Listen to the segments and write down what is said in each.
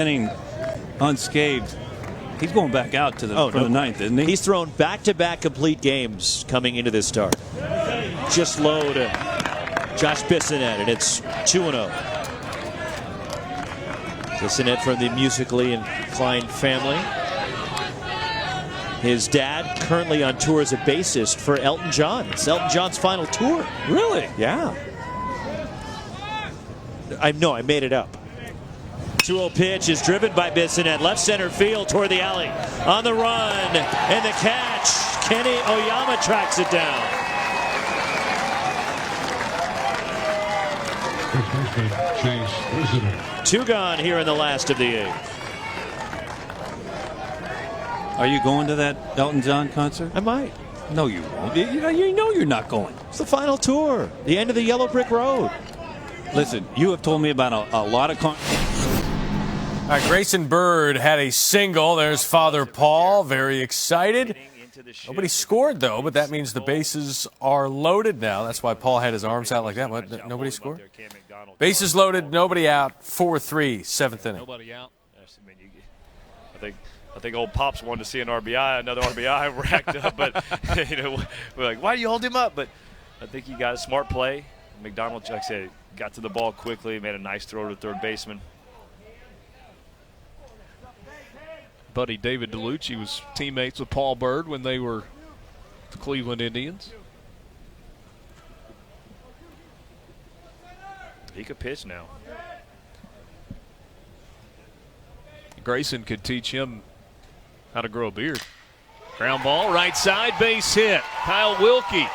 Inning unscathed. He's going back out to the the ninth, isn't he? He's thrown back-to-back complete games coming into this start. Just low to Josh Bissonette, and it's 2-0. Bissonette from the musically inclined family. His dad currently on tour as a bassist for Elton John. It's Elton John's final tour. Really? Yeah. I made it up. 2-0 pitch is driven by Bissonette, left center field toward the alley. On the run, and the catch. Kenny Oyama tracks it down. Two gone here in the last of the eighth. Are you going to that Elton John concert? I might. No, you won't. You know you're not going. It's the final tour. The end of the Yellow Brick Road. Listen, you have told me about a lot of... All right, Grayson Bird had a single. There's Father Paul, very excited. Nobody scored, though, but that means the bases are loaded now. That's why Paul had his arms out like that. What? Nobody scored? Bases loaded, nobody out. 4-3, seventh inning. Nobody out. I think old Pops wanted to see an RBI, another RBI racked up. But, we're like, why do you hold him up? But I think he got a smart play. McDonald, like I said, got to the ball quickly, made a nice throw to the third baseman. Buddy David DeLucci was teammates with Paul Bird when they were the Cleveland Indians. He could pitch now. Grayson could teach him how to grow a beard. Ground ball, right side, base hit. Kyle Wilkie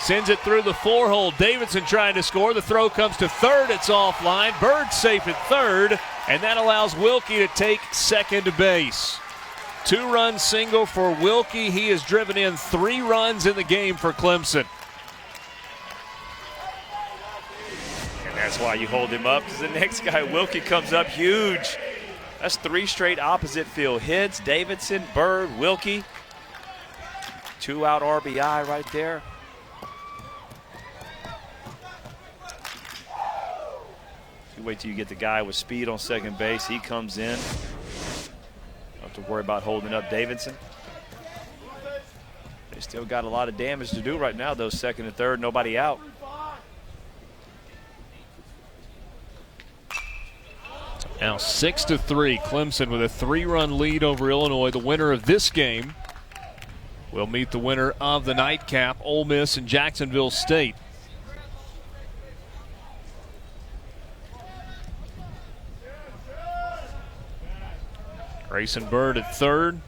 sends it through the four-hole. Davidson trying to score. The throw comes to third. It's offline. Bird safe at third, and that allows Wilkie to take second base. Two-run single for Wilkie. He has driven in 3 runs in the game for Clemson. And that's why you hold him up, because the next guy, Wilkie, comes up huge. That's 3 straight opposite field hits. Davidson, Bird, Wilkie. 2-out RBI right there. You wait till you get the guy with speed on second base. He comes in. Don't have to worry about holding up Davidson. They still got a lot of damage to do right now, though. Second and third, nobody out. Now 6-3, Clemson with a 3-run lead over Illinois. The winner of this game will meet the winner of the nightcap, Ole Miss and Jacksonville State. Grayson Bird at third,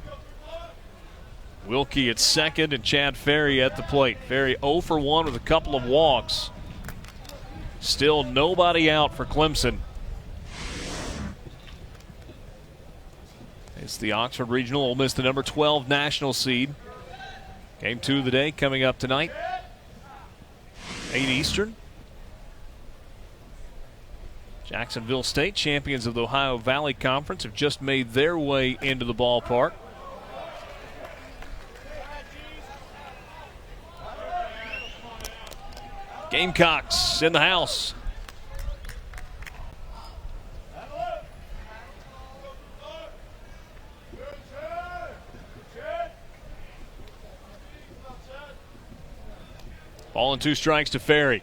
Wilkie at second, and Chad Ferry at the plate. Ferry 0 for 1 with a couple of walks. Still nobody out for Clemson. It's the Oxford Regional. Ole Miss, the number 12 national seed. Game 2 of the day coming up tonight. 8 Eastern. Jacksonville State, champions of the Ohio Valley Conference, have just made their way into the ballpark. Gamecocks in the house. Ball and 2 strikes to Ferry.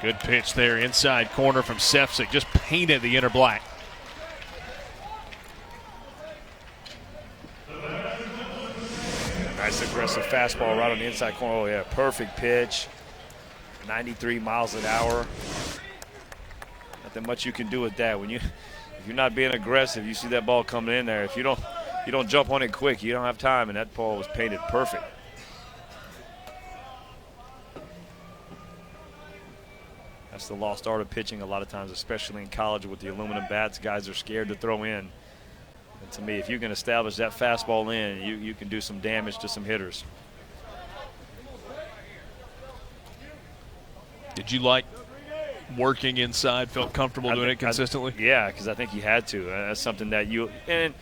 Good pitch there, inside corner from Sefcik. Just painted the inner black. Nice aggressive fastball right on the inside corner. Oh, yeah, perfect pitch. 93 miles an hour. Nothing much you can do with that. If you're not being aggressive, you see that ball coming in there. If you don't jump on it quick, you don't have time, and that ball was painted perfect. That's the lost art of pitching a lot of times, especially in college with the aluminum bats. Guys are scared to throw in. And to me, if you can establish that fastball in, you can do some damage to some hitters. Did you like working inside, felt comfortable doing it consistently? Yeah, because I think you had to. That's something that and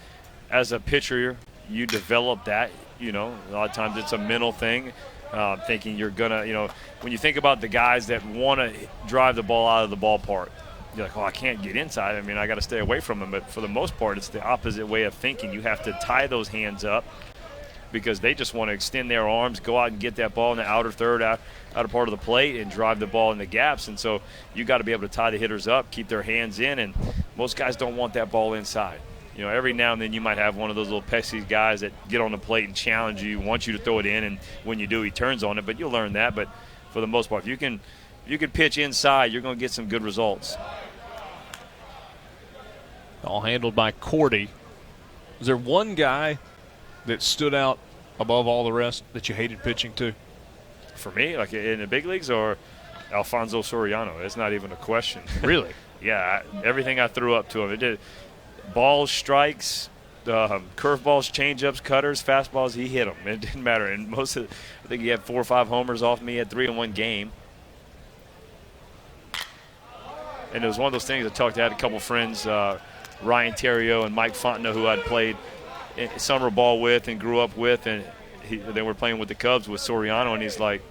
as a pitcher, you develop that. A lot of times it's a mental thing. Thinking you're going to, when you think about the guys that want to drive the ball out of the ballpark, you're like, oh, I can't get inside. I mean, I got to stay away from him. But for the most part, it's the opposite way of thinking. You have to tie those hands up because they just want to extend their arms, go out and get that ball in the outer third, outer part of the plate, and drive the ball in the gaps. And so you got to be able to tie the hitters up, keep their hands in, and most guys don't want that ball inside. You know, every now and then you might have one of those little pesky guys that get on the plate and challenge you, want you to throw it in, and when you do, he turns on it. But you'll learn that. But for the most part, if you can pitch inside, you're going to get some good results. All handled by Cordy. Was there one guy that stood out above all the rest that you hated pitching to? For me, like in the big leagues, or Alfonso Soriano? It's not even a question. Really? Yeah, everything I threw up to him. It did. Balls, strikes, curveballs, changeups, cutters, fastballs, he hit them. It didn't matter. And I think he had 4 or 5 homers off me. He had 3 in one game. And it was one of those things I had a couple friends, Ryan Terrio and Mike Fontenot, who I'd played summer ball with and grew up with, and they were playing with the Cubs with Soriano, and he's like,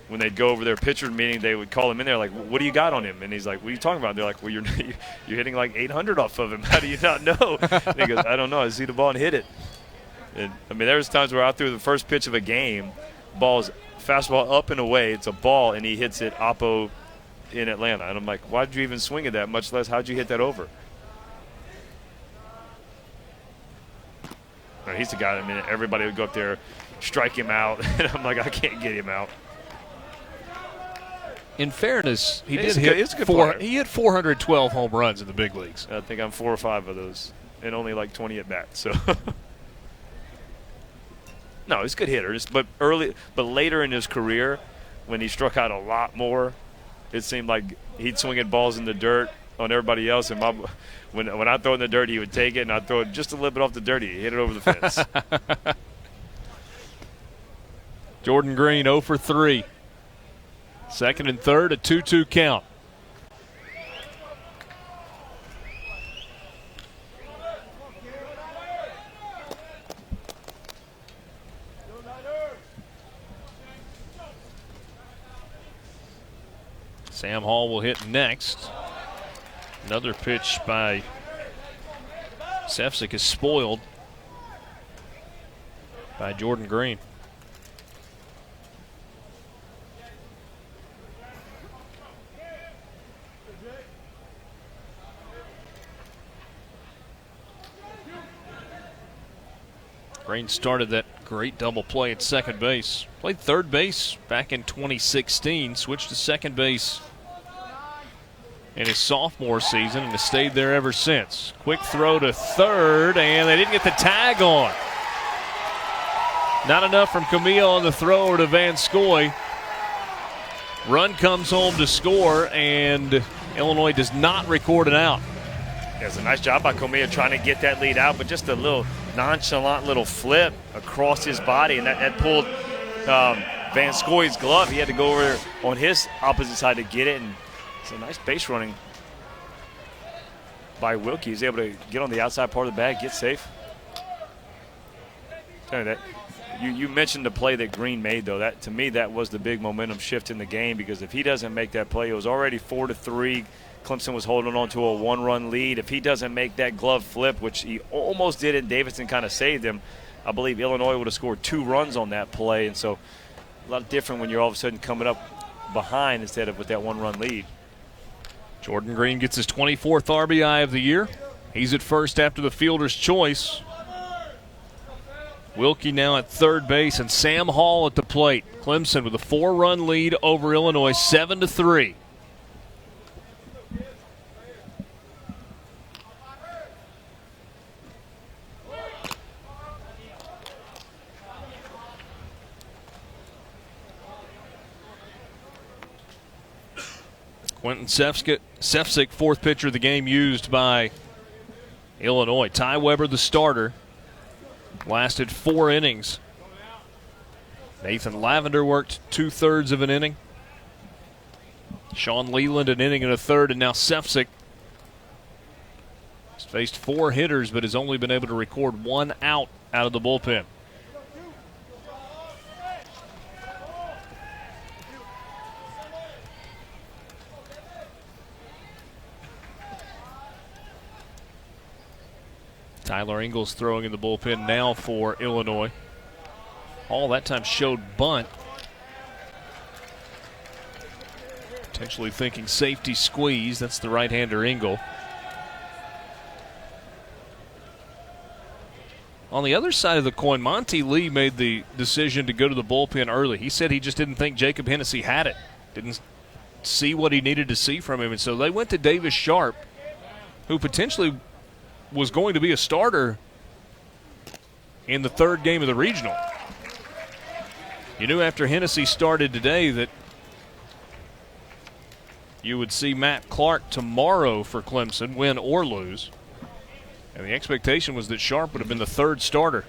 when they'd go over their pitcher meeting, they would call him in there like, what do you got on him? And he's like, what are you talking about? They're like, well, you're hitting like 800 off of him. How do you not know? And he goes, I don't know. I see the ball and hit it. And I mean, there was times where I threw the first pitch of a game, ball's fastball up and away, it's a ball, and he hits it oppo in Atlanta. And I'm like, why did you even swing it that, much less how'd you hit that over? He's the guy, I mean, everybody would go up there, strike him out, and I'm like, I can't get him out. In fairness, he He's did a good- hit he's a good player. He hit 412 home runs in the big leagues. I think I'm 4 or 5 of those, and only like 20 at bats. So, no, he's a good hitter. But later in his career, when he struck out a lot more, it seemed like he'd swing at balls in the dirt on everybody else. And when I throw it in the dirt, he would take it, and I'd throw it just a little bit off the dirt. He'd hit it over the fence. Jordan Green 0 for 3. Second and third, a 2-2 count. Sam Hall will hit next. Another pitch by Sefcik is spoiled by Jordan Green. Green started that great double play at second base. Played third base back in 2016. Switched to second base in his sophomore season and has stayed there ever since. Quick throw to third, and they didn't get the tag on. Not enough from Camille on the throw to Van Scoy. Run comes home to score, and Illinois does not record an out. Yeah, it's a nice job by Comilla trying to get that lead out, but just a little nonchalant little flip across his body, and that pulled Van Scoy's glove. He had to go over on his opposite side to get it, and it's a nice base running by Wilkie. He's able to get on the outside part of the bag, get safe. Tell you that. You mentioned the play that Green made, though. That, to me, that was the big momentum shift in the game, because if he doesn't make that play, it was already 4-3. Clemson was holding on to a 1-run lead. If he doesn't make that glove flip, which he almost did, and Davidson kind of saved him, I believe Illinois would have scored 2 runs on that play. And so a lot different when you're all of a sudden coming up behind instead of with that 1-run lead. Jordan Green gets his 24th RBI of the year. He's at first after the fielder's choice. Wilkie now at third base, and Sam Hall at the plate. Clemson with a 4-run lead over Illinois, 7-3. Quentin Sefcik, fourth pitcher of the game used by Illinois. Ty Weber, the starter, lasted 4 innings. Nathan Lavender worked 2/3 of an inning. Sean Leland an inning and a third, and now Sefcik has faced 4 hitters but has only been able to record 1 out of the bullpen. Tyler Ingles throwing in the bullpen now for Illinois. All that time showed bunt. Potentially thinking safety squeeze. That's the right-hander Ingle. On the other side of the coin, Monty Lee made the decision to go to the bullpen early. He said he just didn't think Jacob Hennessy had it. Didn't see what he needed to see from him. And so they went to Davis Sharp, who potentially was going to be a starter in the third game of the regional. You knew after Hennessy started today that you would see Matt Clark tomorrow for Clemson, win or lose. And the expectation was that Sharp would have been the third starter.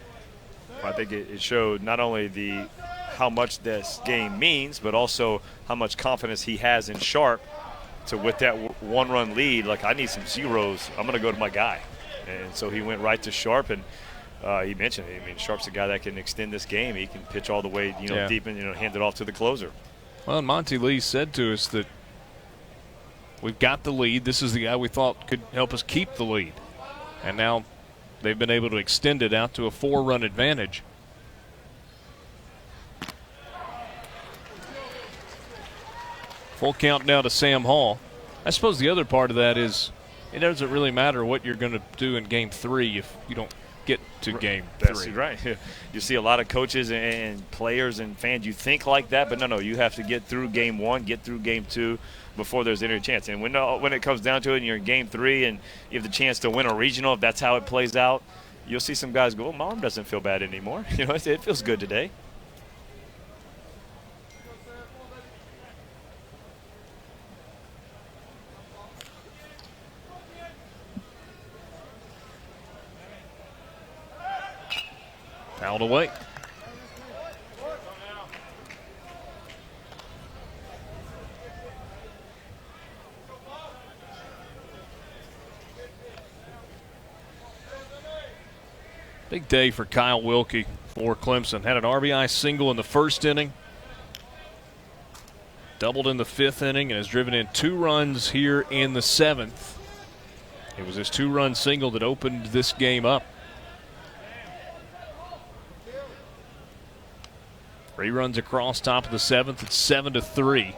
I think it showed not only how much this game means, but also how much confidence he has in Sharp. So with that one-run lead, like, I need some zeros. I'm going to go to my guy. And so he went right to Sharp, and he mentioned it. I mean, Sharp's a guy that can extend this game. He can pitch all the way, deep and, hand it off to the closer. Well, Monty Lee said to us that we've got the lead. This is the guy we thought could help us keep the lead. And now they've been able to extend it out to a 4-run advantage. Full count now to Sam Hall. I suppose the other part of that is it doesn't really matter what you're going to do in Game 3 if you don't get to Game 3. That's right. You see a lot of coaches and players and fans, you think like that, but no, you have to get through Game 1, get through Game 2 before there's any chance. And when it comes down to it and you're in Game 3 and you have the chance to win a regional, if that's how it plays out, you'll see some guys go, my arm doesn't feel bad anymore. It feels good today. Fouled away. Big day for Kyle Wilkie for Clemson. Had an RBI single in the first inning, doubled in the fifth inning, and has driven in 2 runs here in the seventh. It was his 2-run single that opened this game up. 3 runs across top of the seventh. It's 7-3.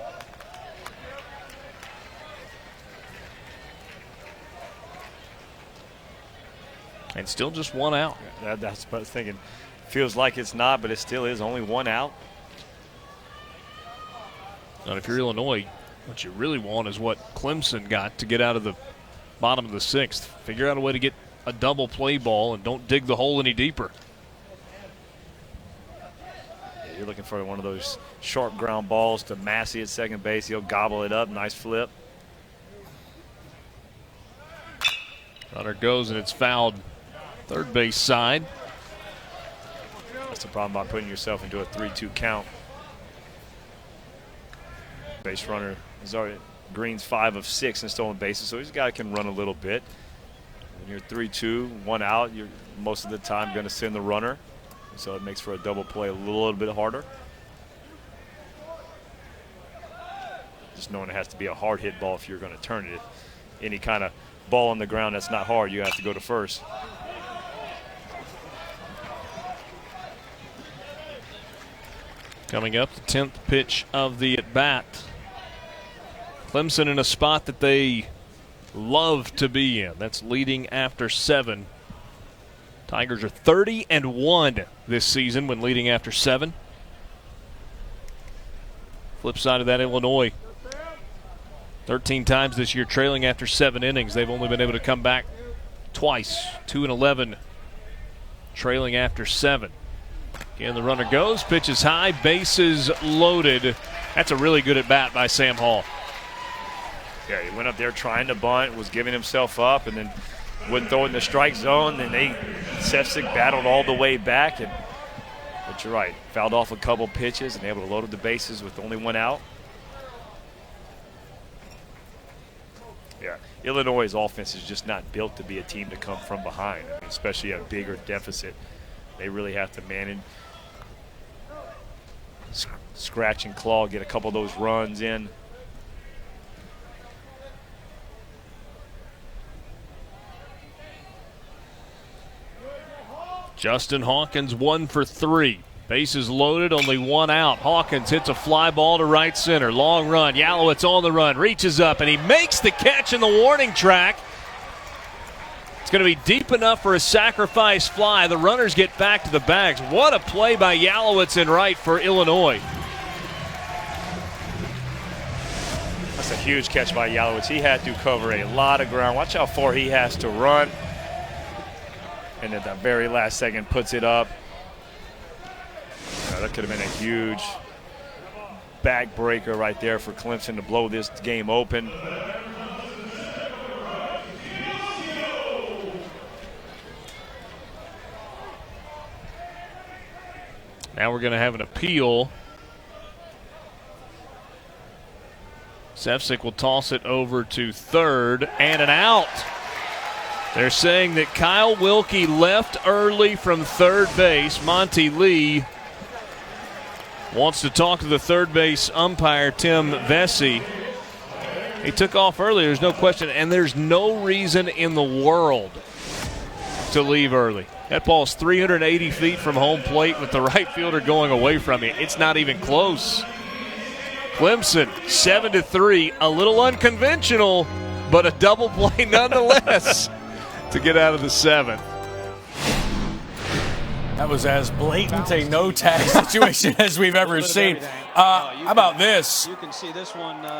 And still just 1 out. That's what I was thinking. Feels like it's not, but it still is. Only 1 out. And if you're Illinois, what you really want is what Clemson got to get out of the bottom of the 6th. Figure out a way to get a double play ball and don't dig the hole any deeper. You're looking for one of those sharp ground balls to Massey at second base. He'll gobble it up. Nice flip. Runner goes, and it's fouled third base side. That's the problem about putting yourself into a 3-2 count. Base runner is already Green's 5 of 6 in stolen bases, so he's a guy that can run a little bit. When you're 3-2, 1 out, you're most of the time going to send the runner. So it makes for a double play a little bit harder. Just knowing it has to be a hard hit ball if you're going to turn it. Any kind of ball on the ground that's not hard, you have to go to first. Coming up, the 10th pitch of the at-bat. Clemson in a spot that they love to be in. That's leading after 7. Tigers are 30-1 this season when leading after 7. Flip side of that, Illinois 13 times this year trailing after 7 innings. They've only been able to come back twice, 2-11 trailing after 7. Again, the runner goes, pitches high, bases loaded. That's a really good at bat by Sam Hall. Yeah, he went up there trying to bunt, was giving himself up, and then wouldn't throw it in the strike zone. Then Sefcik battled all the way back. But you're right, fouled off a couple pitches and able to load up the bases with only 1 out. Yeah, Illinois' offense is just not built to be a team to come from behind, I mean, especially at a bigger deficit. They really have to manage, scratch and claw, get a couple of those runs in. Justin Hawkins 1 for 3. Bases loaded, only one out. Hawkins hits a fly ball to right center. Long run. Yalowitz on the run, reaches up, and he makes the catch in the warning track. It's going to be deep enough for a sacrifice fly. The runners get back to the bags. What a play by Yalowitz in right for Illinois. That's a huge catch by Yalowitz. He had to cover a lot of ground. Watch how far he has to run. And at the very last second puts it up. That could have been a huge backbreaker right there for Clemson to blow this game open. Now we're going to have an appeal. Sefcik will toss it over to third, and an out. They're saying that Kyle Wilkie left early from third base. Monty Lee wants to talk to the third base umpire, Tim Vesey. He took off early, there's no question, and there's no reason in the world to leave early. That ball's 380 feet from home plate with the right fielder going away from you. It's not even close. Clemson 7-3, a little unconventional, but a double play nonetheless to get out of the seventh. That was as blatant a no-tag situation as we've ever seen. How about this?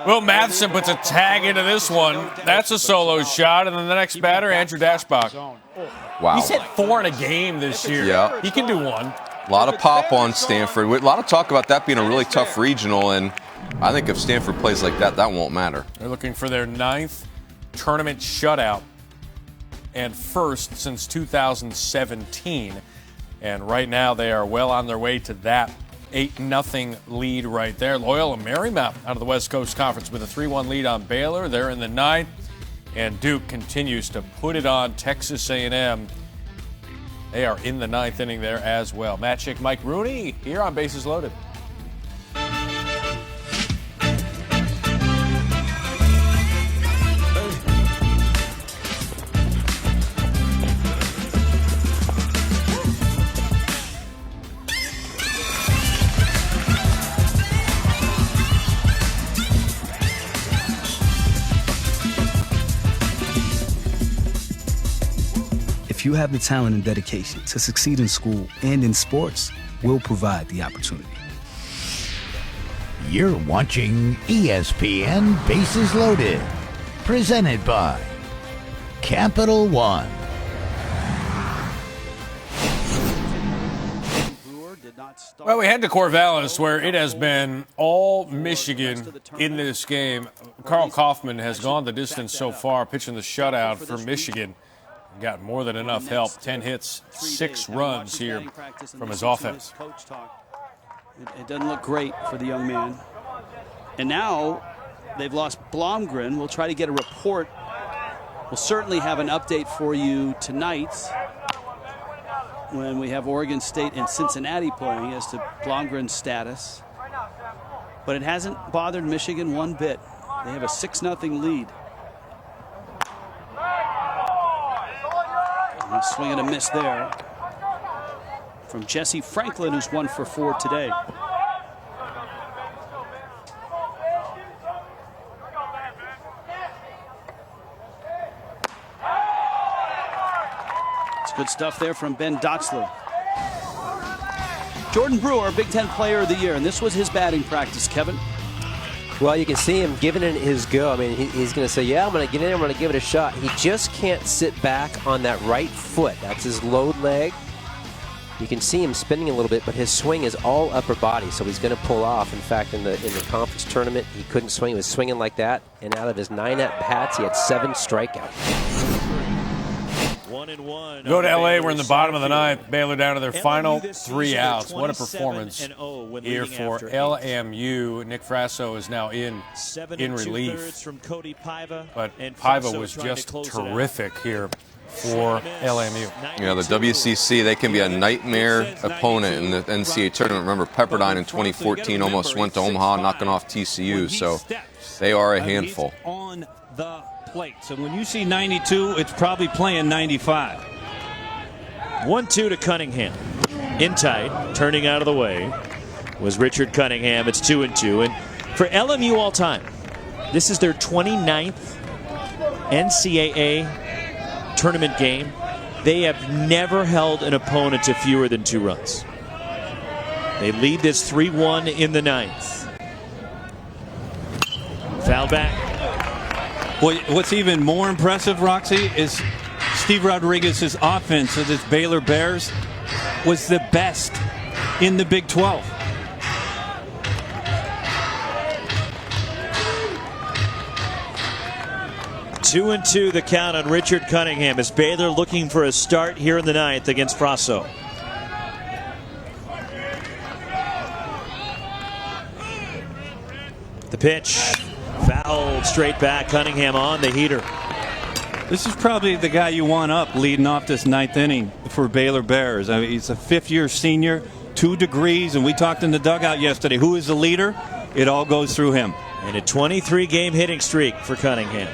Will Matheson puts a tag into this one. That's a solo shot. And then the next batter, Andrew Dashbach. Wow. He's hit 4 in a game this year. Yeah. He can do one. A lot of pop on Stanford. A lot of talk about that being a really tough regional, and I think if Stanford plays like that, that won't matter. They're looking for their 9th tournament shutout and first since 2017. And right now they are well on their way to that 8-0 lead right there. Loyola Marymount out of the West Coast Conference with a 3-1 lead on Baylor. They're in the 9th. And Duke continues to put it on Texas A&M. They are in the 9th inning there as well. Matt Chick, Mike Rooney here on Bases Loaded. If you have the talent and dedication to succeed in school and in sports, we'll provide the opportunity. You're watching ESPN Bases Loaded, presented by Capital One. Well, we head to Corvallis, where it has been all Michigan in this game. Carl Kaufman has gone the distance so far, pitching the shutout for Michigan. Got more than enough help. 10 hits, 6 runs here from his offense. It doesn't look great for the young man. And now they've lost Blomgren. We'll try to get a report. We'll certainly have an update for you tonight when we have Oregon State and Cincinnati playing as to Blomgren's status. But it hasn't bothered Michigan one bit. They have a 6-0 lead. Swing and a miss there from Jesse Franklin, who's 1 for 4 today. It's good stuff there from Ben Dotzler. Jordan Brewer, Big Ten Player of the Year, and this was his batting practice, Kevin. Well, you can see him giving it his go. I mean, he's going to say, yeah, I'm going to get in, I'm going to give it a shot. He just can't sit back on that right foot. That's his load leg. You can see him spinning a little bit, but his swing is all upper body, so he's going to pull off. In fact, in the conference tournament, he couldn't swing. He was swinging like that, and out of his 9 at-bats, he had 7 strikeouts. Go to L.A. We're in the bottom of the 9th. Baylor down to their final 3 outs. What a performance here for LMU. Nick Frasso is now in relief. But Paiva was just terrific here for LMU. Yeah, the WCC, they can be a nightmare opponent in the NCAA tournament. Remember, Pepperdine in 2014 almost went to Omaha, knocking off TCU. So they are a handful. On the plate. So when you see 92, it's probably playing 95. 1-2 to Cunningham. In tight, turning out of the way was Richard Cunningham. It's 2-2. And for LMU all time, this is their 29th NCAA tournament game. They have never held an opponent to fewer than 2 runs. They lead this 3-1 in the 9th. Foul back. Well, what's even more impressive, Roxy, is Steve Rodriguez's offense of this Baylor Bears was the best in the Big 12. Two and 2 the count on Richard Cunningham as Baylor looking for a start here in the 9th against Frasso. The pitch, fouled straight back. Cunningham on the heater. This is probably the guy you want up leading off this 9th inning for Baylor Bears. I mean, he's a 5th-year senior, 2 degrees, and we talked in the dugout yesterday. Who is the leader? It all goes through him. And a 23-game hitting streak for Cunningham.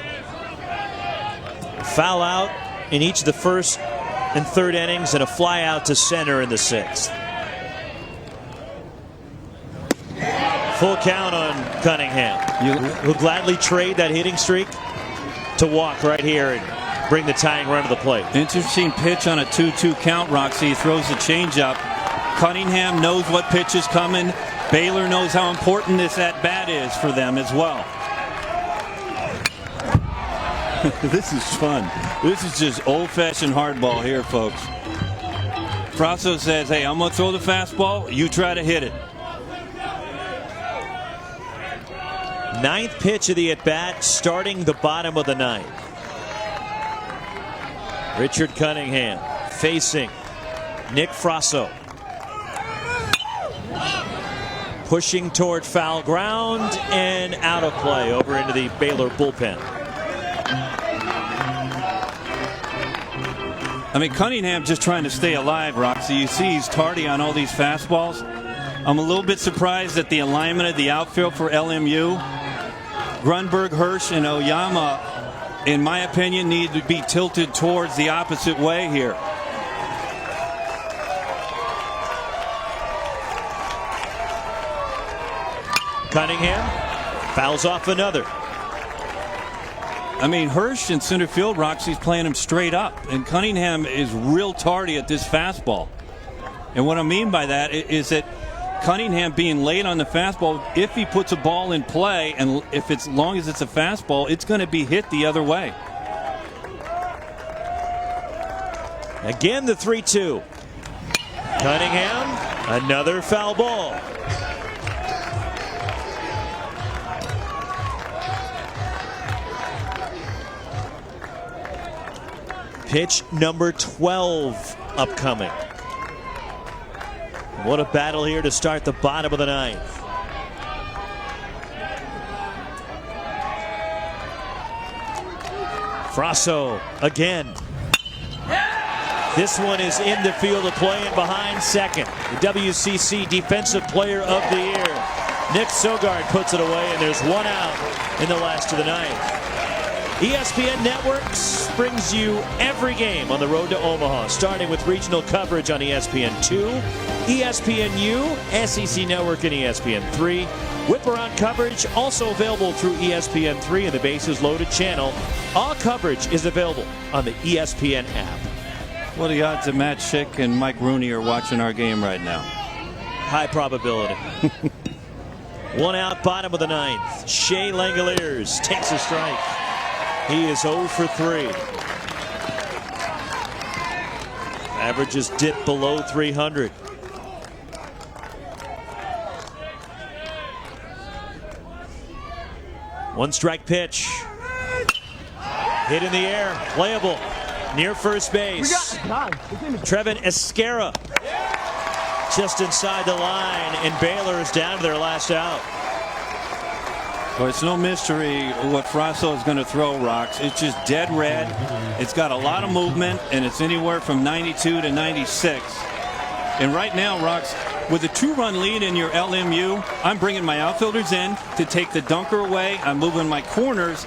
Foul out in each of the 1st and 3rd innings, and a fly out to center in the 6th. Full count on Cunningham. He'll gladly trade that hitting streak to walk right here and bring the tying run to the plate. Interesting pitch on a 2-2 count, Roxy. He throws the changeup. Cunningham knows what pitch is coming. Baylor knows how important this at-bat is for them as well. This is fun. This is just old-fashioned hardball here, folks. Frasso says, hey, I'm going to throw the fastball. You try to hit it. 9th pitch of the at-bat, starting the bottom of the 9th. Richard Cunningham facing Nick Frasso. Pushing toward foul ground and out of play over into the Baylor bullpen. I mean, Cunningham just trying to stay alive, Roxy. You see he's tardy on all these fastballs. I'm a little bit surprised at the alignment of the outfield for LMU. Grunberg, Hirsch, and Oyama, in my opinion, need to be tilted towards the opposite way here. Cunningham fouls off another. I mean, Hirsch in center field, Roxy's playing him straight up, and Cunningham is real tardy at this fastball. And what I mean by that is that Cunningham being late on the fastball, if he puts a ball in play, and if it's long as it's a fastball, it's going to be hit the other way. Again, the 3-2. Cunningham, another foul ball. Pitch number 12 upcoming. What a battle here to start the bottom of the 9th. Frasso again. This one is in the field of play and behind second. The WCC Defensive Player of the Year. Nick Sogard puts it away, and there's 1 out in the last of the 9th. ESPN Networks brings you every game on the road to Omaha, starting with regional coverage on ESPN2, ESPNU, SEC Network, and ESPN3. Whip-around coverage also available through ESPN3 and the Bases Loaded channel. All coverage is available on the ESPN app. What are the odds that Matt Schick and Mike Rooney are watching our game right now? High probability. 1 out, bottom of the 9th. Shea Langoliers takes a strike. He is 0 for 3. Averages dip below 300. One strike pitch. Hit in the air. Playable. Near first base. Trevin Esquera. Just inside the line. And Baylor is down to their last out. Well, it's no mystery what Frasso is going to throw, Rox. It's just dead red. It's got a lot of movement, and it's anywhere from 92 to 96. And right now, Rox, with a 2-run lead in your LMU, I'm bringing my outfielders in to take the dunker away. I'm moving my corners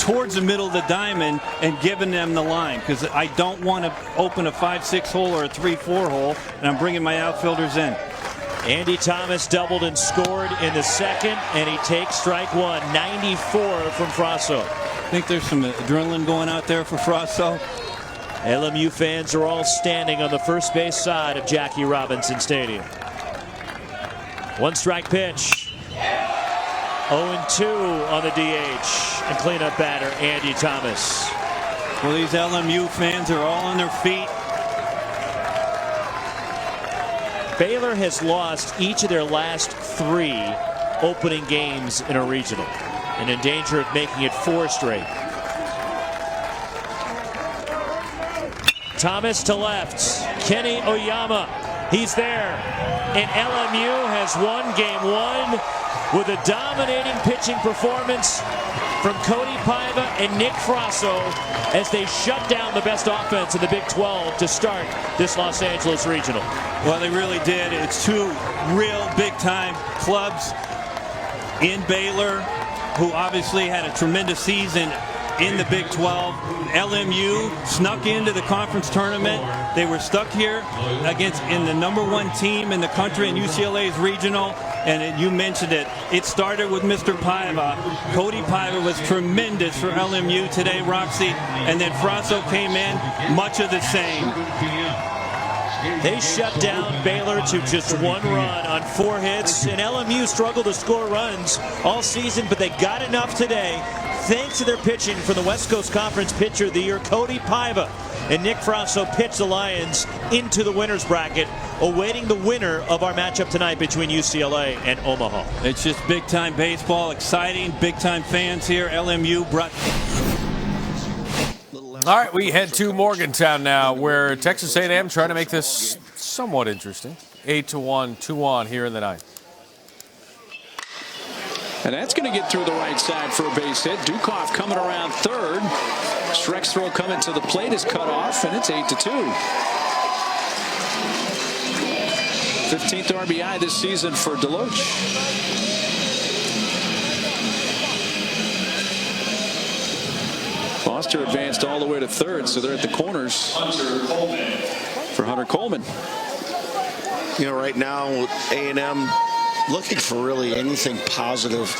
towards the middle of the diamond and giving them the line, because I don't want to open a 5-6 hole or a 3-4 hole, and I'm bringing my outfielders in. Andy Thomas doubled and scored in the second, and he takes strike one. 94 from Frasso. I think there's some adrenaline going out there for Frasso. LMU fans are all standing on the first base side of Jackie Robinson Stadium. 1 strike pitch. 0-2 on the DH and cleanup batter Andy Thomas. Well, these LMU fans are all on their feet. Baylor has lost each of their last 3 opening games in a regional and in danger of making it 4 straight. Thomas to left. Kenny Oyama. He's there. And LMU has won game 1 with a dominating pitching performance from Cody Paiva and Nick Frasso as they shut down the best offense in the Big 12 to start this Los Angeles Regional. Well, they really did. It's 2 real big-time clubs in Baylor, who obviously had a tremendous season in the Big 12. LMU snuck into the conference tournament. They were stuck here in the #1 team in the country in UCLA's regional. And you mentioned it. It started with Mr. Paiva. Cody Paiva was tremendous for LMU today, Roxy. And then Frasso came in, much of the same. They shut down Baylor to just 1 run on 4 hits. And LMU struggled to score runs all season, but they got enough today thanks to their pitching from the West Coast Conference Pitcher of the Year, Cody Paiva. And Nick Frasso pitched the Lions into the winner's bracket, awaiting the winner of our matchup tonight between UCLA and Omaha. It's just big-time baseball, exciting, big-time fans here. LMU brought... All right, we head to Morgantown now, where Texas A&M trying to make this somewhat interesting. 8-1, 2-1 here in the 9th. And that's going to get through the right side for a base hit. Dukoff coming around third. Schreck's throw coming to the plate is cut off, and it's 8-2. 15th RBI this season for Deloach. Foster advanced all the way to third, so they're at the corners for Hunter Coleman. You know, right now A&M looking for really anything positive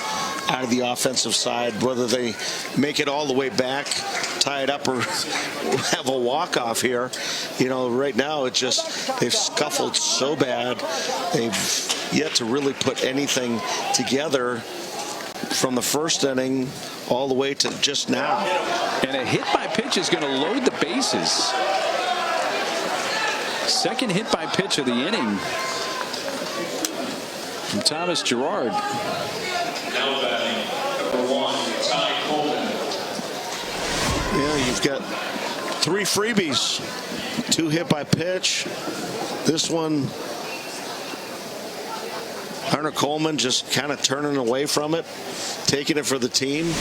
out of the offensive side, whether they make it all the way back, tie it up, or have a walk-off here. You know, right now it just, they've scuffled so bad. They've yet to really put anything together from the first inning all the way to just now. And a hit by pitch is going to load the bases. Second hit by pitch of the inning from Thomas Girard. Now batting, #1, Ty Coleman. Yeah, you've got 3 freebies. 2 hit by pitch. This one, Hunter Coleman just kind of turning away from it, taking it for the team.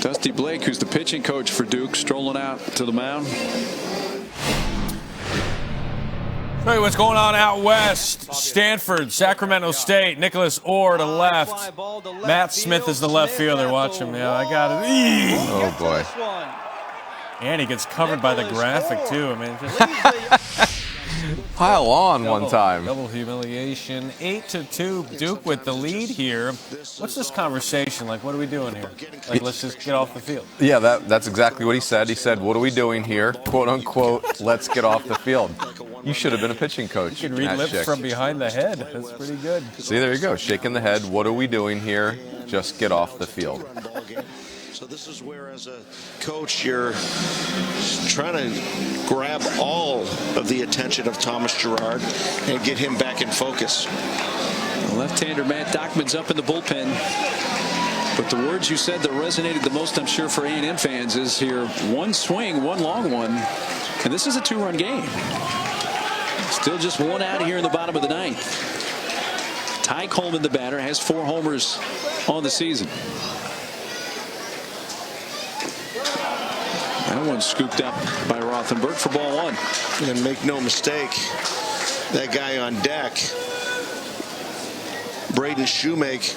Dusty Blake, who's the pitching coach for Duke, strolling out to the mound. Hey, what's going on out west? Stanford, Sacramento State, Nicholas Orr to left. Matt Smith is the left fielder. Watch him. Yeah, I got it. Oh, boy. And he gets covered by the graphic, too. I mean, just pile on one time. Double humiliation. 8-2. Duke with the lead here. What's this conversation like? What are we doing here? Like, let's just get off the field. Yeah, that's exactly what he said. He said, "What are we doing here? Quote unquote, let's get off the field." You should have been a pitching coach. You could read lips from behind the head. That's pretty good. See, there you go. Shaking the head. What are we doing here? Just get off the field. So this is where, as a coach, you're trying to grab all of the attention of Thomas Girard and get him back in focus. Left-hander Matt Dockman's up in the bullpen. But the words you said that resonated the most, I'm sure, for A&M fans is here, 1 swing, 1 long one. And this is a 2-run game. Still just 1 out here in the bottom of the 9th. Ty Coleman, the batter, has 4 homers on the season. That one's scooped up by Rothenberg for ball 1. And make no mistake, that guy on deck, Braden Shoemake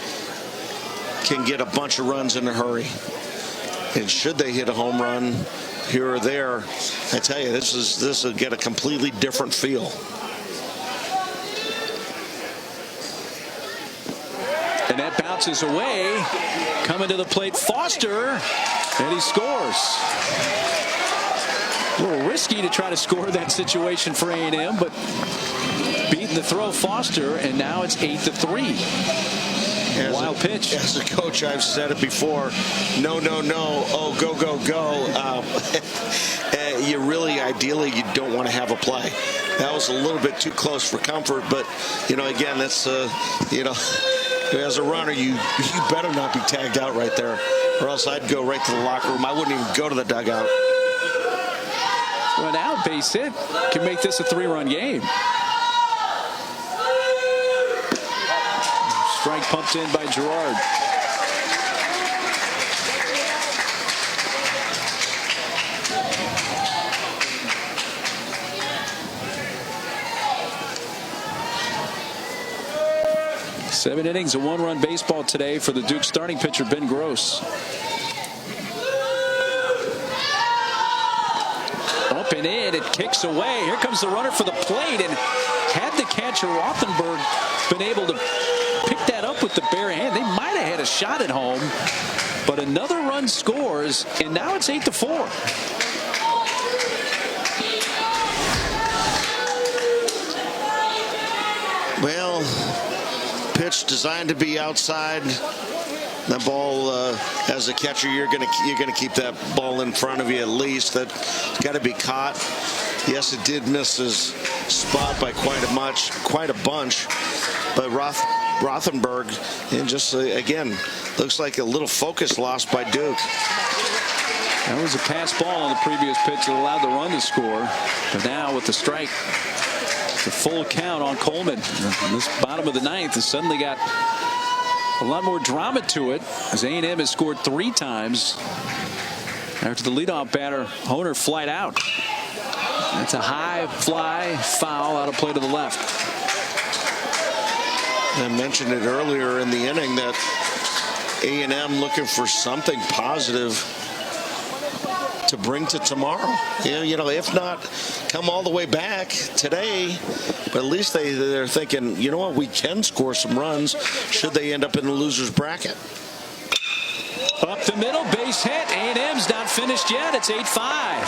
can get a bunch of runs in a hurry. And should they hit a home run here or there, I tell you, this will get a completely different feel. And that bounces away. Coming to the plate, Foster, and he scores. A little risky to try to score that situation for A&M, but beating the throw, Foster, and now it's 8-3. Wild pitch. As a coach, I've said it before. No, no, no. Oh, go, go, go. You really, ideally, you don't want to have a play. That was a little bit too close for comfort, but, again, that's, as a runner, you better not be tagged out right there, or else I'd go right to the locker room. I wouldn't even go to the dugout. Well, now base hit can make this a 3-run game. Strike pumped in by Girard. Seven innings, a 1-run baseball today for the Duke starting pitcher Ben Gross. Up and in, it kicks away. Here comes the runner for the plate, and had the catcher Rothenberg been able to pick that up with the bare hand, they might have had a shot at home. But another run scores, and now it's 8-4. Well, pitch designed to be outside. That ball, as a catcher, you're gonna keep that ball in front of you at least. That's got to be caught. Yes, it did miss his spot by quite a bunch, but Rothenberg, and just again, looks like a little focus lost by Duke. That was a pass ball on the previous pitch that allowed the run to score, but now with the strike, the full count on Coleman. In this bottom of the ninth has suddenly got a lot more drama to it, as A&M has scored 3 times after the leadoff batter Honer flied out. That's a high fly foul out of play to the left. I mentioned it earlier in the inning that A&M looking for something positive to bring to tomorrow. If not, come all the way back today. But at least they're thinking, you know what, we can score some runs should they end up in the loser's bracket. Up the middle, base hit. A&M's not finished yet. It's 8-5.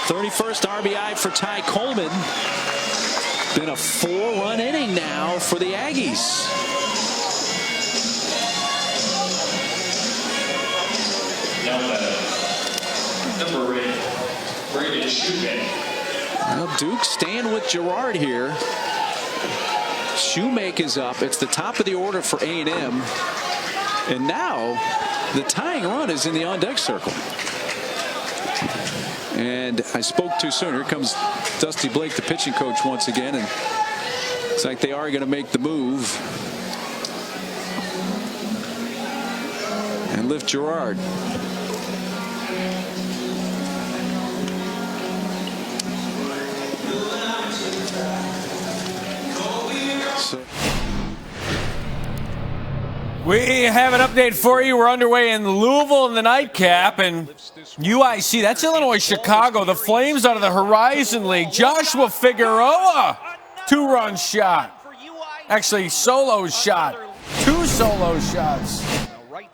31st RBI for Ty Coleman. Been a 4-run inning now for the Aggies. Number 8, Braden Shoemake. Well, Duke staying with Girard here. Shoemake is up. It's the top of the order for A&M. And now the tying run is in the on-deck circle. And I spoke too soon. Here comes Dusty Blake, the pitching coach, once again. And it's like they are going to make the move and lift Girard. We have an update for you. We're underway in Louisville in the nightcap, and UIC, that's Illinois Chicago. The Flames out of the Horizon League. Joshua Figueroa, 2-run shot. Actually, solo shot. 2 solo shots. I'm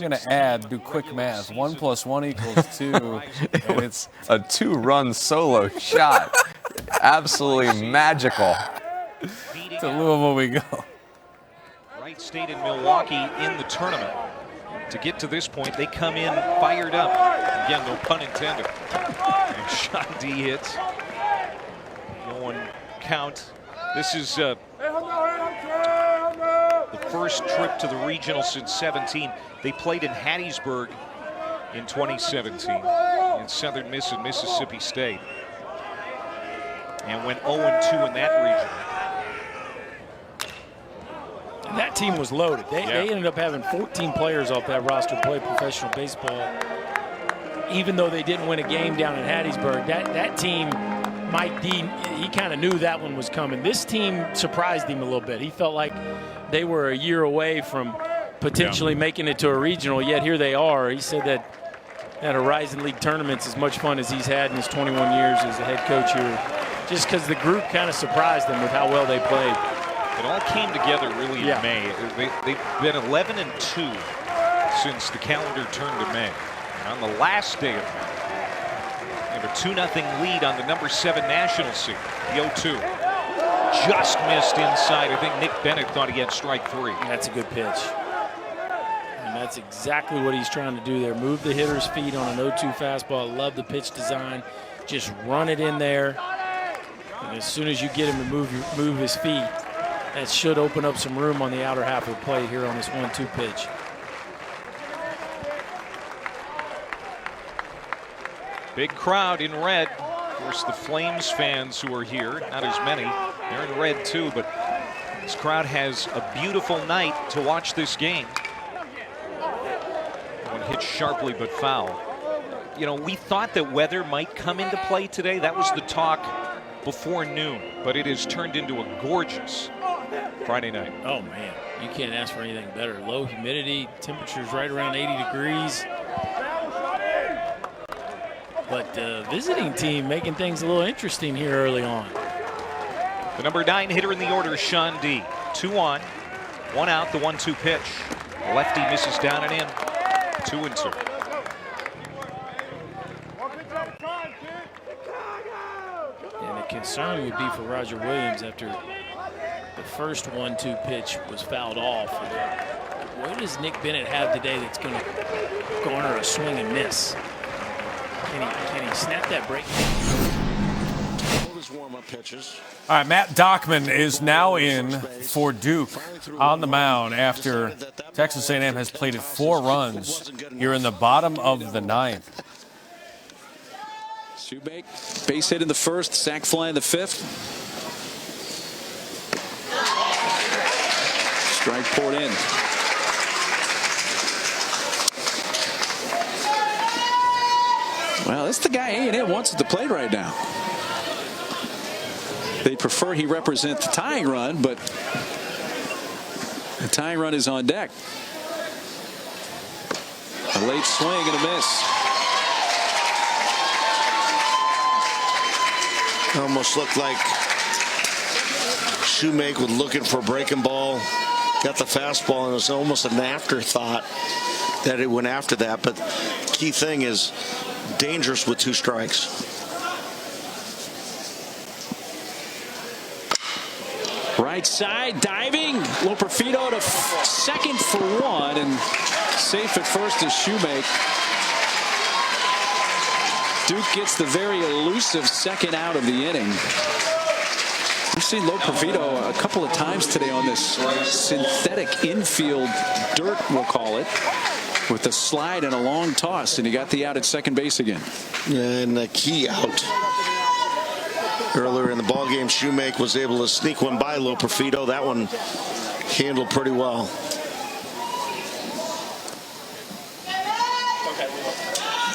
going to do quick math. 1 + 1 = 2. And it's a 2-run solo shot. Absolutely magical. To Louisville we go. Wright State and Milwaukee in the tournament. To get to this point, they come in fired up. Again, no pun intended. And shot D hits. 1 count. This is the first trip to the regional since 17. They played in Hattiesburg in 2017 in Southern Miss and Mississippi State, and went 0-2 in that region. And that team was loaded. They ended up having 14 players off that roster play professional baseball. Even though they didn't win a game down in Hattiesburg, that team Mike D, he kind of knew that one was coming. This team surprised him a little bit. He felt like they were a year away from potentially making it to a regional, yet here they are. He said that Horizon League tournament's as much fun as he's had in his 21 years as a head coach here, just because the group kind of surprised him with how well they played. It all came together really in May. They've been 11-2 since the calendar turned to May. And on the last day of May, they have a 2-0 lead on the number 7 national seed, the 0-2. Just missed inside. I think Nick Bennett thought he had strike 3. That's a good pitch. And that's exactly what he's trying to do there. Move the hitter's feet on an 0-2 fastball. I love the pitch design. Just run it in there. And as soon as you get him to move his feet, that should open up some room on the outer half of the plate here on this 1-2 pitch. Big crowd in red. Of course, the Flames fans who are here, not as many, they're in red too, but this crowd has a beautiful night to watch this game. One hit sharply but foul. You know, we thought that weather might come into play today. That was the talk before noon, but it has turned into a gorgeous Friday night. Oh man, you can't ask for anything better. Low humidity, temperatures right around 80 degrees. But the visiting team making things a little interesting here early on. The number 9 hitter in the order, Sean D. 2 on, 1 out, the 1-2 pitch. Lefty misses down and in. 2-2. And the concern would be for Roger Williams after the first 1-2 pitch was fouled off. What does Nick Bennett have today that's going to garner a swing and miss? Can he snap that break? Warm-up pitches. All right, Matt Dockman is now in for Duke on the mound after Texas A&M has plated 4 runs here in the bottom of the 9th. Shoemaker, base hit in the first, sac fly in the 5th. Strike poured in. Well, that's the guy A&M wants at the plate right now. They prefer he represent the tying run, but the tying run is on deck. A late swing and a miss. Almost looked like Shoemaker was looking for a breaking ball. Got the fastball, and it was almost an afterthought that it went after that. But key thing is dangerous with 2 strikes. Right side, diving. Loperfido to second for 1, and safe at first is Shoemaker. Duke gets the very elusive second out of the inning. We've seen Loperfido a couple of times today on this synthetic infield dirt, we'll call it, with a slide and a long toss, and he got the out at second base again. And a key out. Earlier in the ballgame, Shoemaker was able to sneak one by Loperfido. That one handled pretty well.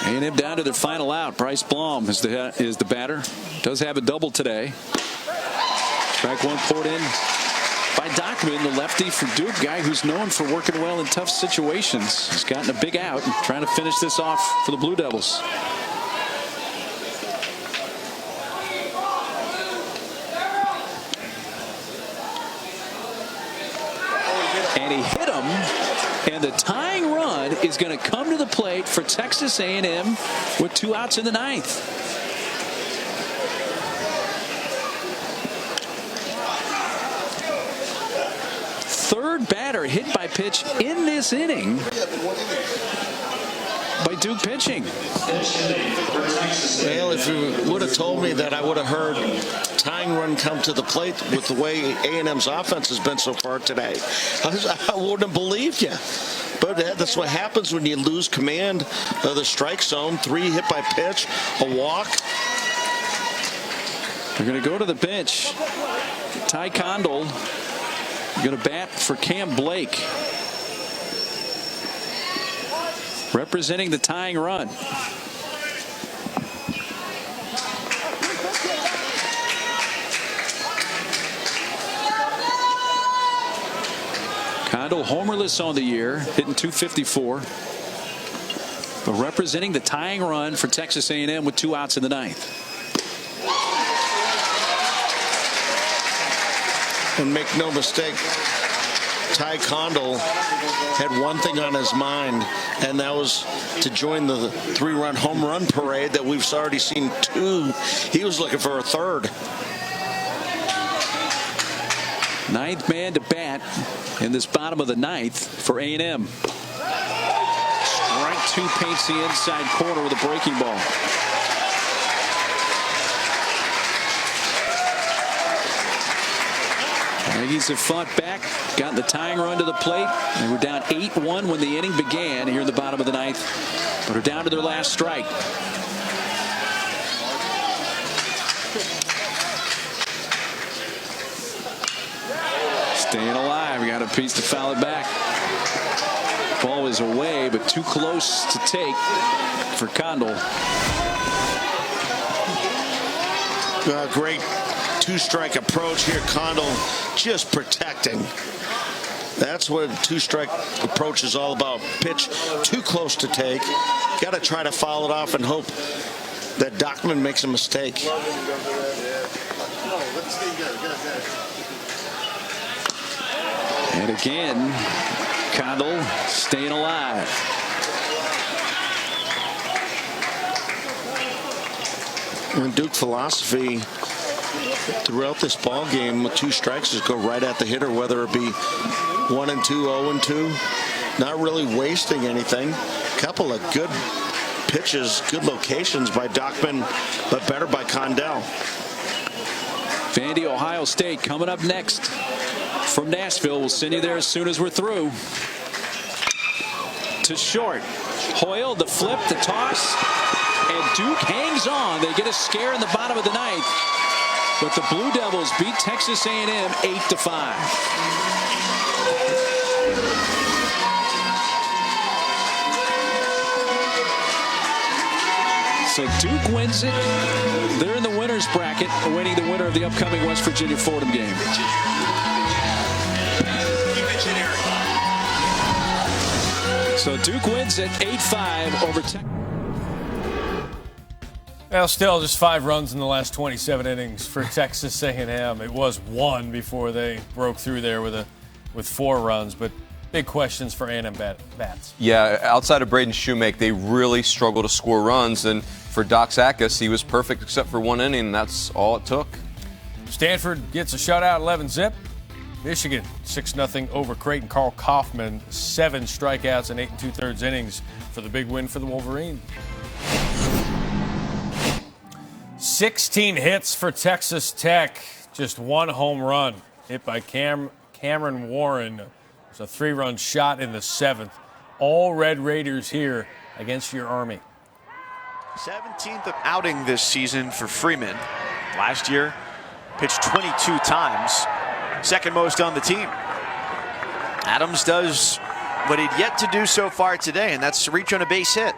A&M down to their final out. Bryce Blom is the batter. Does have a double today. Strike 1 poured in by Dockman, the lefty for Duke, guy who's known for working well in tough situations. He's gotten a big out and trying to finish this off for the Blue Devils. And he hit him, and the tying run is going to come to the plate for Texas A&M with 2 outs in the 9th. Third batter hit by pitch in this inning by Duke pitching. Well, if you would have told me that, I would have heard tying run come to the plate with the way A&M's offense has been so far today. I wouldn't have believed you. But that's what happens when you lose command of the strike zone. 3 hit by pitch, a walk. They're going to go to the bench. Ty Condell going to bat for Cam Blake, representing the tying run. Condell homerless on the year, hitting .254. But representing the tying run for Texas A&M with 2 outs in the 9th. And make no mistake, Ty Condell had one thing on his mind, and that was to join the 3-run home run parade that we've already seen 2. He was looking for a 3rd. 9th man to bat in this bottom of the 9th for A&M. Strike 2 paints the inside corner with a breaking ball. Aggies have fought back, got the tying run to the plate. They were down 8-1 when the inning began here in the bottom of the 9th, but are down to their last strike. Staying alive, got a piece to foul it back. Ball is away, but too close to take for Condell. Great 2-strike approach here. Condell just protecting. That's what a 2-strike approach is all about. Pitch too close to take. Got to try to foul it off and hope that Dockman makes a mistake. And again, Condell staying alive. And Duke philosophy throughout this ball game with 2 strikes is go right at the hitter, whether it be 1-2, 0-2. Not really wasting anything. Couple of good pitches, good locations by Dockman, but better by Condell. Vandy, Ohio State coming up next from Nashville. We'll send you there as soon as we're through. To short. Hoyle, the flip, the toss, and Duke hangs on. They get a scare in the bottom of the 9th, but the Blue Devils beat Texas A&M 8-5. So Duke wins it. They're in the winner's bracket, awaiting the winner of the upcoming West Virginia Fordham game. So Duke wins at 8-5 over Texas. Well, still just 5 runs in the last 27 innings for Texas A&M. It was 1 before they broke through there with 4 runs, but big questions for A&M bats. Yeah, outside of Braden Shoemake, they really struggle to score runs, and for Doc Sakis, he was perfect except for 1 inning, and that's all it took. Stanford gets a shutout, 11-zip. Michigan 6-0 over Creighton. Carl Kaufman 7 strikeouts in 8 2/3 innings for the big win for the Wolverines. 16 hits for Texas Tech, just 1 home run hit by Cameron Warren. It's a 3-run shot in the 7th. All Red Raiders here against your Army. 17th outing this season for Freeman. Last year, pitched 22 times. Second most on the team. Adams does what he'd yet to do so far today, and that's to reach on a base hit.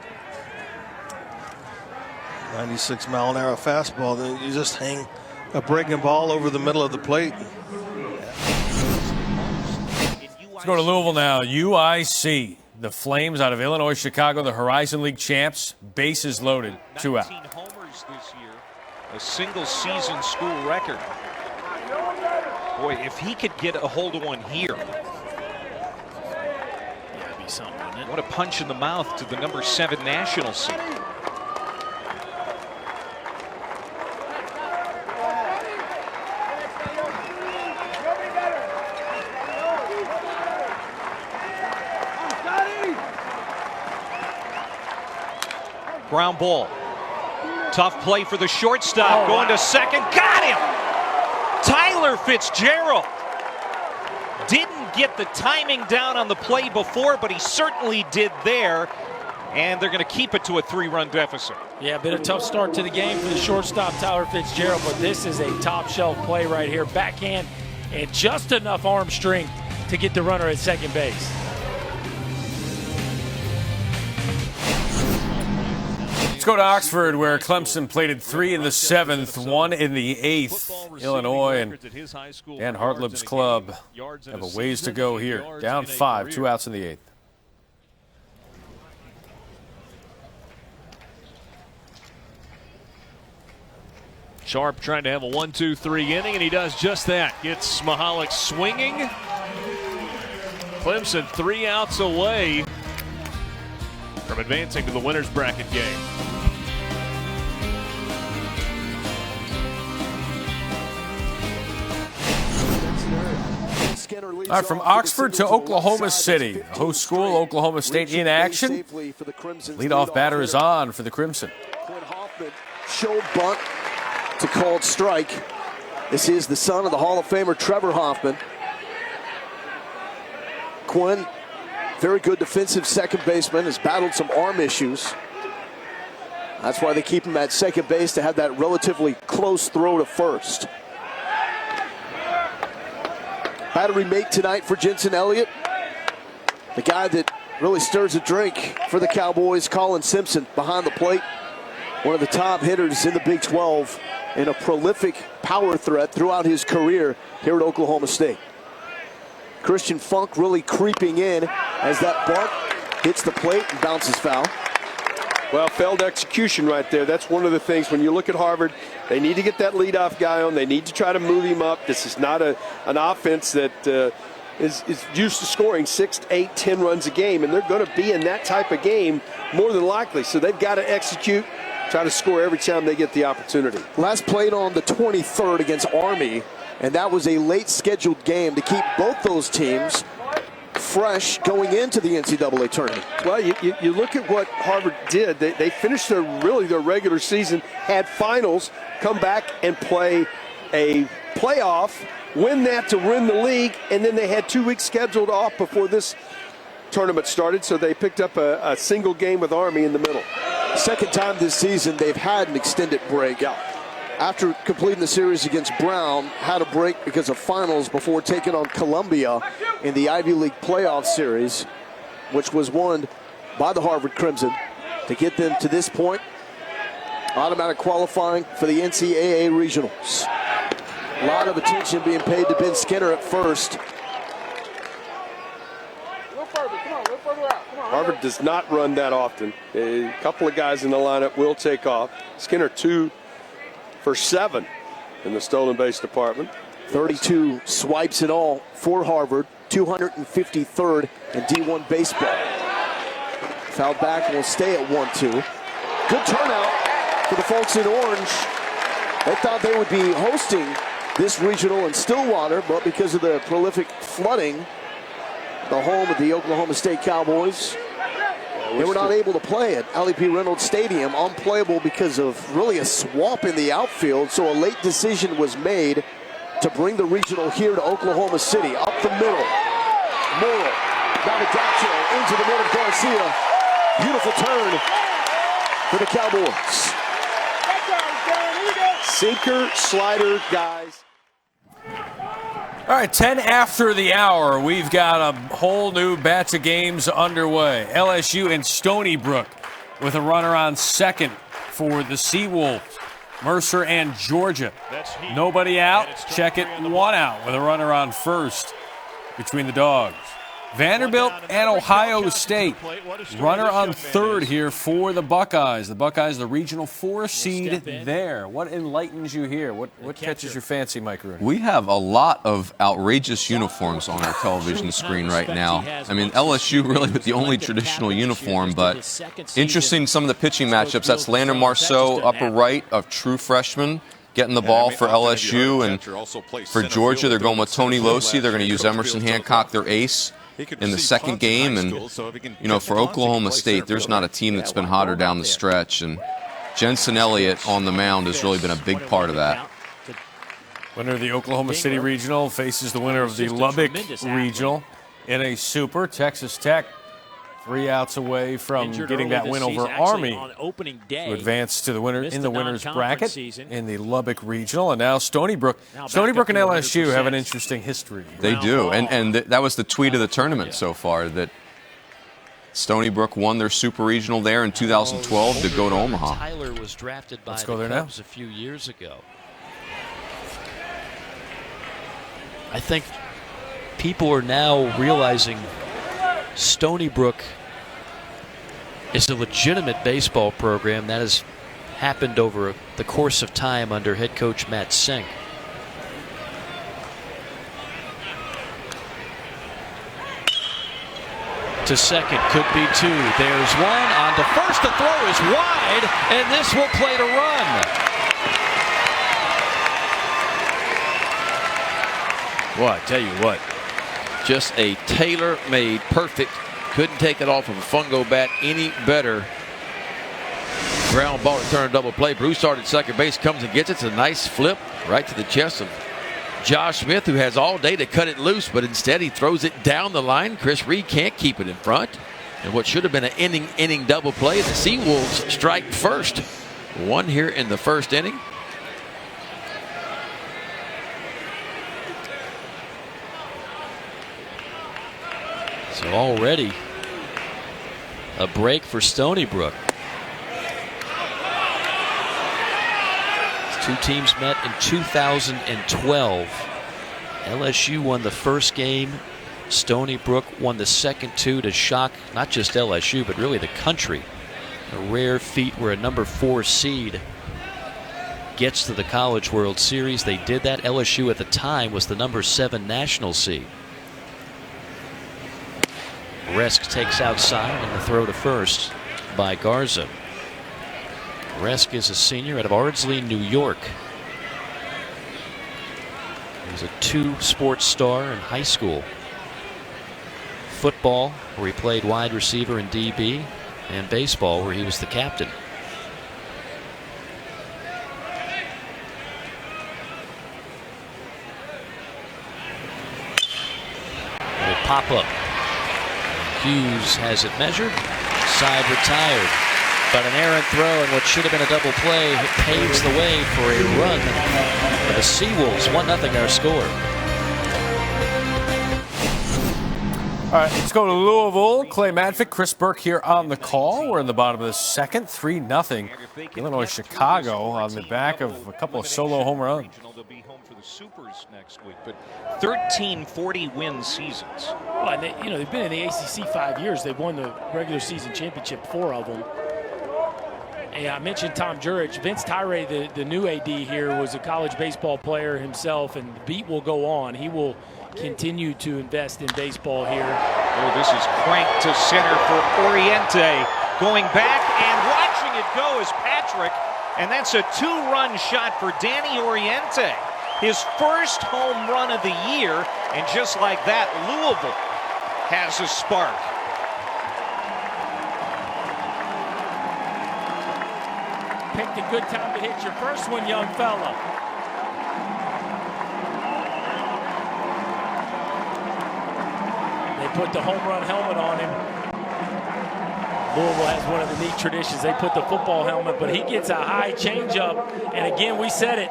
96-mile-an-hour fastball. Then you just hang a breaking ball over the middle of the plate. Let's go to Louisville now. UIC. The Flames out of Illinois, Chicago, the Horizon League champs. Bases loaded. 2 out. 19 homers this year. A single-season school record. Boy, if he could get a hold of one here. Yeah, it'd be something, wouldn't it? What a punch in the mouth to the number 7 national seed. Ground ball. Tough play for the shortstop. Going to second. Got him! Tyler Fitzgerald. Didn't get the timing down on the play before, but he certainly did there. And they're going to keep it to a 3-run deficit. Yeah, a bit of tough start to the game for the shortstop, Tyler Fitzgerald, but this is a top-shelf play right here. Backhand and just enough arm strength to get the runner at second base. Let's go to Oxford, where Clemson plated 3 in the 7th, 1 in the 8th. Illinois and Dan Hartleb's club have a ways to go here. Down 5, 2 outs in the 8th. Sharp trying to have a 1-2-3 inning, and he does just that. Gets Mahalik swinging. Clemson 3 outs away from advancing to the winner's bracket game. All right, from Oxford to Oklahoma City. Host school, Oklahoma State in action. Leadoff batter is on for the Crimson. Show bunt to called strike. This is the son of the Hall of Famer Trevor Hoffman. Quinn, very good defensive second baseman, has battled some arm issues. That's why they keep him at second base, to have that relatively close throw to first. Battery mate tonight for Jensen Elliott. The guy that really stirs a drink for the Cowboys, Colin Simpson, behind the plate. One of the top hitters in the Big 12 and a prolific power threat throughout his career here at Oklahoma State. Christian Funk really creeping in as that bunt hits the plate and bounces foul. Well, failed execution right there. That's one of the things when you look at Harvard, they need to get that leadoff guy on. They need to try to move him up. This is not an offense that is used to scoring 6, 8, 10 runs a game, and they're going to be in that type of game more than likely. So they've got to execute, try to score every time they get the opportunity. Last played on the 23rd against Army, and that was a late scheduled game to keep both those teams fresh going into the NCAA tournament. Well, you look at what Harvard did. They finished their regular season, had finals, come back and play a playoff, win that to win the league, and then they had 2 weeks scheduled off before this tournament started, so they picked up a single game with Army in the middle. Second time this season they've had an extended break. Yeah. After completing the series against Brown, had a break because of finals before taking on Columbia in the Ivy League playoff series, which was won by the Harvard Crimson to get them to this point. Automatic qualifying for the NCAA regionals. A lot of attention being paid to Ben Skinner at first. Harvard does not run that often. A couple of guys in the lineup will take off. Skinner 2 for 7 in the stolen base department. 32 swipes in all for Harvard, 253rd in D1 baseball. Fouled back and will stay at 1-2. Good turnout for the folks in orange. They thought they would be hosting this regional in Stillwater, but because of the prolific flooding, the home of the Oklahoma State Cowboys, they were not able to play at L.E.P. Reynolds Stadium, unplayable because of really a swamp in the outfield. So a late decision was made to bring the regional here to Oklahoma City. Up the middle, Morrill, Navigaccio into the middle of Garcia. Beautiful turn for the Cowboys. Sinker, slider, guys. All right, 10 after the hour. We've got a whole new batch of games underway. LSU and Stony Brook with a runner on second for the Seawolves. Mercer and Georgia. Nobody out. Check it, 1 out with a runner on first between the Dogs. Vanderbilt and Ohio State. Runner on third here for the Buckeyes. The Buckeyes, the regional 4 seed there. What enlightens you here? What catches your fancy, Mike Rooney? We have a lot of outrageous uniforms on our television screen right now. I mean, LSU really with the only traditional uniform, but interesting some of the pitching matchups. That's Landon Marceau, upper right, a true freshman, getting the ball for LSU. And for Georgia, they're going with Tony Losi. They're going to use Emerson Hancock, their ace, in the second game. And, you know, for Oklahoma State, there's not a team that's been hotter down the stretch. And Jensen Elliott on the mound has really been a big part of that. Winner of the Oklahoma City Regional faces the winner of the Lubbock Regional in a super. Texas Tech 3 outs away from getting that win over Army to advance to the winner in the winner's bracket in the Lubbock Regional. And now Stony Brook. Stony Brook and LSU have an interesting history. They do, and that was the tweet of the tournament so far, that Stony Brook won their Super Regional there in 2012 to go to Omaha. Tyler was drafted by the Cubs a few years ago. I think people are now realizing Stony Brook is a legitimate baseball program that has happened over the course of time under head coach Matt Sink. To second, could be two. There's one. On to first. The throw is wide, and this will play to run. Well, I tell you what, just a tailor-made, perfect. Couldn't take it off of a fungo bat any better. Ground ball to turn double play. Broussard at second base comes and gets it. It's a nice flip right to the chest of Josh Smith, who has all day to cut it loose, but instead he throws it down the line. Chris Reed can't keep it in front. And what should have been an inning double play, the Seawolves strike first. One here in the first inning. So already a break for Stony Brook. Two teams met in 2012. LSU won the first game. Stony Brook won the second two to shock not just LSU, but really the country. A rare feat where a number 4 seed gets to the College World Series. They did that. LSU at the time was the number 7 national seed. Resk takes outside and the throw to first by Garza. Resk is a senior out of Ardsley, New York. He was a 2-sport star in high school. Football, where he played wide receiver and DB, and baseball, where he was the captain. Will pop up. Hughes has it measured. Side retired. But an errant throw and what should have been a double play paves the way for a run for the Seawolves. 1-0 our score. All right, let's go to Louisville. Clay Madfick, Chris Burke here on the call. We're in the bottom of the second, 3-0. Illinois Chicago on the back of a couple of solo home runs. They'll be home for the Supers next week, but 13 40-win seasons. Well, and they've been in the ACC 5 years. They've won the regular season championship, 4 of them. And I mentioned Tom Jurich. Vince Tyree, the new AD here, was a college baseball player himself, and the beat will go on. He will continue to invest in baseball here. Oh, this is cranked to center for Oriente. Going back and watching it go is Patrick, and that's a 2-run shot for Danny Oriente. His first home run of the year, and just like that, Louisville has a spark. Picked a good time to hit your first one, young fella. They put the home run helmet on him. Louisville has one of the neat traditions. They put the football helmet, but he gets a high changeup. And again, we said it.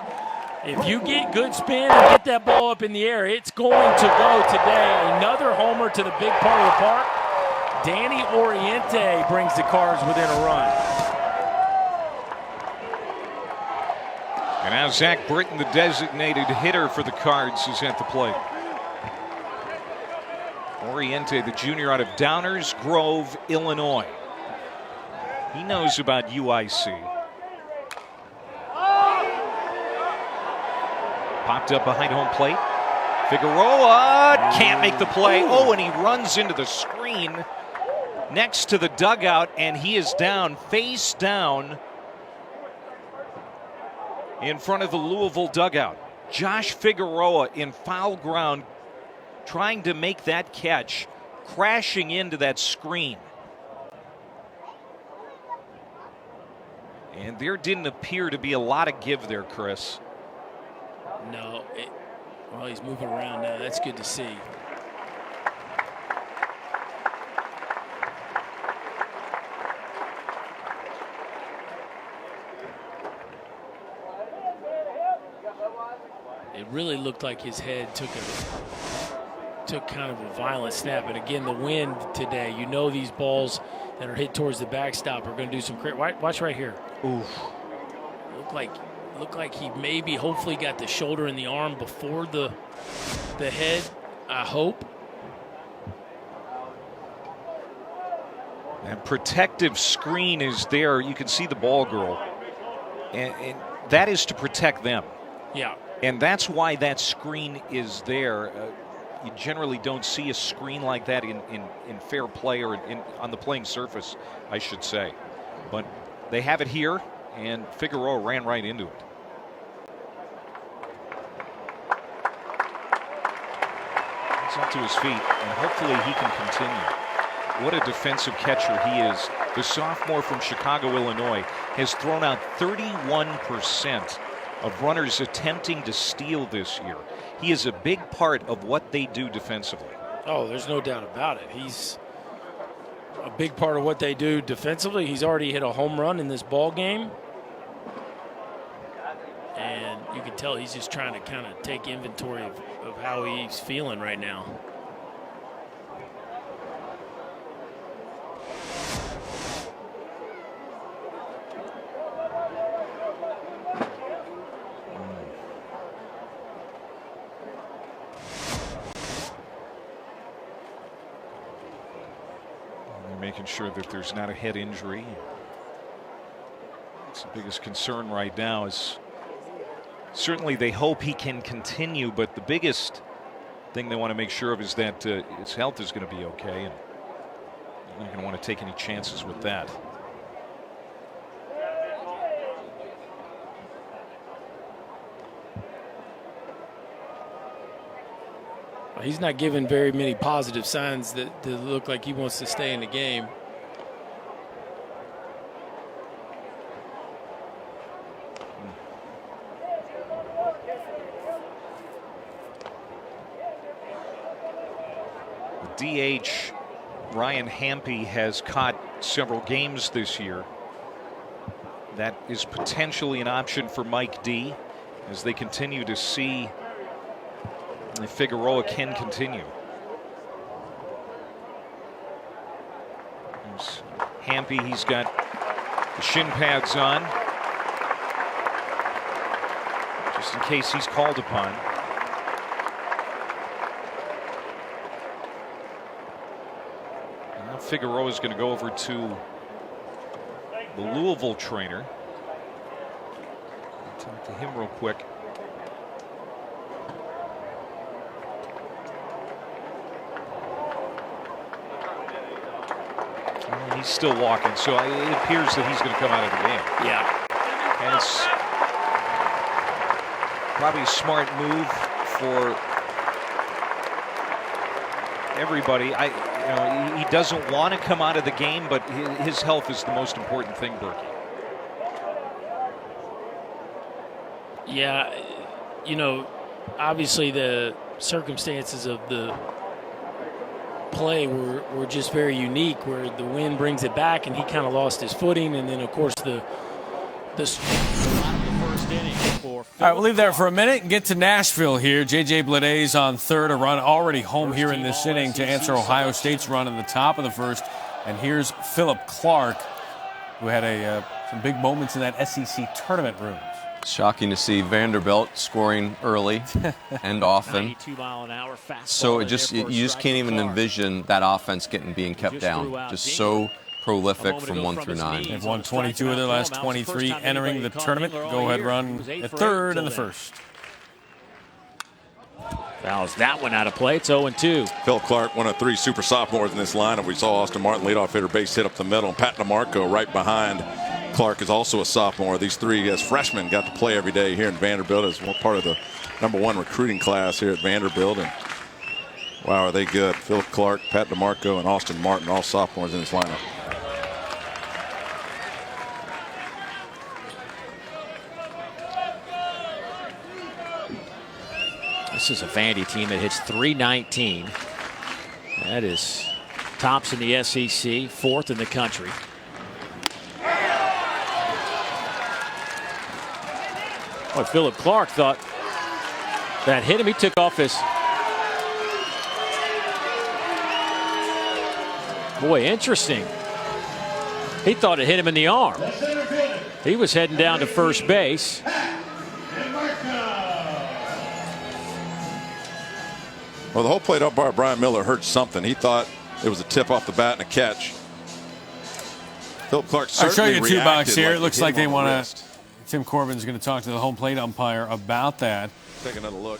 If you get good spin and get that ball up in the air, it's going to go today. Another homer to the big part of the park. Danny Oriente brings the Cards within a run. And now Zach Britton, the designated hitter for the Cards, is at the plate. Oriente, the junior out of Downers Grove, Illinois. He knows about UIC. Popped up behind home plate. Figueroa can't make the play. Oh, and he runs into the screen next to the dugout, and he is down, face down, in front of the Louisville dugout. Josh Figueroa in foul ground, trying to make that catch, crashing into that screen. And there didn't appear to be a lot of give there, Chris. No. Well, he's moving around now. That's good to see. It really looked like his head took took kind of a violent snap. And again, the wind today, you know these balls that are hit towards the backstop are going to do some crazy. Watch right here. Oof. Looked like he maybe hopefully got the shoulder and the arm before the head, I hope. And protective screen is there. You can see the ball girl. And that is to protect them. Yeah. And that's why that screen is there. You generally don't see a screen like that in fair play or on the playing surface, I should say. But they have it here, and Figueroa ran right into it. He's up to his feet, and hopefully he can continue. What a defensive catcher he is. The sophomore from Chicago, Illinois, has thrown out 31% of runners attempting to steal this year. He is a big part of what they do defensively. Oh, there's no doubt about it. He's a big part of what they do defensively. He's already hit a home run in this ball game. And you can tell he's just trying to kind of take inventory of how he's feeling right now. Making sure that there's not a head injury. It's the biggest concern right now. Is certainly they hope he can continue, but the biggest thing they want to make sure of is that his health is going to be okay, and they're not going to want to take any chances with that. He's not giving very many positive signs that look like he wants to stay in the game. The DH, Ryan Hampe, has caught several games this year. That is potentially an option for Mike D as they continue to see if Figueroa can continue. There's Hampe, he's got the shin pads on, just in case he's called upon. And now Figueroa is going to go over to the Louisville trainer. I'll talk to him real quick. He's still walking, so it appears that he's going to come out of the game. Yeah. And it's probably a smart move for everybody. He doesn't want to come out of the game, but his health is the most important thing, Berkey. Yeah, obviously the circumstances of the play were just very unique, where the wind brings it back and he kind of lost his footing, and then of course the first inning. All right, we'll leave there for a minute and get to Nashville here. J.J. Blede's on third, a run already home here in this inning to answer Ohio State's run in the top of the first. And here's Philip Clark, who had some big moments in that SEC tournament room. Shocking to see Vanderbilt scoring early and often. 92-mile-an-hour fastball. So you just can't even envision that offense being kept down. Just so prolific from 1 through 9. They've won 22 of their last 23 entering the tournament. Go-ahead run at third in the first. Fouls that one out of play. It's 0-2. Phil Clark, one of 3 super sophomores in this lineup. We saw Austin Martin, leadoff hitter, base hit up the middle. And Pat DeMarco right behind. Clark is also a sophomore. These 3 as freshmen got to play every day here in Vanderbilt as one part of the #1 recruiting class here at Vanderbilt. And wow, are they good. Philip Clark, Pat DeMarco, and Austin Martin, all sophomores in this lineup. This is a Vandy team that hits .319. That is tops in the SEC, 4th in the country. Well, Philip Clark thought that hit him. He took off his Boy, interesting. He thought it hit him in the arm. He was heading down to first base. Well, the whole plate umpire, Brian Miller, heard something. He thought it was a tip off the bat and a catch. Phil Clark certainly I'll show you a two-box here. like It looks like they want to. Tim Corbin's going to talk to the home plate umpire about that. Take another look.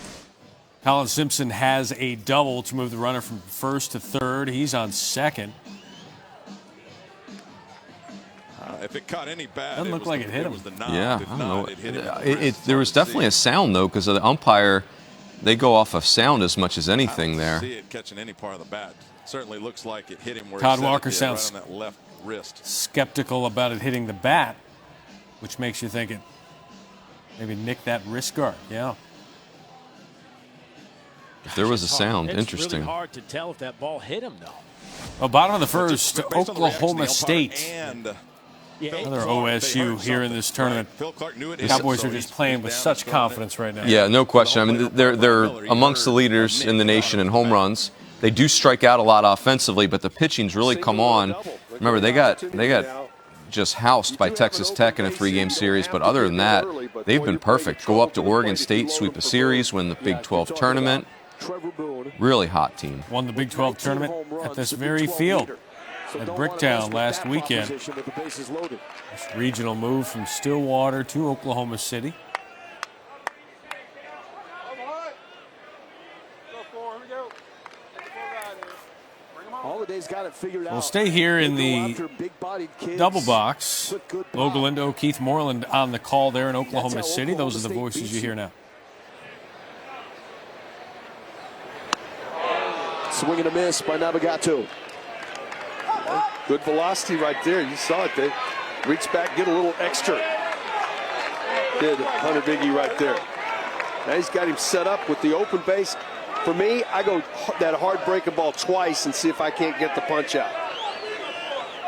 Colin Simpson has a double to move the runner from first to third. He's on second. If it caught any bad, doesn't look like it hit him. Yeah, I don't know. There was definitely a sound, though, because the umpire, they go off of sound as much as anything there. See it catching any part of the bat. Certainly looks like it hit him where Todd he said Walker it did, sounds right on that left wrist. skeptical about it hitting the bat, which makes you think it maybe nicked that wrist guard. Yeah. If there was a sound, interesting. It's really hard to tell if that ball hit him, though. Well, bottom of the first, Oklahoma State. Another OSU here in this tournament. Cowboys are just playing with such confidence right now. Yeah, no question. I mean, they're amongst the leaders in the nation in home runs. They do strike out a lot offensively, but the pitching's really come on. Remember, they got just housed by Texas Tech in a 3-game series, but other than that, they've been perfect. Go up to Oregon State, sweep a series, win the Big 12 tournament. Really hot team. Won the Big 12 tournament at this very field at Bricktown last weekend. This regional move from Stillwater to Oklahoma City. Holiday's got it figured out. We'll stay here in the double box. Lo Galindo, Keith Moreland on the call there in Oklahoma City. Those are the voices you hear now. Swing and a miss by Navigato. Good velocity right there. You saw it. They reach back, get a little extra. Did Hunter Biggie right there. Now he's got him set up with the open base. For me, I go that hard breaking ball twice and see if I can't get the punch out.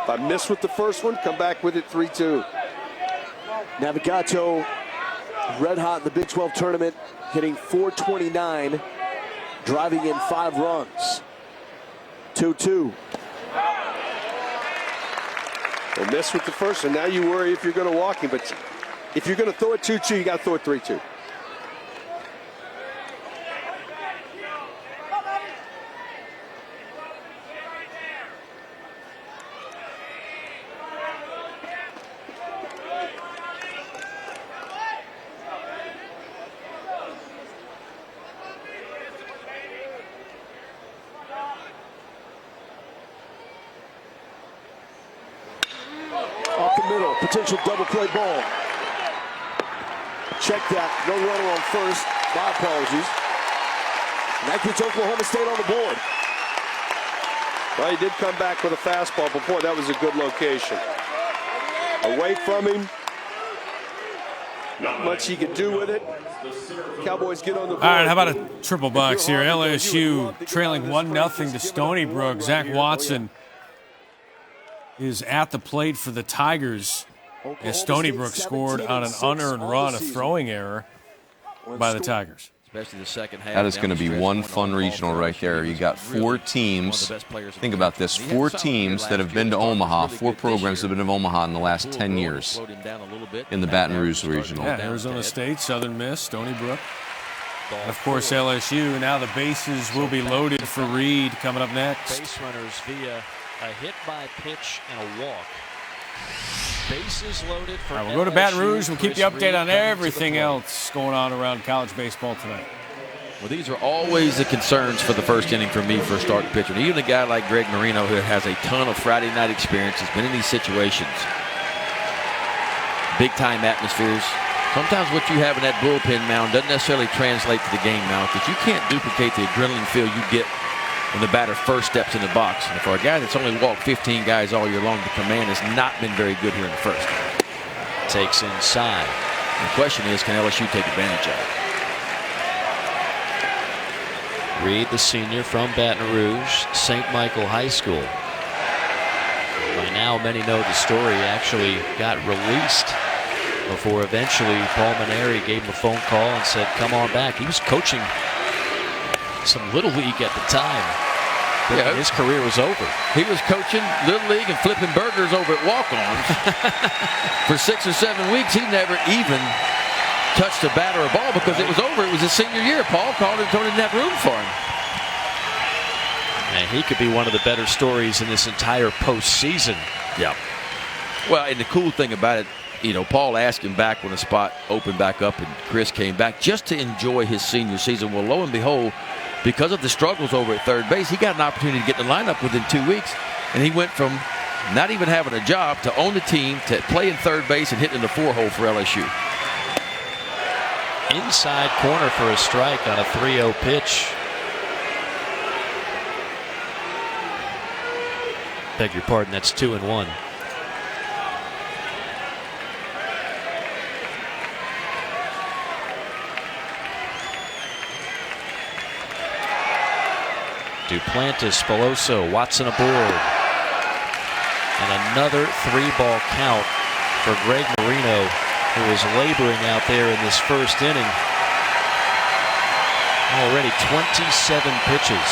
If I miss with the first one, come back with it 3-2. Navigato, red hot in the Big 12 tournament, hitting .429, driving in 5 runs. 2-2. Well, miss with the first one. Now you worry if you're going to walk him, but if you're going to throw it 2-2, you got to throw it 3-2. Potential double play ball. Check that. No runner on first. My apologies. And that gets Oklahoma State on the board. Well, he did come back with a fastball before. That was a good location. Away from him. Not much he could do with it. Cowboys get on the board. All right, how about a triple box here? LSU trailing 1-0 to Stony Brook. Zach Watson is at the plate for the Tigers. As Stony Brook scored on an unearned run, a throwing error by the Tigers. Especially the second half. That is going to be one fun regional right there. You got 4 teams. Think about this: 4 teams that have been to Omaha, 4 programs that have been to Omaha in the last 10 years in the Baton Rouge Regional. Yeah, Arizona State, Southern Miss, Stony Brook. And of course, LSU. Now the bases will be loaded for Reed coming up next. Base runners via a hit by pitch and a walk. Bases loaded for All right, we'll go to Baton Rouge. We'll keep you updated on everything else going on around college baseball tonight. Well, these are always the concerns for the first inning for me for a starting pitcher. And even a guy like Greg Marino, who has a ton of Friday night experience, has been in these situations. Big-time atmospheres. Sometimes what you have in that bullpen mound doesn't necessarily translate to the game mound, because you can't duplicate the adrenaline feel you get when the batter first steps in the box. And for a guy that's only walked 15 guys all year long, the command has not been very good here in the first. Takes inside. The question is, can LSU take advantage of it? Reed, the senior from Baton Rouge, St. Michael High School. By now, many know the story. Actually got released before eventually Paul Maneri gave him a phone call and said, come on back. He was coaching some Little League at the time. thinking his career was over. He was coaching Little League and flipping burgers over at walk-ons for 6 or 7 weeks. He never even touched a bat or a ball because it was over. It was his senior year. Paul called him and told him he didn't have room for him. And he could be one of the better stories in this entire postseason. Yeah. Well, and the cool thing about it, you know, Paul asked him back when the spot opened back up and Chris came back just to enjoy his senior season. Well, lo and behold, because of the struggles over at third base, he got an opportunity to get in the lineup within 2 weeks. And he went from not even having a job to own the team to play in third base and hit in the 4-hole for LSU. Inside corner for a strike on a 3-0 pitch. Beg your pardon, that's 2-1. Duplantis, Peloso, Watson aboard. And another 3-ball count for Greg Marino, who was laboring out there in this first inning. Already 27 pitches.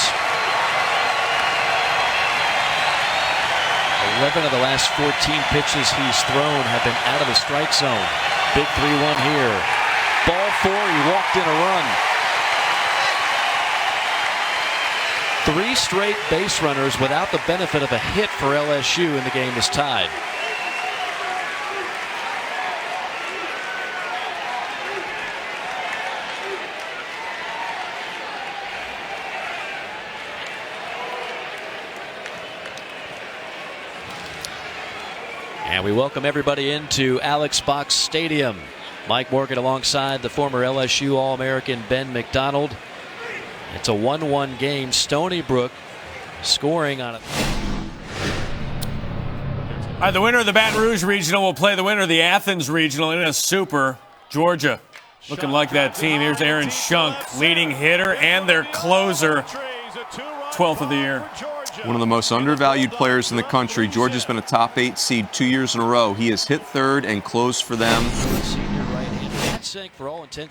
11 of the last 14 pitches he's thrown have been out of the strike zone. Big 3-1 here. Ball 4, he walked in a run. 3 straight base runners without the benefit of a hit for LSU, and the game is tied. And we welcome everybody into Alex Box Stadium. Mike Morgan alongside the former LSU All-American Ben McDonald. It's a 1-1 game. Stony Brook scoring on it. All right, the winner of the Baton Rouge Regional will play the winner of the Athens Regional in a super. Georgia looking like that team. Here's Aaron Shunk, leading hitter and their closer. 12th of the year. One of the most undervalued players in the country. Georgia's been a top 8 seed 2 years in a row. He has hit third and closed for them.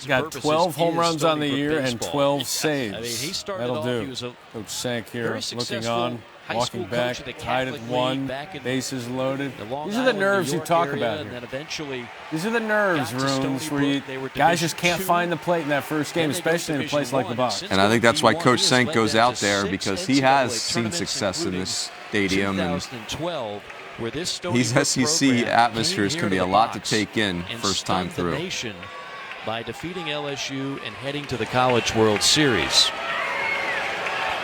Got 12 home runs on the year and 12 saves. I mean, he started That'll off, do. he was a Coach Sank here very looking on, walking back, tied at 1, bases loaded. These are the nerves you talk about here. These are the nerves rooms where guys just can't find the plate in that first game, especially in a place like the Box. And I think that's why Coach Sank goes out there, because he has seen success in this stadium. And these SEC atmospheres can be a lot to take in first time through. By defeating LSU and heading to the College World Series.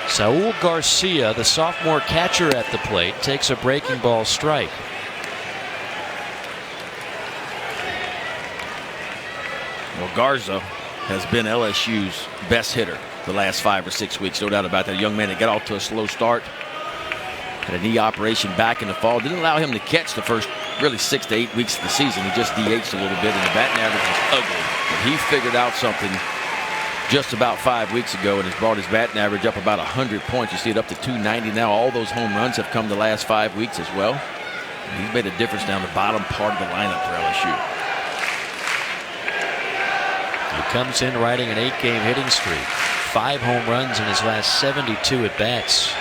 Saul Garcia, the sophomore catcher at the plate, takes a breaking ball strike. Well, Garza has been LSU's best hitter the last 5 or 6 weeks, no doubt about that. A young man that got off to a slow start, had a knee operation back in the fall, didn't allow him to catch the first really 6 to 8 weeks of the season. He just DH'd a little bit, and the batting average was ugly. But he figured out something just about 5 weeks ago and has brought his batting average up about 100 points. You see it up to 290 now. All those home runs have come the last 5 weeks as well. And he's made a difference down the bottom part of the lineup for LSU. He comes in riding an 8-game hitting streak. 5 home runs in his last 72 at-bats.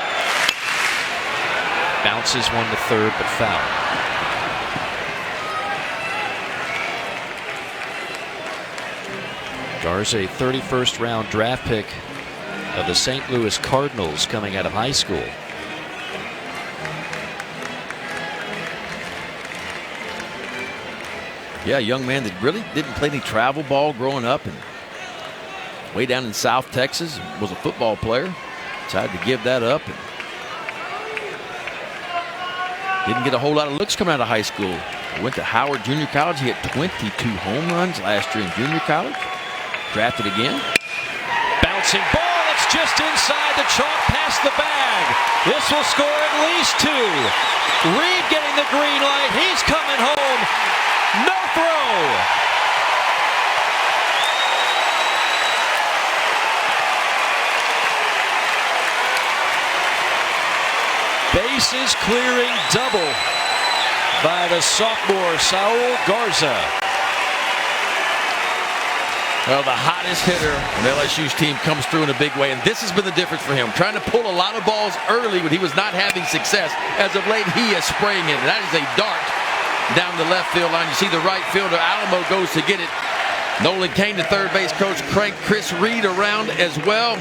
Bounces one to third, but foul. Garza, a 31st round draft pick of the St. Louis Cardinals coming out of high school. Yeah, a young man that really didn't play any travel ball growing up, and way down in South Texas, was a football player. Decided to give that up, and didn't get a whole lot of looks coming out of high school. Went to Howard Junior College. He had 22 home runs last year in junior college. Drafted again. Bouncing ball. It's just inside the chalk, past the bag. This will score at least 2. Reed getting the green light. He's coming home. No throw. Bases clearing double by the sophomore Saul Garza. Well, the hottest hitter on LSU's team comes through in a big way, and this has been the difference for him. Trying to pull a lot of balls early when he was not having success. As of late, he is spraying it, and that is a dart down the left field line. You see the right fielder, Alamo, goes to get it. Nolan Kane, the third base coach, cranked Chris Reed around as well.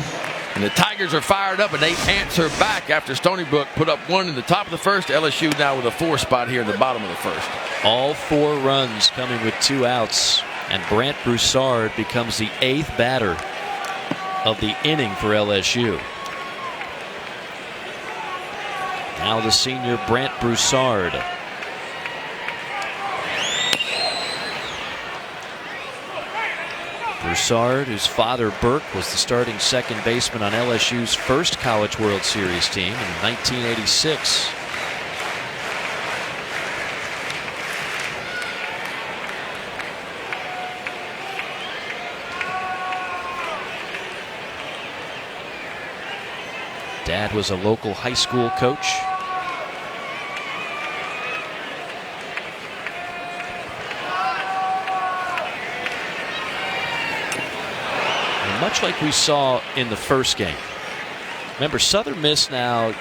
And the Tigers are fired up, and they answer back after Stony Brook put up one in the top of the first. LSU now with a 4 spot here in the bottom of the first. All 4 runs coming with 2 outs. And Brant Broussard becomes the 8th batter of the inning for LSU. Now the senior Brant Broussard. Broussard, whose father Burke was the starting second baseman on LSU's first College World Series team in 1986. Dad was a local high school coach. And much like we saw in the first game. Remember, Southern Miss now,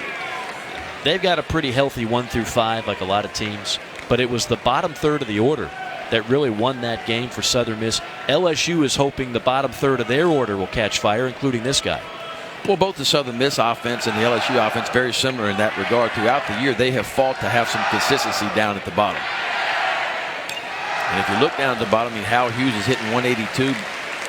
they've got a pretty healthy 1 through 5 like a lot of teams, but it was the bottom third of the order that really won that game for Southern Miss. LSU is hoping the bottom third of their order will catch fire, including this guy. Well, both the Southern Miss offense and the LSU offense very similar in that regard. Throughout the year, they have fought to have some consistency down at the bottom. And if you look down at the bottom, I mean, Hal Hughes is hitting 182.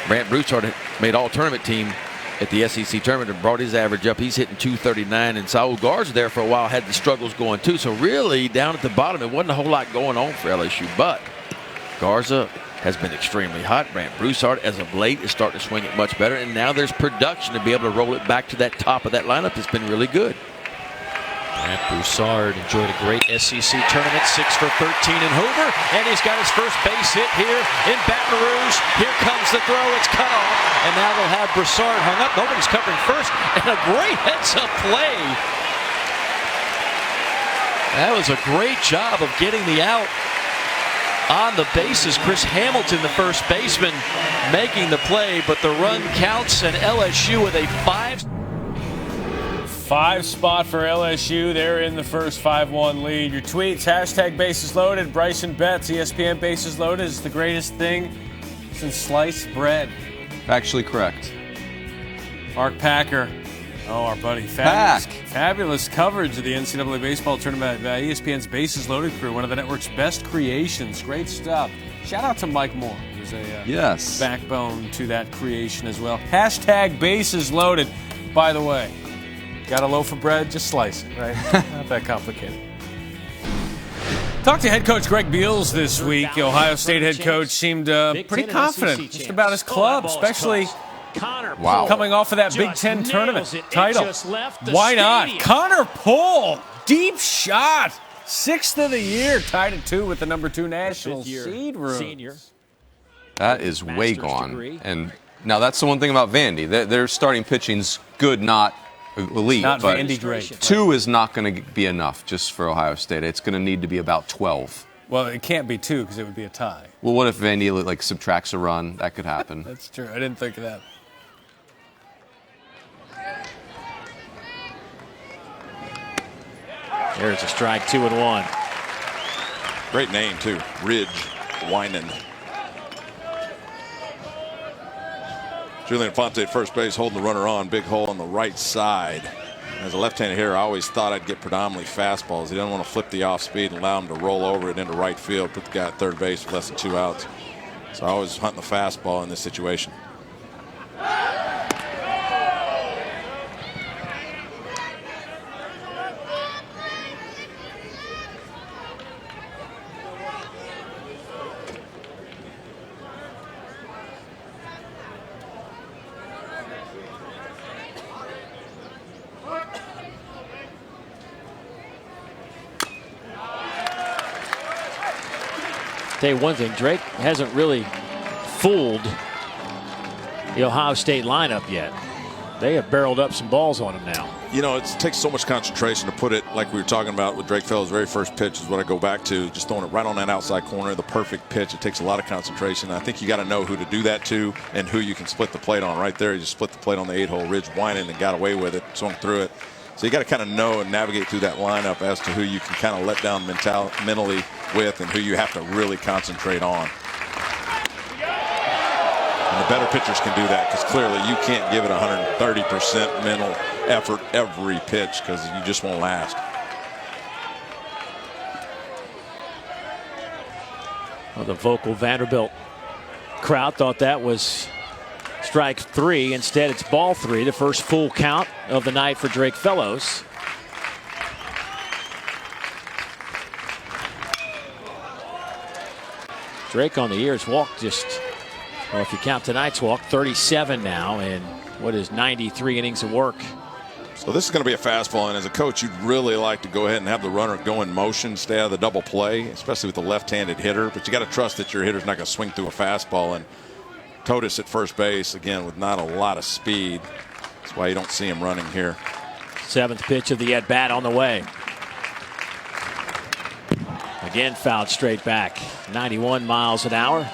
Brant Broussard made all-tournament team at the SEC tournament and brought his average up. He's hitting 239. And Saul Garza there for a while had the struggles going too. So really, down at the bottom, it wasn't a whole lot going on for LSU. But Garza has been extremely hot. Brant Broussard, as of late, is starting to swing it much better. And now there's production to be able to roll it back to that top of that lineup. It's been really good. Brant Broussard enjoyed a great SEC tournament, 6 for 13 in Hoover, and he's got his first base hit here in Baton Rouge. Here comes the throw, it's cut off, and now they'll have Broussard hung up. Nobody's covering first, and a great heads-up play. That was a great job of getting the out on the bases. Chris Hamilton, the first baseman, making the play, but the run counts, and LSU with a 5 spot for LSU. They're in the first 5-1 lead. Your tweets, hashtag bases loaded. Bryson Betts, ESPN bases loaded is the greatest thing since sliced bread. Actually correct. Mark Packer. Oh, our buddy. Fabulous coverage of the NCAA baseball tournament by ESPN's Bases Loaded crew, one of the network's best creations. Great stuff. Shout out to Mike Moore, who's a backbone to that creation as well. Hashtag Bases Loaded. By the way, got a loaf of bread? Just slice it, right? Not that complicated. Talked to head coach Greg Beals this week. Ohio State head coach seemed pretty confident just about his club, especially coming off of that Big Ten tournament title. Why not? Connor Poole, deep shot. 6th of the year, tied at 2 with the number 2 national seed room. That is way gone. And now that's the one thing about Vandy. Their starting pitching's good, not elite. Not but Vandy great. 2 is not going to be enough just for Ohio State. It's going to need to be about 12. Well, it can't be 2 because it would be a tie. Well, what if Vandy subtracts a run? That could happen. That's true. I didn't think of that. There's a strike, 2-1. Great name, too. Ridge Winan. Julian Fonte at first base holding the runner on. Big hole on the right side. As a left-handed hitter, I always thought I'd get predominantly fastballs. He doesn't want to flip the off speed and allow him to roll over it into right field, put the guy at third base with less than 2 outs. So I always hunting the fastball in this situation. Tell you one thing, Drake hasn't really fooled the Ohio State lineup yet. They have barreled up some balls on him now. You know, it takes so much concentration to put it, like we were talking about with Drake Fellows' very first pitch is what I go back to, just throwing it right on that outside corner, the perfect pitch. It takes a lot of concentration. I think you got to know who to do that to and who you can split the plate on. Right there, he just split the plate on the 8-hole ridge, Winan, and got away with it, swung through it. So you got to kind of know and navigate through that lineup as to who you can kind of let down mentally with and who you have to really concentrate on. And the better pitchers can do that because clearly you can't give it 130% mental effort every pitch because you just won't last. Well, the vocal Vanderbilt crowd thought that was strike 3. Instead, it's ball 3, the first full count of the night for Drake Fellows. Drake on the year has walked just, well, if you count tonight's walk, 37 now, and what is 93 innings of work. So this is going to be a fastball, and as a coach, you'd really like to go ahead and have the runner go in motion, stay out of the double play, especially with the left-handed hitter. But you got to trust that your hitter's not going to swing through a fastball. And Totis at first base, again, with not a lot of speed. That's why you don't see him running here. 7th pitch of the at-bat on the way. Again, fouled straight back. 91 miles an hour.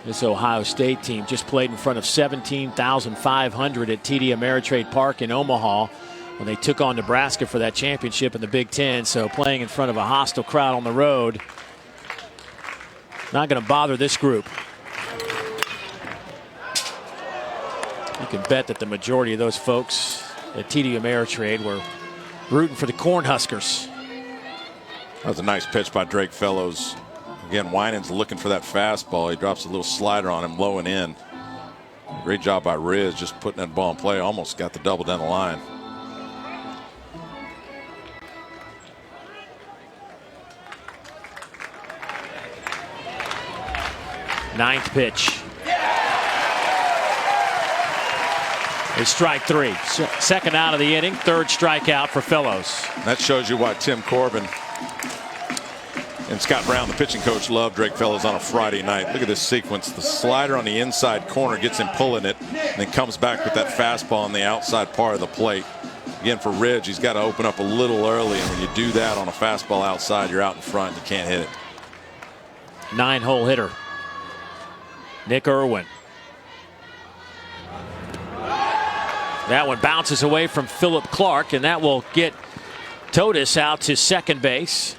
This Ohio State team just played in front of 17,500 at TD Ameritrade Park in Omaha when they took on Nebraska for that championship in the Big Ten. So playing in front of a hostile crowd on the road, not going to bother this group. You can bet that the majority of those folks at TD Ameritrade were rooting for the Cornhuskers. That was a nice pitch by Drake Fellows. Again, Winan's looking for that fastball. He drops a little slider on him, low and in. Great job by Riz just putting that ball in play. Almost got the double down the line. Ninth pitch. A strike 3. Second out of the inning. 3rd strikeout for Fellows. That shows you why Tim Corbin and Scott Brown, the pitching coach, love Drake Fellows on a Friday night. Look at this sequence. The slider on the inside corner gets him pulling it, and then comes back with that fastball on the outside part of the plate. Again, for Ridge, he's got to open up a little early, and when you do that on a fastball outside, you're out in front. You can't hit it. 9-hole hitter, Nick Irwin. That one bounces away from Philip Clark, and that will get Totis out to second base.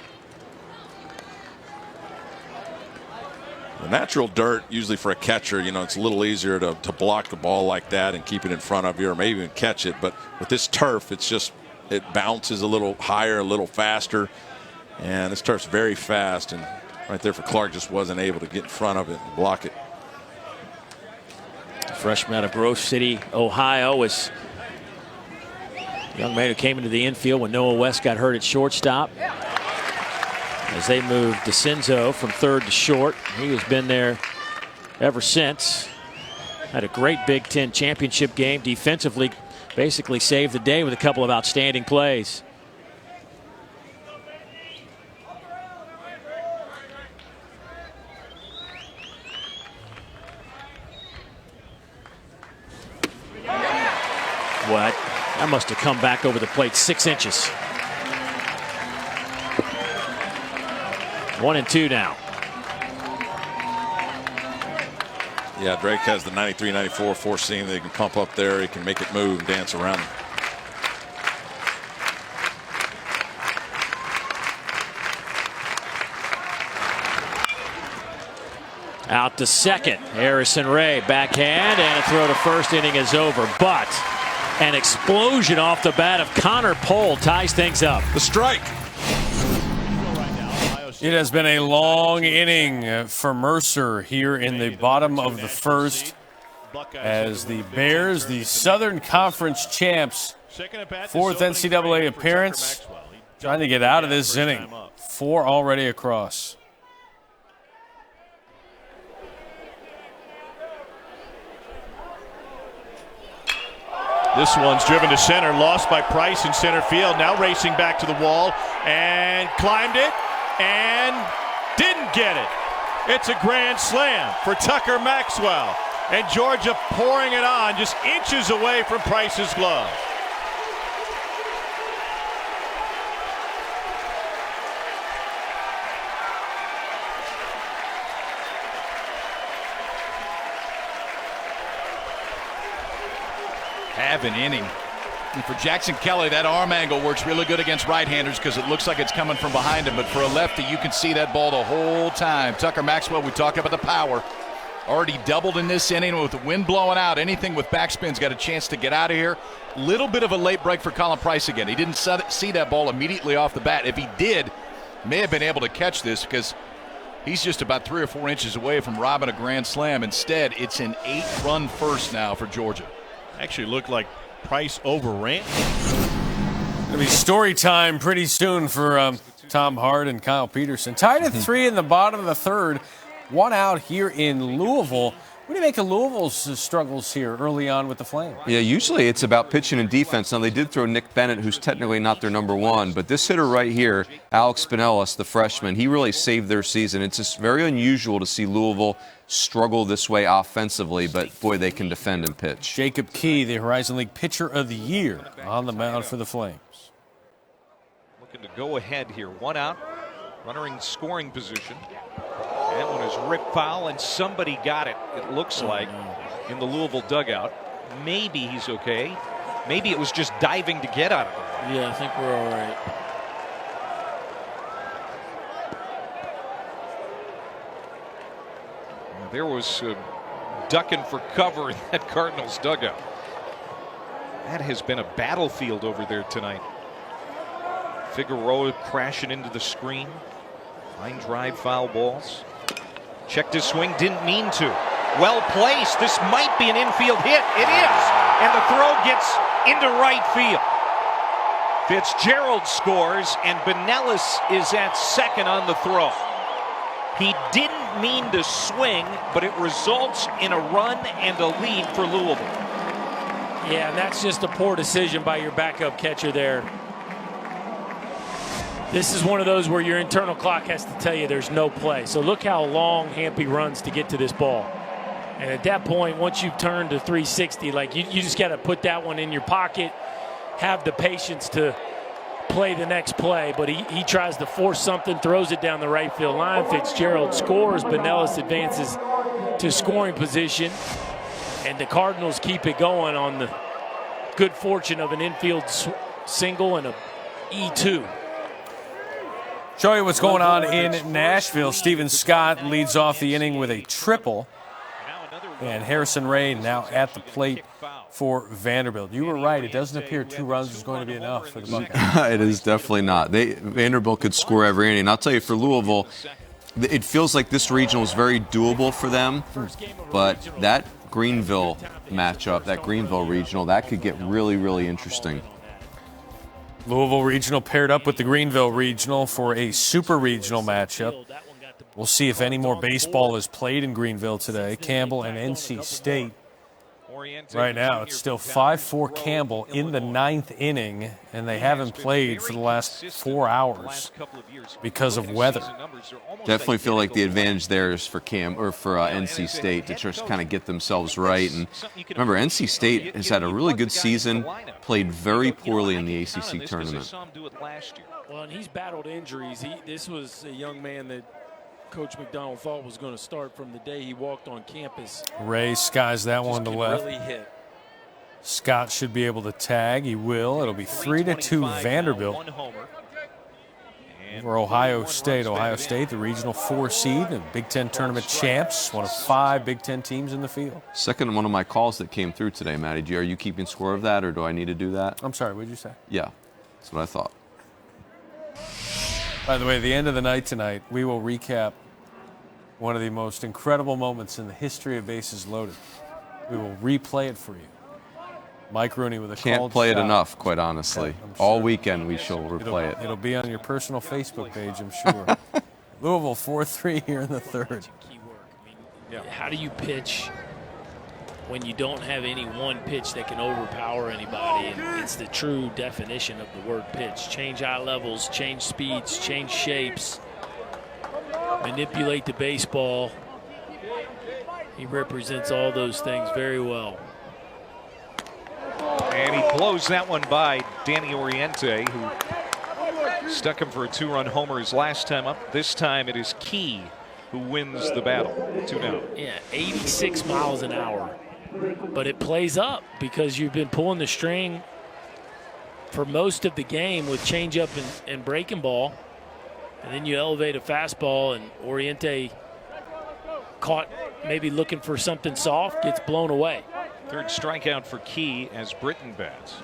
The natural dirt, usually for a catcher, you know, it's a little easier to block the ball like that and keep it in front of you, or maybe even catch it. But with this turf, it's just, it bounces a little higher, a little faster. And this turf's very fast. And right there for Clark, just wasn't able to get in front of it and block it. The freshman out of Grove City, Ohio, is a young man who came into the infield when Noah West got hurt at shortstop. As they moved DeCenzo from 3rd to short. He has been there ever since. Had a great Big Ten championship game. Defensively, basically saved the day with a couple of outstanding plays. What? That must have come back over the plate 6 inches. 1-2 now. Yeah, Drake has the 93, 94 four-seam that he can pump up there. He can make it move and dance around him. Out to second. Harrison Ray, backhand, and a throw to first. Inning is over. But an explosion off the bat of Connor Pohl ties things up. The strike. It has been a long inning for Mercer here in the bottom of the first as the Bears, the Southern Conference champs, 4th NCAA appearance, trying to get out of this inning. 4 already across. This one's driven to center, lost by Price in center field. Now racing back to the wall and climbed it and Didn't get it. It's a grand slam for Tucker Maxwell. And Georgia pouring it on, just inches away from Price's glove. Have an inning. And for Jackson Kelly, that arm angle works really good against right-handers because it looks like it's coming from behind him. But for a lefty, you can see that ball the whole time. Tucker Maxwell, we talked about the power. Already doubled in this inning with the wind blowing out. Anything with backspin's got a chance to get out of here. Little bit of a late break for Colin Price again. He didn't see that ball immediately off the bat. If he did, may have been able to catch this because he's just about 3 or 4 inches away from robbing a grand slam. Instead, it's an 8-run first now for Georgia. Actually looked like Price overran. It'll be story time pretty soon for Tom Hart and Kyle Peterson. Tied at 3 in the bottom of the third. 1 out here in Louisville. What do you make of Louisville's struggles here early on with the Flames? Yeah, usually it's about pitching and defense. Now, they did throw Nick Bennett, who's technically not their number one, but this hitter right here, Alex Pinellas, the freshman, he really saved their season. It's just very unusual to see Louisville struggle this way offensively, but boy, they can defend and pitch. Jacob Key, the Horizon League Pitcher of the Year, on the mound for the Flames. Looking to go ahead here. 1 out, runner in scoring position. That one is ripped foul, and somebody got it, it looks like, in the Louisville dugout. Maybe he's okay. Maybe it was just diving to get out of it. Yeah, I think we're all right. There was ducking for cover in that Cardinals dugout. That has been a battlefield over there tonight. Figueroa crashing into the screen. Line drive foul balls. Checked his swing, didn't mean to. Well placed. This might be an infield hit. It is. And the throw gets into right field. Fitzgerald scores, and Pinellas is at second on the throw. He didn't mean to swing, but it results in a run and a lead for Louisville. Yeah, and that's just a poor decision by your backup catcher there. This is one of those where your internal clock has to tell you there's no play. So look how long Hampy runs to get to this ball. And at that point, once you've turned to 360, like you just got to put that one in your pocket, have the patience to play the next play. But he tries to force something, throws it down the right field line. Fitzgerald scores. Pinellas advances to scoring position. And the Cardinals keep it going on the good fortune of an infield single and a E2. Show you what's going on in Nashville. Steven Scott leads off the inning with a triple. And Harrison Ray now at the plate for Vanderbilt. You were right. It doesn't appear 2 runs is going to be enough for the Buckeyes. It is definitely not. Vanderbilt could score every inning. And I'll tell you, for Louisville, it feels like this regional is very doable for them. But that Greenville matchup, that Greenville regional, that could get really, really interesting. Louisville Regional paired up with the Greenville Regional for a super regional matchup. We'll see if any more baseball is played in Greenville today. Campbell and NC State. Right now, it's still 5-4 Campbell in the 9th inning, and they haven't played for the last 4 hours because of weather. Definitely feel like the advantage there is for NC State to just kind of get themselves right. And remember, NC State has had a really good season, played very poorly in the ACC tournament. Well, and he's battled injuries. This was a young man that Coach McDonald thought was going to start from the day he walked on campus. Ray skies that one to left. Really hit. Scott should be able to tag. He will. It'll be 3-2 Vanderbilt over Ohio State. Ohio State, the regional 4 seed and Big Ten tournament champs, one of 5 Big Ten teams in the field. Second one of my calls that came through today, Matty. Are you keeping score of that, or do I need to do that? I'm sorry, what did you say? Yeah, that's what I thought. By the way, at the end of the night tonight, we will recap one of the most incredible moments in the history of Bases Loaded. We will replay it for you. Mike Rooney with a Can't called play shot. it enough, quite honestly. Yeah, sure. All weekend we shall replay it. It'll be on your personal Facebook page, I'm sure. Louisville 4-3 here in the third. How do you pitch when you don't have any one pitch that can overpower anybody? And it's the true definition of the word pitch. Change eye levels, change speeds, change shapes. manipulate the baseball. He represents all those things very well. And he blows that one by Danny Oriente, who stuck him for a 2-run homer his last time up. This time it is Key who wins the battle. 2 down. Yeah, 86 miles an hour. But it plays up because you've been pulling the string for most of the game with changeup and breaking ball. And then you elevate a fastball, and Oriente caught maybe looking for something soft, gets blown away. Third strikeout for Key as Britton bats.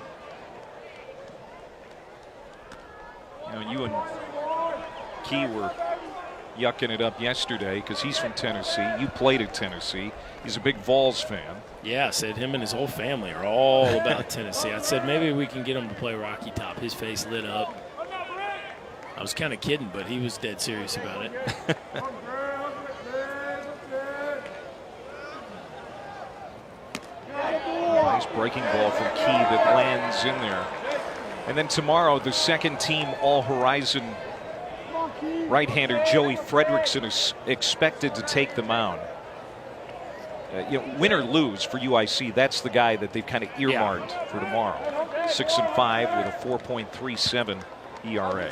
You know, you and Key were yucking it up yesterday because he's from Tennessee. You played at Tennessee. He's a big Vols fan. Yeah, I said him and his whole family are all about Tennessee. I said maybe we can get him to play Rocky Top. His face lit up. I was kind of kidding, but he was dead serious about it. Nice breaking ball from Key that lands in there. And then tomorrow, the second team All-Horizon right-hander Joey Fredrickson is expected to take the mound. You know, win or lose for UIC, that's the guy that they've kind of earmarked for tomorrow. 6-5 with a 4.37 ERA.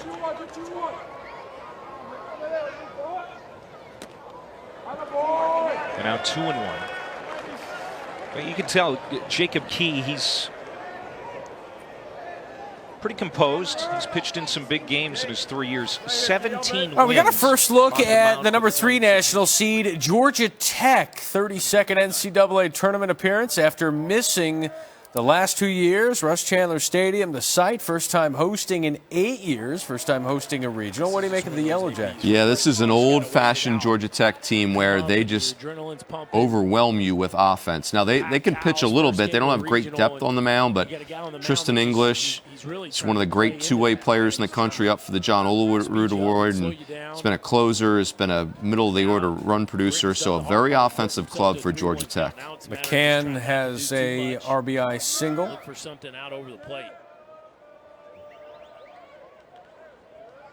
And now 2-1. But you can tell Jacob Key, he's pretty composed. He's pitched in some big games in his 3 years. 17 wins. We got a first look at the number 3 national seed, Georgia Tech. 32nd NCAA tournament appearance after missing the last 2 years. Russ Chandler Stadium, the site. First time hosting in 8 years. First time hosting a regional. What do you make of the Yellow Jackets? Yeah, this is an old-fashioned Georgia Tech team where they just overwhelm you with offense. Now, they can pitch a little bit. They don't have great depth on the mound, but Tristan English is one of the great two-way players in the country, up for the John Olerud Award, and he's been a closer, has been a middle-of-the-order run producer, so a very offensive club for Georgia Tech. McCann has a RBI single. Look for something out over the plate.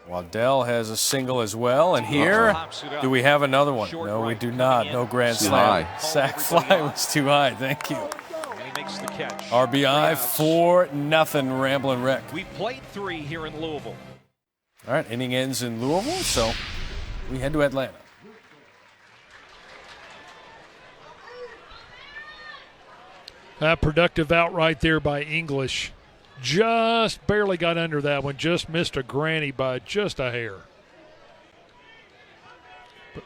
Waddell has a single as well. And here, do we have another one? No, we do not. No grand slam. Sack fly was too high. Thank you. And he makes the catch. RBI 4-0 Ramblin' Wreck. We played 3 here in Louisville. All right, inning ends in Louisville, so we head to Atlanta. Productive out right there by English. Just barely got under that one. Just missed a granny by just a hair.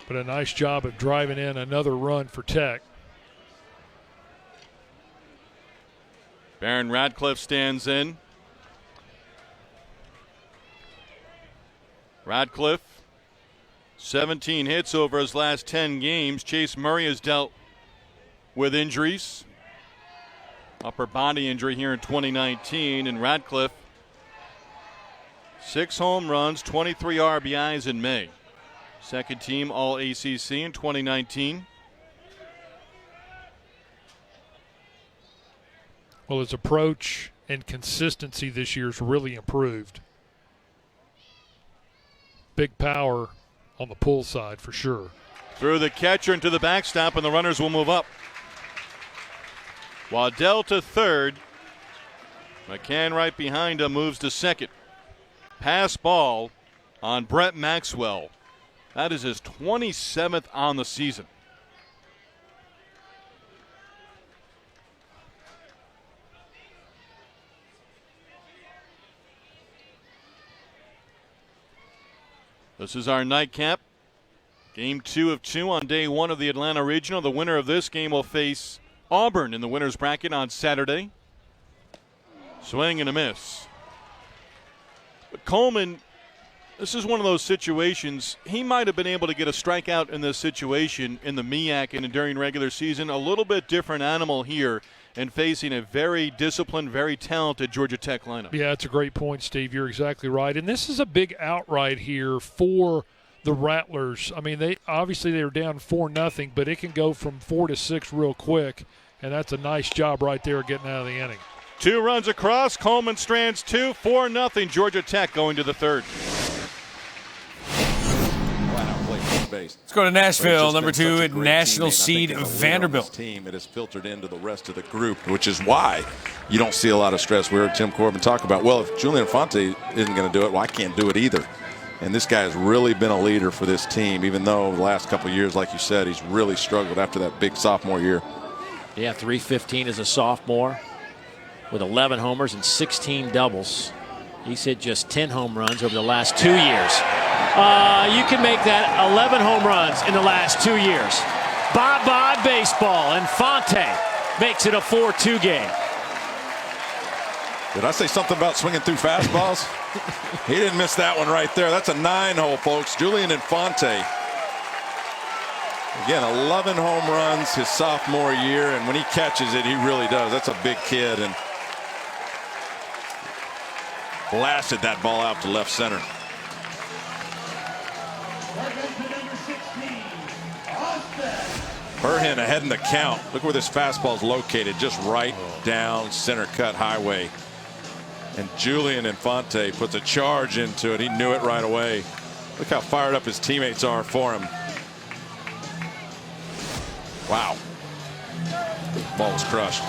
But a nice job of driving in another run for Tech. Baron Radcliffe stands in. Radcliffe, 17 hits over his last 10 games. Chase Murray has dealt with injuries. Upper body injury here in 2019. And Radcliffe, 6 home runs, 23 RBIs in May. Second team All-ACC in 2019. Well, his approach and consistency this year has really improved. Big power on the pull side for sure. Through the catcher into the backstop, and the runners will move up. Waddell to third. McCann right behind him moves to second. Pass ball on Brett Maxwell. That is his 27th on the season. This is our nightcap. Game 2 of 2 on day 1 of the Atlanta Regional. The winner of this game will face Auburn in the winner's bracket on Saturday. Swing and a miss. But Coleman, this is one of those situations. He might have been able to get a strikeout in this situation in the MEAC and during regular season. A little bit different animal here and facing a very disciplined, very talented Georgia Tech lineup. Yeah, that's a great point, Steve. You're exactly right. And this is a big outright here for the Rattlers. I mean, they were down 4-0, but it can go from 4-6 real quick, and that's a nice job right there getting out of the inning. 2 runs across. Coleman strands 2, 4-0. Georgia Tech going to the third. base. Let's go to Nashville, It's number just been 2 such a at great national teammate. seed I think as a leader on Vanderbilt. this team, it has filtered into the rest of the group, which is why you don't see a lot of stress. We heard Tim Corbin talk about, well, if Julian Fonte isn't going to do it, well, I can't do it either. And this guy has really been a leader for this team, even though the last couple of years, like you said, he's really struggled after that big sophomore year. Yeah, 315 as a sophomore with 11 homers and 16 doubles. He's hit just 10 home runs over the last 2 years. You can make that 11 home runs in the last 2 years. Bye-bye baseball, and Fonte makes it a 4-2 game. Did I say something about swinging through fastballs? He didn't miss that one right there. That's a 9-hole, folks. Julian Infante. Again, 11 home runs his sophomore year, and when he catches it, he really does. That's a big kid, and blasted that ball out to left center. Burhen ahead in the count. Look where this fastball is located, just right down center cut highway. And Julian Infante puts a charge into it. He knew it right away. Look how fired up his teammates are for him. Wow. Ball was crushed.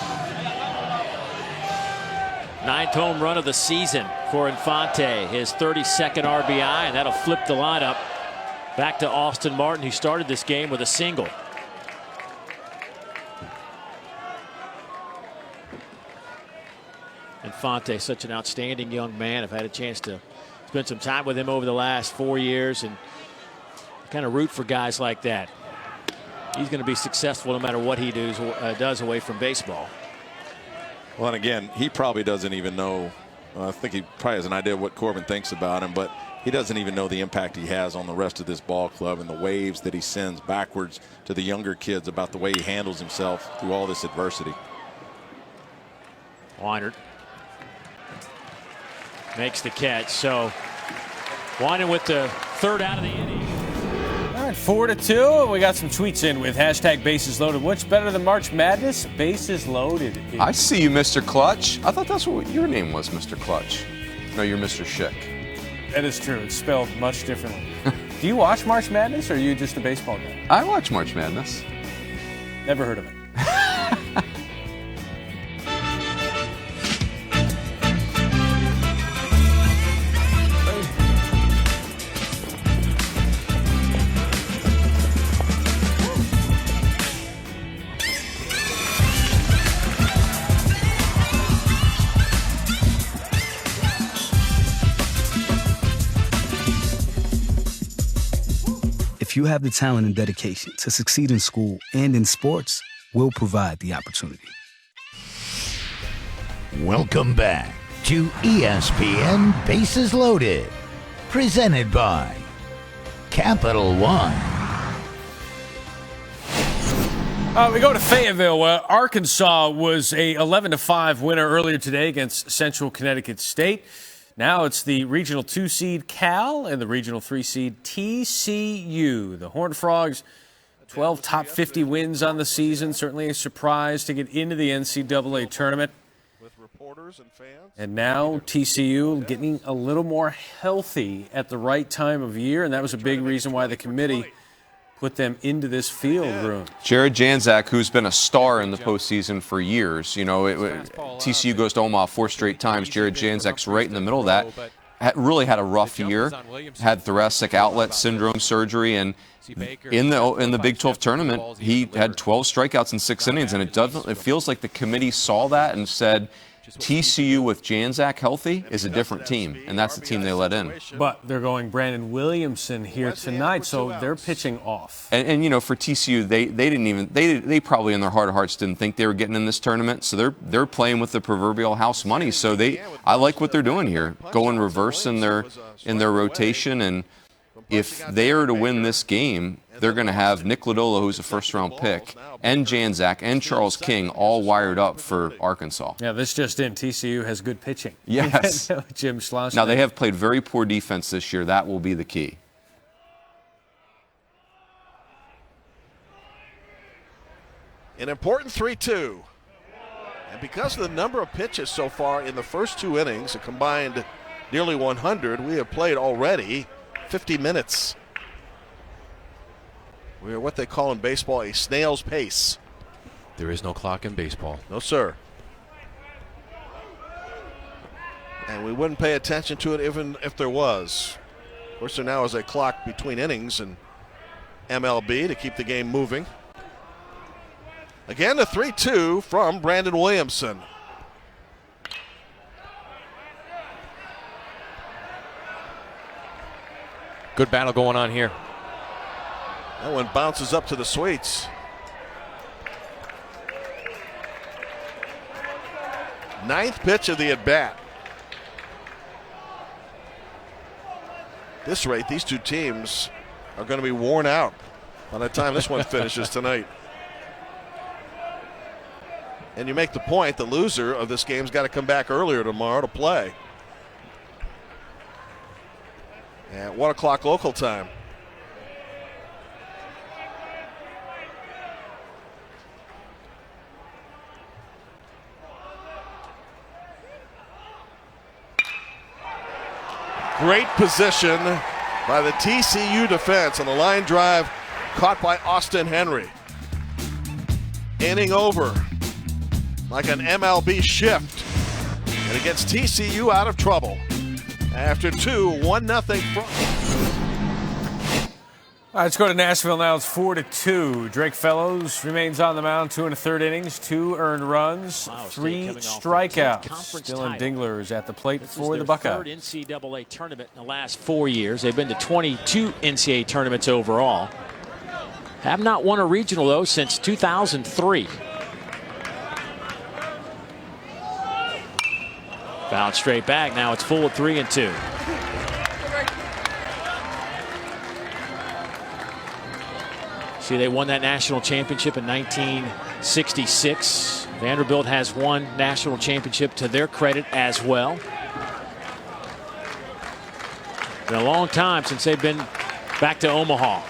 9th home run of the season for Infante, his 32nd RBI, and that'll flip the lineup back to Austin Martin, who started this game with a single. Infante, such an outstanding young man. I've had a chance to spend some time with him over the last 4 years, and kind of root for guys like that. He's going to be successful no matter what he does away from baseball. Well, and again, he probably doesn't even know. I think he probably has an idea of what Corbin thinks about him, but he doesn't even know the impact he has on the rest of this ball club and the waves that he sends backwards to the younger kids about the way he handles himself through all this adversity. Weinert makes the catch. So Weinert with the 3rd out of the inning. All right, 4-2. We got some tweets in with hashtag bases loaded. What's better than March Madness? Bases loaded. I see you, Mr. Clutch. I thought that's what your name was, Mr. Clutch. No, you're Mr. Schick. That is true. It's spelled much differently. Do you watch March Madness, or are you just a baseball guy? I watch March Madness. Never heard of it. If you have the talent and dedication to succeed in school and in sports, we'll provide the opportunity. Welcome back to ESPN Bases Loaded, presented by Capital One. We go to Fayetteville, where Arkansas was a 11-5 winner earlier today against Central Connecticut State. Now it's the Regional 2 seed Cal and the Regional 3 seed TCU. The Horned Frogs, 12 top 50 wins on the season. Certainly a surprise to get into the NCAA tournament. And now TCU getting a little more healthy at the right time of year, and that was a big reason why the committee put them into this field room. Jared Janczak, who's been a star in the postseason for years. You know, TCU goes to Omaha 4 straight times. Jared Janczak's right in the middle of that. Really had a rough year. Had thoracic outlet syndrome surgery, and in the Big 12 tournament, he had 12 strikeouts in 6 innings. And it feels like the committee saw that and said, TCU with Janczak healthy is a different team, and that's the team they let in. But they're going Brandon Williamson here tonight, so they're pitching off. And you know, for TCU, they probably in their heart of hearts didn't think they were getting in this tournament, so they're playing with the proverbial house money. So I like what they're doing here, going reverse in their rotation, and if they are to win this game, they're going to have Nick Lodolo, who's a first-round pick, and Janczak and Charles King all wired up for Arkansas. Yeah, this just in. TCU has good pitching. Yes. Jim Schloss. Now, they have played very poor defense this year. That will be the key. An important 3-2. And because of the number of pitches so far in the first 2 innings, a combined nearly 100, we have played already 50 minutes. We are what they call in baseball a snail's pace. There is no clock in baseball. No, sir. And we wouldn't pay attention to it even if there was. Of course, there now is a clock between innings and MLB to keep the game moving. Again, the 3-2 from Brandon Williamson. Good battle going on here. That one bounces up to the sweets. Ninth pitch of the at-bat. This rate, these two teams are going to be worn out by the time this one finishes tonight. And you make the point, the loser of this game's got to come back earlier tomorrow to play. At 1 o'clock local time. Great position by the TCU defense on the line drive caught by Austin Henry. Inning over like an MLB shift. And it gets TCU out of trouble. After 1-0 front. All right, let's go to Nashville now. It's 4-2. Drake Fellows remains on the mound, 2 1/3 innings, 2 earned runs, 3 strikeouts. Dylan Dingler is at the plate for the Buckeyes. Third NCAA tournament in the last 4 years. They've been to 22 NCAA tournaments overall. Have not won a regional, though, since 2003. Fouled straight back. Now it's full of 3-2. See, they won that national championship in 1966. Vanderbilt has won national championship to their credit as well. Been a long time since they've been back to Omaha.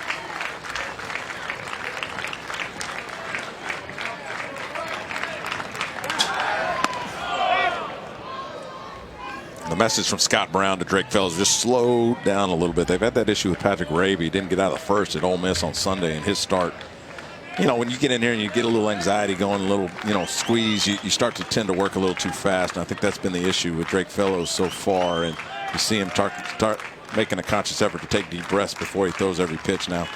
The message from Scott Brown to Drake Fellows, just slow down a little bit. They've had that issue with Patrick Raby. He didn't get out of the first at Ole Miss on Sunday in his start. You know, when you get in here and you get a little anxiety going, a little, squeeze, you start to tend to work a little too fast. And I think that's been the issue with Drake Fellows so far. And you see him start making a conscious effort to take deep breaths before he throws every pitch now.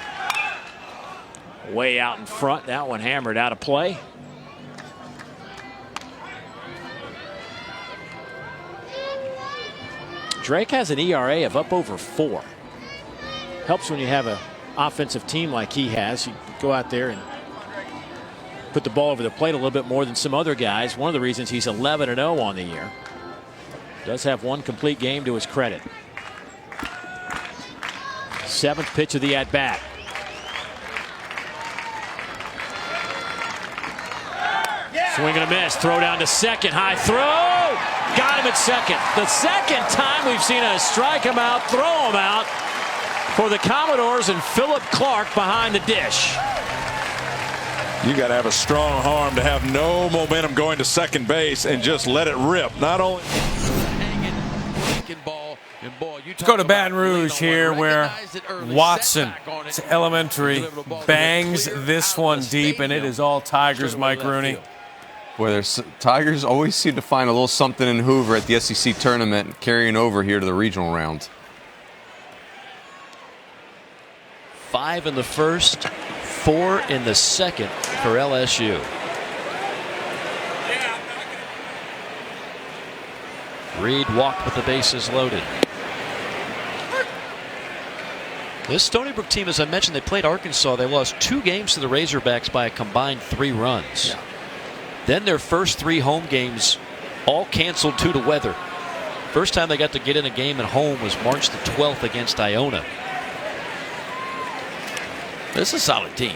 Way out in front. That one hammered out of play. Drake has an ERA of up over 4. Helps when you have an offensive team like he has. You go out there and put the ball over the plate a little bit more than some other guys. One of the reasons he's 11-0 on the year. Does have one complete game to his credit. 7th pitch of the at-bat. Swing and a miss. Throw down to second. High throw. Got him at second. The second time we've seen us strike him out, throw him out for the Commodores, and Philip Clark behind the dish. You got to have a strong arm to have no momentum going to second base and just let it rip. Not only. Let's go to Baton Rouge here, where Watson, it's elementary, bangs this one deep, and it is all Tigers, Mike Rooney. Where Tigers always seem to find a little something in Hoover at the SEC tournament, carrying over here to the regional round. 5 in the first, 4 in the second for LSU. Reed walked with the bases loaded. This Stony Brook team, as I mentioned, they played Arkansas. They lost 2 games to the Razorbacks by a combined 3 runs. Yeah. Then their first 3 home games all canceled due to weather. First time they got to get in a game at home was March the 12th against Iona. This is a solid team.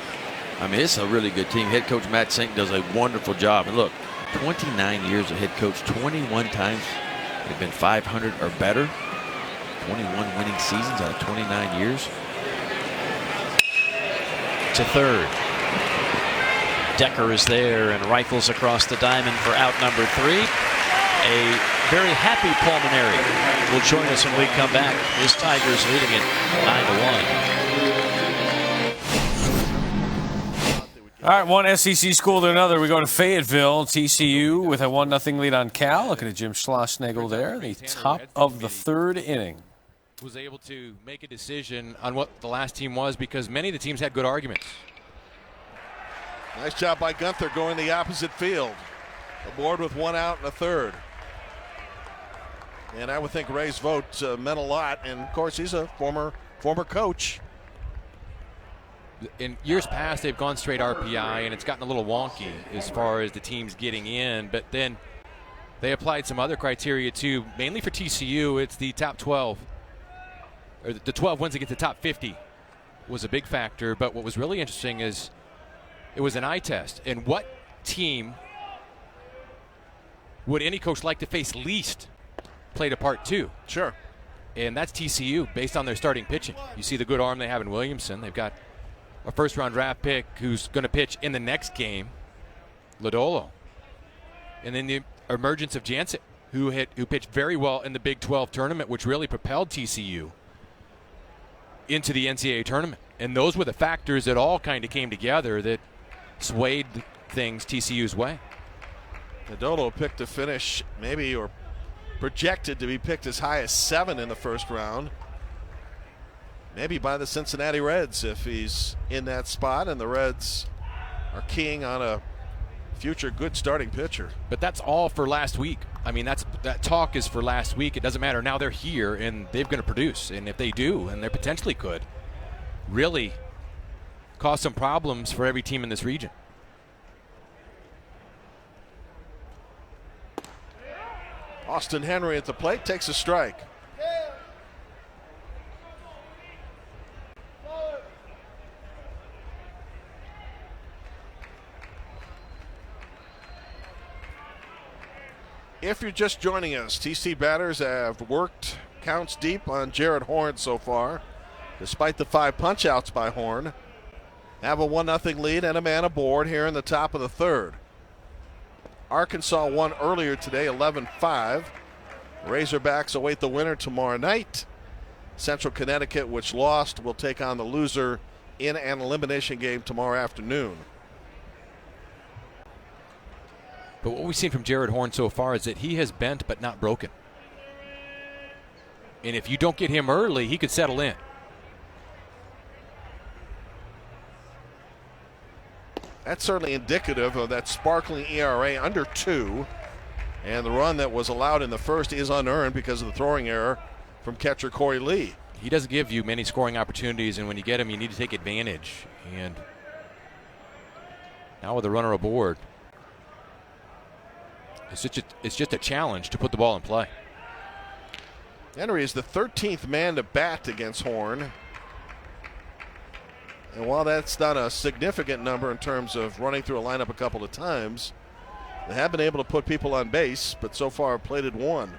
I mean, it's a really good team. Head coach Matt Sink does a wonderful job. And look, 29 years of head coach, 21 times they've been 500 or better. 21 winning seasons out of 29 years. To third. Decker is there and rifles across the diamond for out number 3. A very happy Pulmonary will join us when we come back. His Tigers leading it 9-1. All right, one SEC school to another. We go to Fayetteville. TCU with a 1-0 lead on Cal. Looking at Jim Schlossnagle there, the top of the third inning. Was able to make a decision on what the last team was because many of the teams had good arguments. Nice job by Gunther going the opposite field. Aboard with 1 out and a third. And I would think Ray's vote meant a lot. And, of course, he's a former coach. In years past, they've gone straight RPI, and it's gotten a little wonky as far as the teams getting in. But then they applied some other criteria, too. Mainly for TCU, it's the top 12. Or the 12 wins against the top 50 was a big factor. But what was really interesting is it was an eye test. And what team would any coach like to face least played a part, too? Sure. And that's TCU based on their starting pitching. You see the good arm they have in Williamson. They've got a first-round draft pick who's going to pitch in the next game, Lodolo. And then the emergence of Jansen, who pitched very well in the Big 12 tournament, which really propelled TCU into the NCAA tournament. And those were the factors that all kind of came together that swayed things TCU's way. Lodolo picked to finish maybe or projected to be picked as high as 7 in the first round. Maybe by the Cincinnati Reds if he's in that spot, and the Reds are keying on a future good starting pitcher. But that's all for last week. I mean, that talk is for last week. It doesn't matter. Now they're here, and they're going to produce. And if they do, and they potentially could, really cause some problems for every team in this region. Austin Henry at the plate takes a strike. If you're just joining us, TC batters have worked counts deep on Jared Horn so far, despite the 5 punch-outs by Horn. Have a 1-0 lead and a man aboard here in the top of the third. Arkansas won earlier today, 11-5. Razorbacks await the winner tomorrow night. Central Connecticut, which lost, will take on the loser in an elimination game tomorrow afternoon. But what we've seen from Jared Horn so far is that he has bent but not broken. And if you don't get him early, he could settle in. That's certainly indicative of that sparkling ERA under 2. And the run that was allowed in the first is unearned because of the throwing error from catcher Corey Lee. He doesn't give you many scoring opportunities, and when you get him, you need to take advantage. And now with the runner aboard, it's just a challenge to put the ball in play. Henry is the 13th man to bat against Horn. And while that's not a significant number in terms of running through a lineup a couple of times, they have been able to put people on base, but so far plated 1.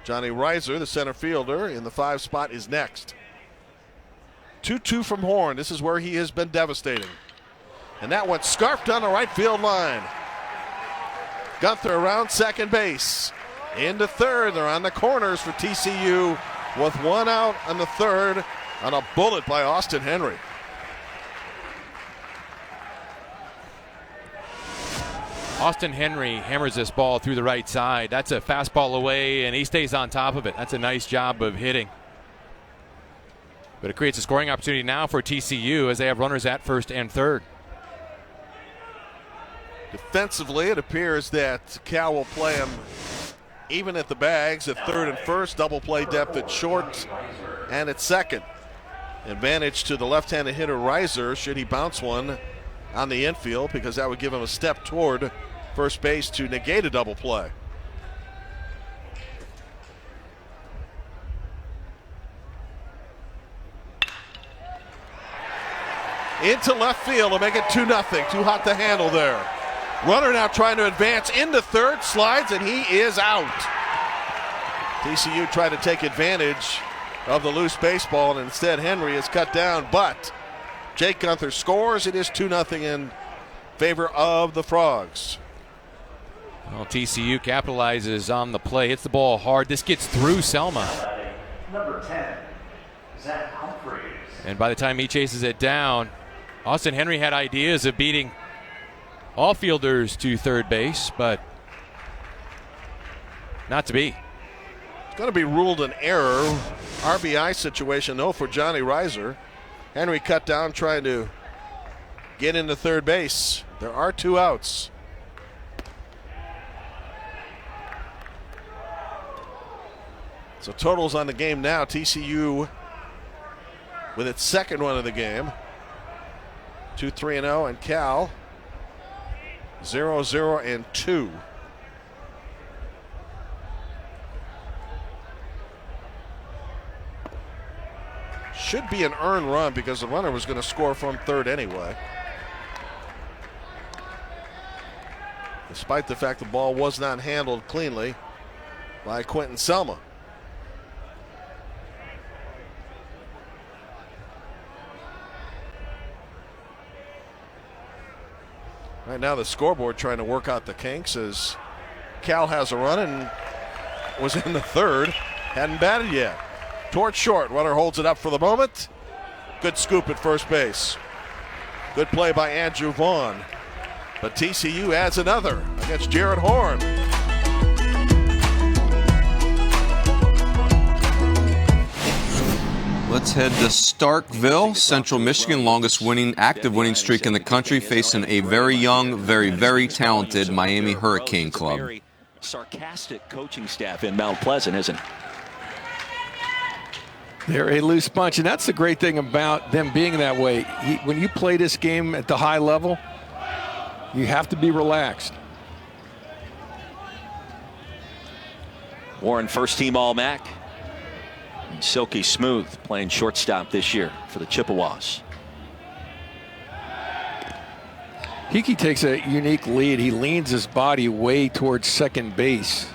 Johnny Reiser, the center fielder, in the 5 spot is next. 2-2 from Horn. This is where he has been devastating. And that one scarfed down the right field line. Gunther around second base. Into third. They're on the corners for TCU with 1 out on the third on a bullet by Austin Henry. Austin Henry hammers this ball through the right side. That's a fastball away, and he stays on top of it. That's a nice job of hitting. But it creates a scoring opportunity now for TCU as they have runners at first and third. Defensively, it appears that Cal will play him even at the bags at third and first, double play depth at short and at second. Advantage to the left-handed hitter Reiser should he bounce one on the infield, because that would give him a step toward first base to negate a double play. Into left field to make it 2-0. Too hot to handle there. Runner now trying to advance into third, slides, and he is out. TCU tried to take advantage of the loose baseball, and instead Henry is cut down, but Jake Gunther scores. It is 2-0 in favor of the Frogs. Well, TCU capitalizes on the play, hits the ball hard. This gets through Selma. Number 10, Zach Humphreys. And by the time he chases it down, Austin Henry had ideas of beating all fielders to third base, but not to be. It's going to be ruled an error. RBI situation, though, for Johnny Reiser. Henry cut down trying to get into third base. There are 2 outs. So totals on the game now. TCU with its second one of the game. 2-3-0, and Cal 0-0-2. Should be an earned run because the runner was going to score from third anyway. Despite the fact the ball was not handled cleanly by Quentin Selma. Right now the scoreboard trying to work out the kinks as Cal has a run and was in the third. Hadn't batted yet. Towards short. Runner holds it up for the moment. Good scoop at first base. Good play by Andrew Vaughn. But TCU adds another against Jared Horn. Let's head to Starkville, Central Michigan, longest active winning streak in the country, facing a very young, very talented Miami Hurricane club. Very sarcastic coaching staff in Mount Pleasant, isn't it? They're a loose bunch, and that's the great thing about them being that way. When you play this game at the high level, you have to be relaxed. Warren, first team All-MAC. And Silky Smooth playing shortstop this year for the Chippewas. Hickey takes a unique lead. He leans his body way towards second base.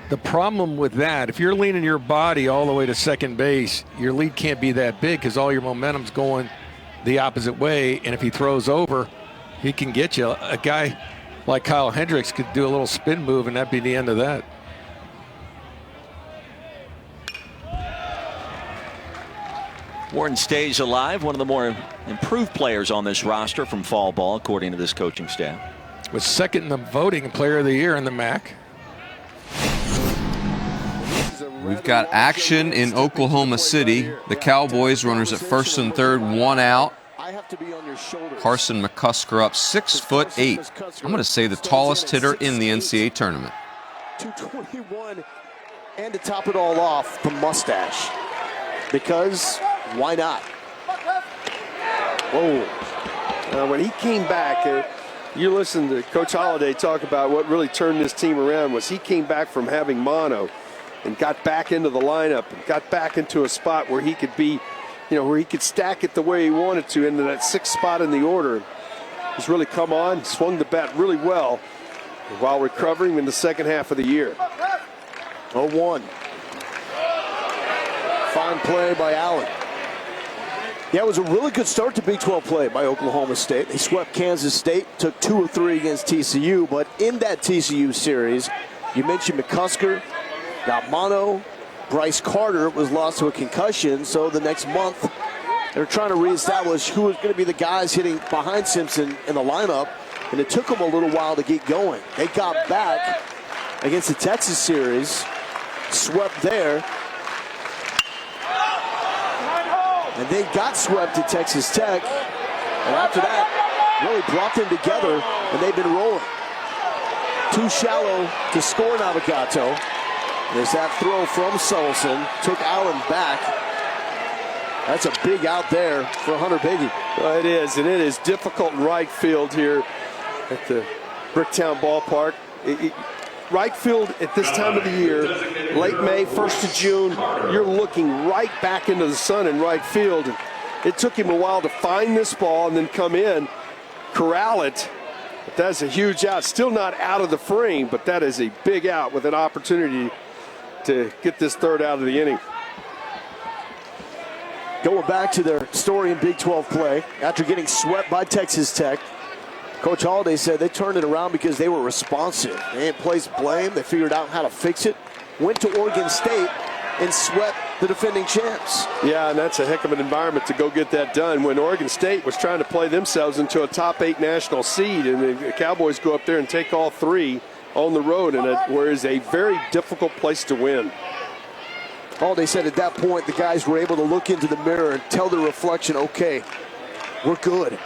The problem with that, if you're leaning your body all the way to second base, your lead can't be that big because all your momentum's going the opposite way. And if he throws over, he can get you. A guy like Kyle Hendricks could do a little spin move, and that'd be the end of that. Warren stays alive, one of the more improved players on this roster from fall ball, according to this coaching staff. Was second in the voting player of the year in the MAC. We've got action in Oklahoma City. The Cowboys, runners at first and third, 1 out. Carson McCusker up 6'8". I'm going to say the tallest hitter in the NCAA tournament. 221, and to top it all off, the mustache. Because why not? Whoa. When he came back, you listened to Coach Holliday talk about what really turned this team around was he came back from having mono and got back into the lineup and got back into a spot where he could be, where he could stack it the way he wanted to into that 6th spot in the order. He's really come on, swung the bat really well while recovering in the second half of the year. 0-1. Fine play by Allen. Yeah, it was a really good start to Big 12 play by Oklahoma State. They swept Kansas State, took 2 of 3 against TCU, but in that TCU series, you mentioned McCusker, got mono. Bryce Carter was lost to a concussion, so the next month they're trying to reestablish who was going to be the guys hitting behind Simpson in the lineup, and it took them a little while to get going. They got back against the Texas series, swept there, and then got swept at Texas Tech, and after that really brought them together, and they've been rolling. Too shallow to score Navigato. There's that throw from Sullivan, took Allen back. That's a big out there for Hunter Biggie. Well, it is, and it is difficult in right field here at the Bricktown Ballpark. Right field at this time of the year, late May, 1st of June, you're looking right back into the sun in right field. It took him a while to find this ball and then come in, corral it. But that's a huge out. Still not out of the frame, but that is a big out with an opportunity to get this third out of the inning. Going back to their story in Big 12 play, after getting swept by Texas Tech, Coach Holliday said they turned it around because they were responsive. They didn't place blame. They figured out how to fix it. Went to Oregon State and swept the defending champs. Yeah, and that's a heck of an environment to go get that done when Oregon State was trying to play themselves into a top 8 national seed, and the Cowboys go up there and take all 3 on the road, and where is a very difficult place to win. Oh, they said at that point the guys were able to look into the mirror and tell their reflection, okay, we're good.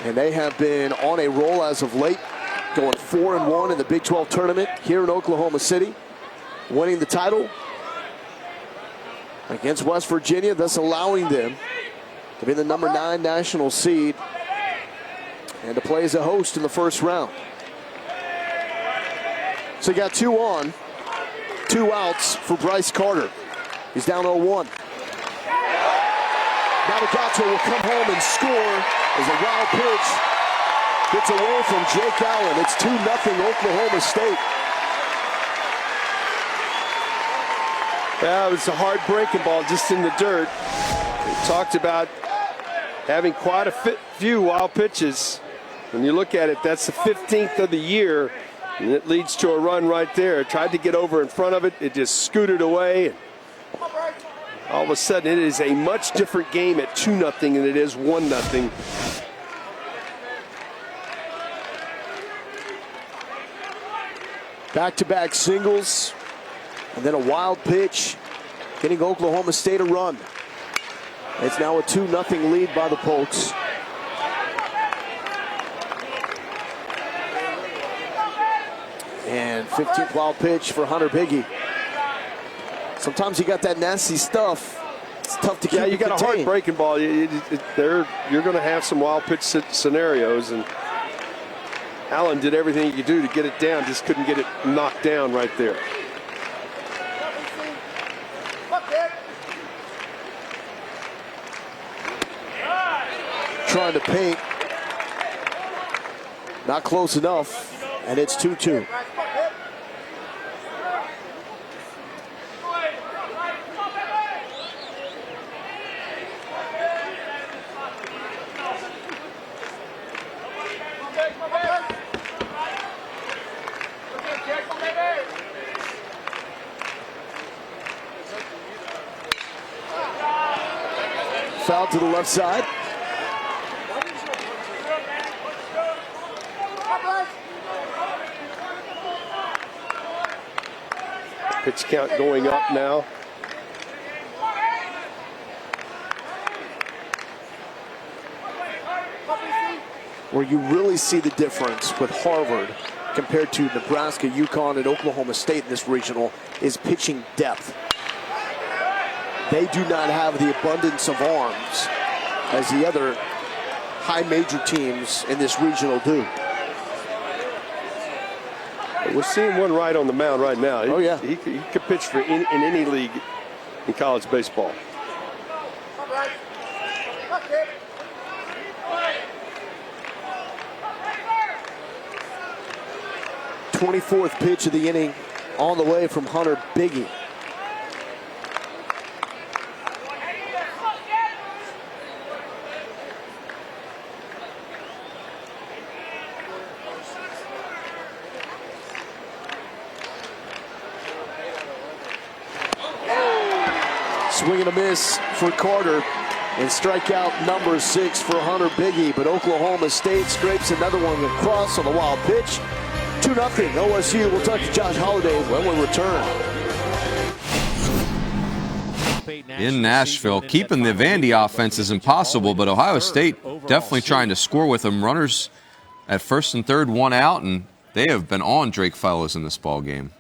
And they have been on a roll as of late, going 4-1 in the Big 12 tournament here in Oklahoma City, winning the title against West Virginia, thus allowing them to be the number 9 national seed and to play as a host in the first round. So you got 2 on, 2 outs for Bryce Carter. He's down 0-1. Navigato will come home and score as a wild pitch gets away from Jake Allen. It's 2-0 Oklahoma State. Yeah, it was a hard breaking ball just in the dirt. We talked about having quite a few wild pitches. When you look at it, that's the 15th of the year, and it leads to a run right there. Tried to get over in front of it. It just scooted away. All of a sudden, it is a much different game at 2-0 than it is 1-0. Back-to-back singles, and then a wild pitch, getting Oklahoma State a run. It's now a 2-0 lead by the Pokes. And 15th wild pitch for Hunter Biggie. Sometimes you got that nasty stuff. It's tough to keep. Yeah, you got a hard breaking ball. You're going to have some wild pitch scenarios, and Allen did everything he could do to get it down, just couldn't get it knocked down right there. Trying to paint. Not close enough, and it's 2-2. Foul to the left side. Pitch count going up now. Where you really see the difference with Harvard compared to Nebraska, UConn, and Oklahoma State in this regional is pitching depth. They do not have the abundance of arms as the other high major teams in this regional do. We're seeing one right on the mound right now. Oh, yeah. He could pitch for in any league in college baseball. 24th pitch of the inning on the way from Hunter Biggie. Swing and a miss for Carter, and strikeout number 6 for Hunter Biggie. But Oklahoma State scrapes another one across on the wild pitch. 2-0 OSU. We'll talk to Josh Holliday when we return. In Nashville, keeping the Vandy offense is impossible, but Ohio State definitely trying to score with them. Runners at first and third, 1 out, and they have been on Drake Fellows in this ball game.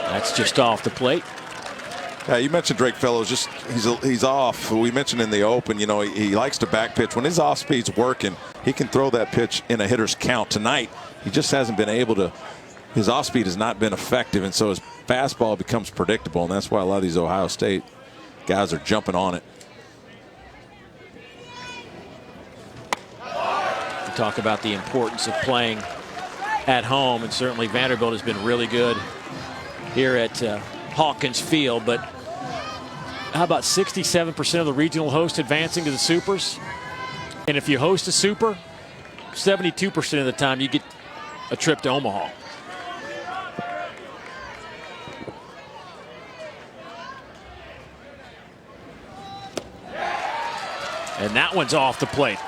That's just off the plate. Yeah, you mentioned Drake Fellows. Just he's off. We mentioned in the open, you know, he likes to back pitch. When his off speed's working, he can throw that pitch in a hitter's count. Tonight, he just hasn't been able to. His off speed has not been effective, and so his fastball becomes predictable, and that's why a lot of these Ohio State guys are jumping on it. We talk about the importance of playing at home, and certainly Vanderbilt has been really good here at Hawkins Field, but how about 67% of the regional hosts advancing to the Supers? And if you host a Super, 72% of the time you get a trip to Omaha. And that one's off the plate.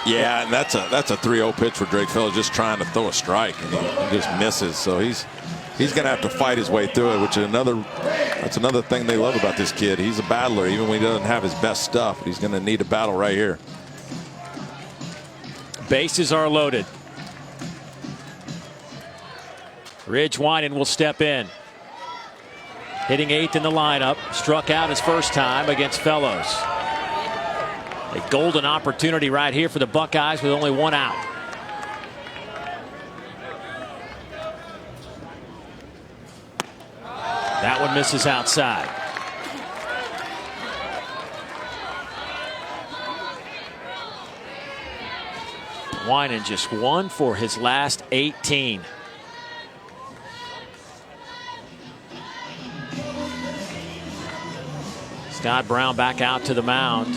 Yeah, and that's a 3-0 pitch for Drake Fellows, just trying to throw a strike, and he just misses. So he's going to have to fight his way through it, which is that's another thing they love about this kid. He's a battler, even when he doesn't have his best stuff. He's going to need a battle right here. Bases are loaded. Ridge Winan will step in. Hitting 8th in the lineup. Struck out his first time against Fellows. A golden opportunity right here for the Buckeyes with only one out. That one misses outside. Winan just 1 for his last 18. Scott Brown back out to the mound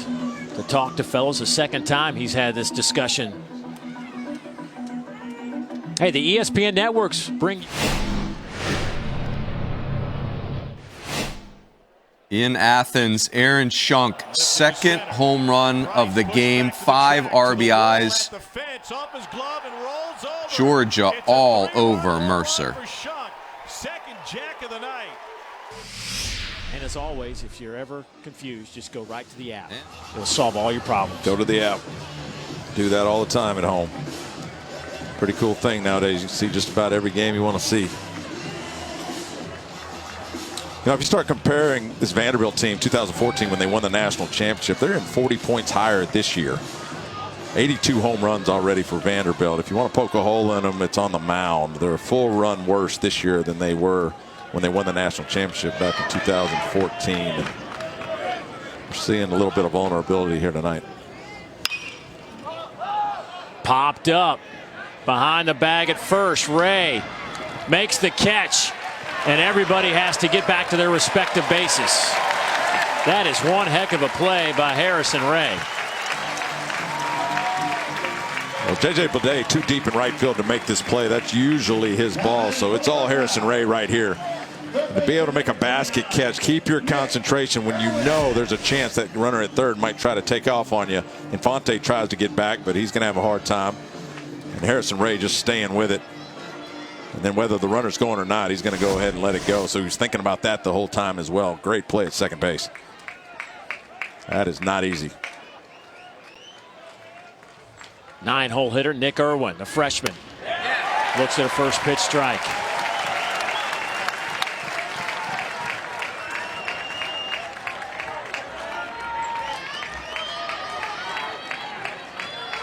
to talk to Fellows. The second time he's had this discussion. Hey, the ESPN networks bring. In Athens, Aaron Schunk, second home run of the game, 5 RBIs. Georgia all over Mercer. Second jack of the night. And as always, if you're ever confused, just go right to the app. It'll solve all your problems. Go to the app. Do that all the time at home. Pretty cool thing nowadays. You can see just about every game you want to see. You know, if you start comparing this Vanderbilt team, 2014, when they won the national championship, they're in 40 points higher this year. 82 home runs already for Vanderbilt. If you want to poke a hole in them, it's on the mound. They're a full run worse this year than they were when they won the national championship back in 2014. And we're seeing a little bit of vulnerability here tonight. Popped up behind the bag at first. Ray makes the catch, and everybody has to get back to their respective bases. That is one heck of a play by Harrison Ray. Well, J.J. Bleday too deep in right field to make this play. That's usually his ball, so it's all Harrison Ray right here. And to be able to make a basket catch, keep your concentration when you know there's a chance that runner at third might try to take off on you. Infante tries to get back, but he's going to have a hard time. And Harrison Ray just staying with it. And then whether the runner's going or not, he's going to go ahead and let it go. So he's thinking about that the whole time as well. Great play at second base. That is not easy. 9-hole hitter Nick Irwin, the freshman, looks at a first pitch strike.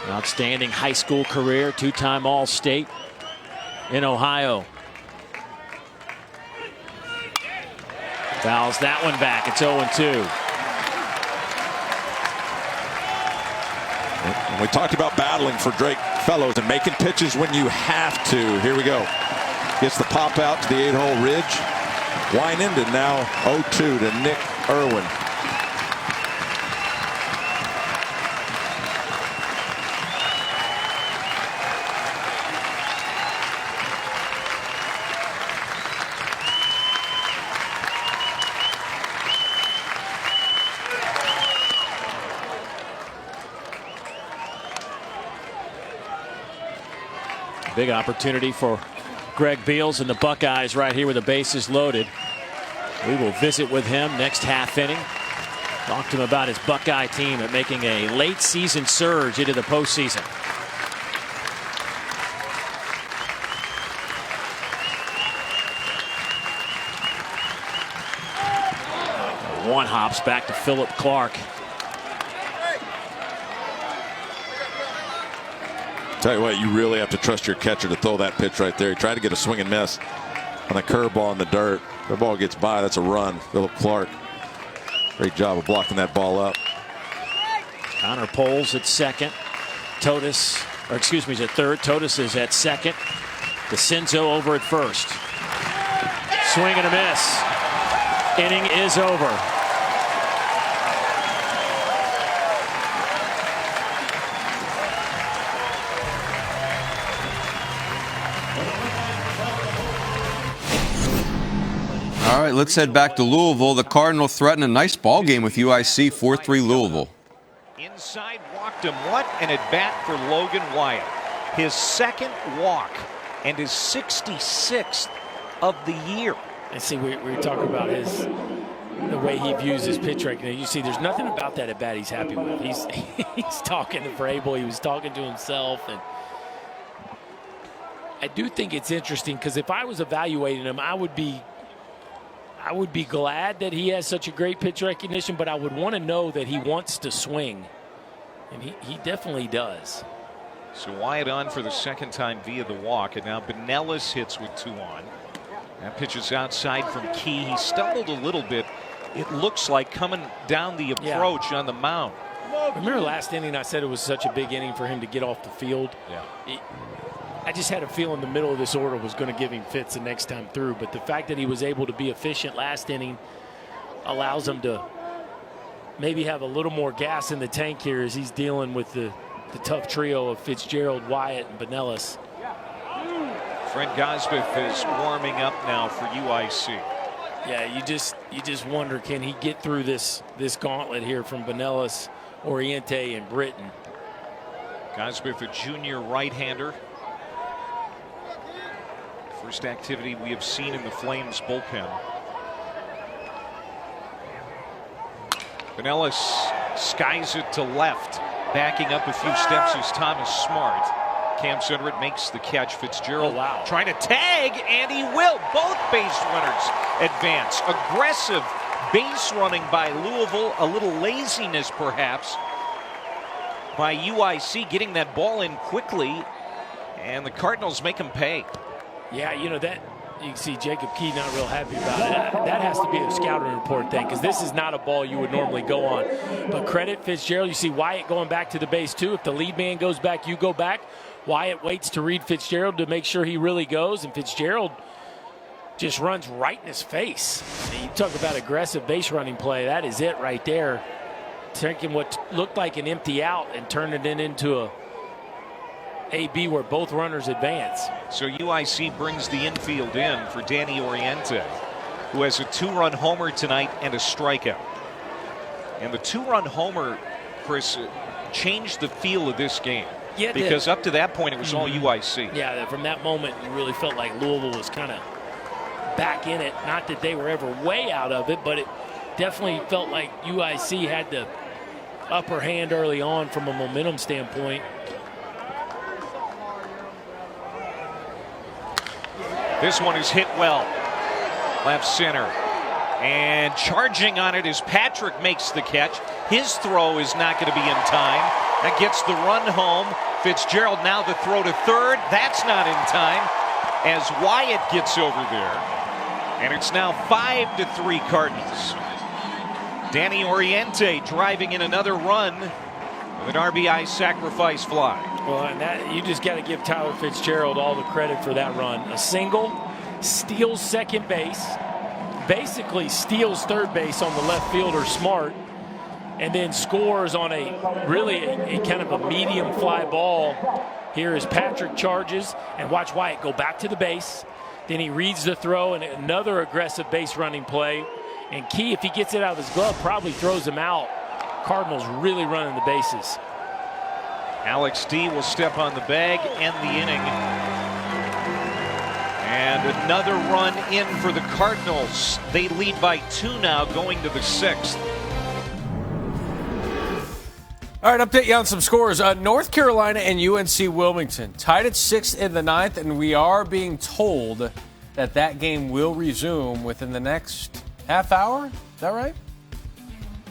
Outstanding high school career, 2-time All-State in Ohio. Fouls that one back. It's 0-2. And we talked about battling for Drake Fellows and making pitches when you have to. Here we go. Gets the pop out to the 8-hole ridge. Winan to now 0-2 to Nick Irwin. Big opportunity for Greg Beals and the Buckeyes right here with the bases loaded. We will visit with him next half inning. Talk to him about his Buckeye team at making a late season surge into the postseason. One hops back to Philip Clark. Tell you what, you really have to trust your catcher to throw that pitch right there. He tried to get a swing and miss on a curveball in the dirt. The ball gets by. That's a run. Philip Clark, great job of blocking that ball up. Connor Poles at second. Totus, or excuse me, is at third. Totus is at second. DeCenzo over at first. Swing and a miss. Inning is over. All right, let's head back to Louisville. The Cardinals threaten a nice ball game with UIC, 4-3 Louisville. Inside walked him. What an at-bat for Logan Wyatt. His second walk and his 66th of the year. And see, we were talking about the way he views his pitch recognition. You see, there's nothing about that at bat he's happy with. He's talking to Vrabel. He was talking to himself, and I do think it's interesting because if I was evaluating him, I would be glad that he has such a great pitch recognition, but I would want to know that he wants to swing, and he definitely does. So Wyatt on for the second time via the walk, and now Benellis hits with 2 on. That pitch is outside from Key. He stumbled a little bit, it looks like, coming down the approach on the mound. Remember last inning I said it was such a big inning for him to get off the field? Yeah. I just had a feeling the middle of this order was going to give him fits the next time through, but the fact that he was able to be efficient last inning allows him to maybe have a little more gas in the tank here as he's dealing with the tough trio of Fitzgerald, Wyatt, and Benellis. Fred Gosbeth is warming up now for UIC. Yeah, you just wonder, can he get through this gauntlet here from Benellis, Oriente, and Britton? Gosbeth, a junior right-hander. First activity we have seen in the Flames bullpen. Benellis skies it to left. Backing up a few steps is Thomas Smart. Cam Sunderud makes the catch. Fitzgerald trying to tag, and he will. Both base runners advance. Aggressive base running by Louisville. A little laziness, perhaps, by UIC getting that ball in quickly, and the Cardinals make him pay. Yeah, you know, that you can see Jacob Key not real happy about it. That has to be a scouting report thing, because this is not a ball you would normally go on. But credit Fitzgerald. You see Wyatt going back to the base too. If the lead man goes back, you go back. Wyatt waits to read Fitzgerald to make sure he really goes, and Fitzgerald just runs right in his face. And you talk about aggressive base running play. That is it right there. Taking what looked like an empty out and turning it into a AB where both runners advance. So UIC brings the infield in for Danny Oriente, who has a 2-run homer tonight and a strikeout. And the 2-run homer, Chris, changed the feel of this game. Yeah, because up to that point it was all UIC. Yeah, from that moment you really felt like Louisville was kind of back in it. Not that they were ever way out of it, but it definitely felt like UIC had the upper hand early on from a momentum standpoint. This one is hit well. Left center. And charging on it as Patrick makes the catch. His throw is not going to be in time. That gets the run home. Fitzgerald now the throw to third. That's not in time as Wyatt gets over there. And it's now 5-3 Cardinals. Danny Oriente driving in another run with an RBI sacrifice fly. Well, and that you just got to give Tyler Fitzgerald all the credit for that run. A single, steals second base, basically steals third base on the left fielder Smart, and then scores on a really a kind of a medium fly ball. Here as Patrick charges, and watch Wyatt go back to the base. Then he reads the throw and another aggressive base running play. And Key, if he gets it out of his glove, probably throws him out. Cardinals really running the bases. Alex D will step on the bag, end the inning. And another run in for the Cardinals. They lead by 2 now, going to the 6th. All right, update you on some scores. North Carolina and UNC Wilmington tied at 6 in the 9th, and we are being told that that game will resume within the next half hour. Is that right?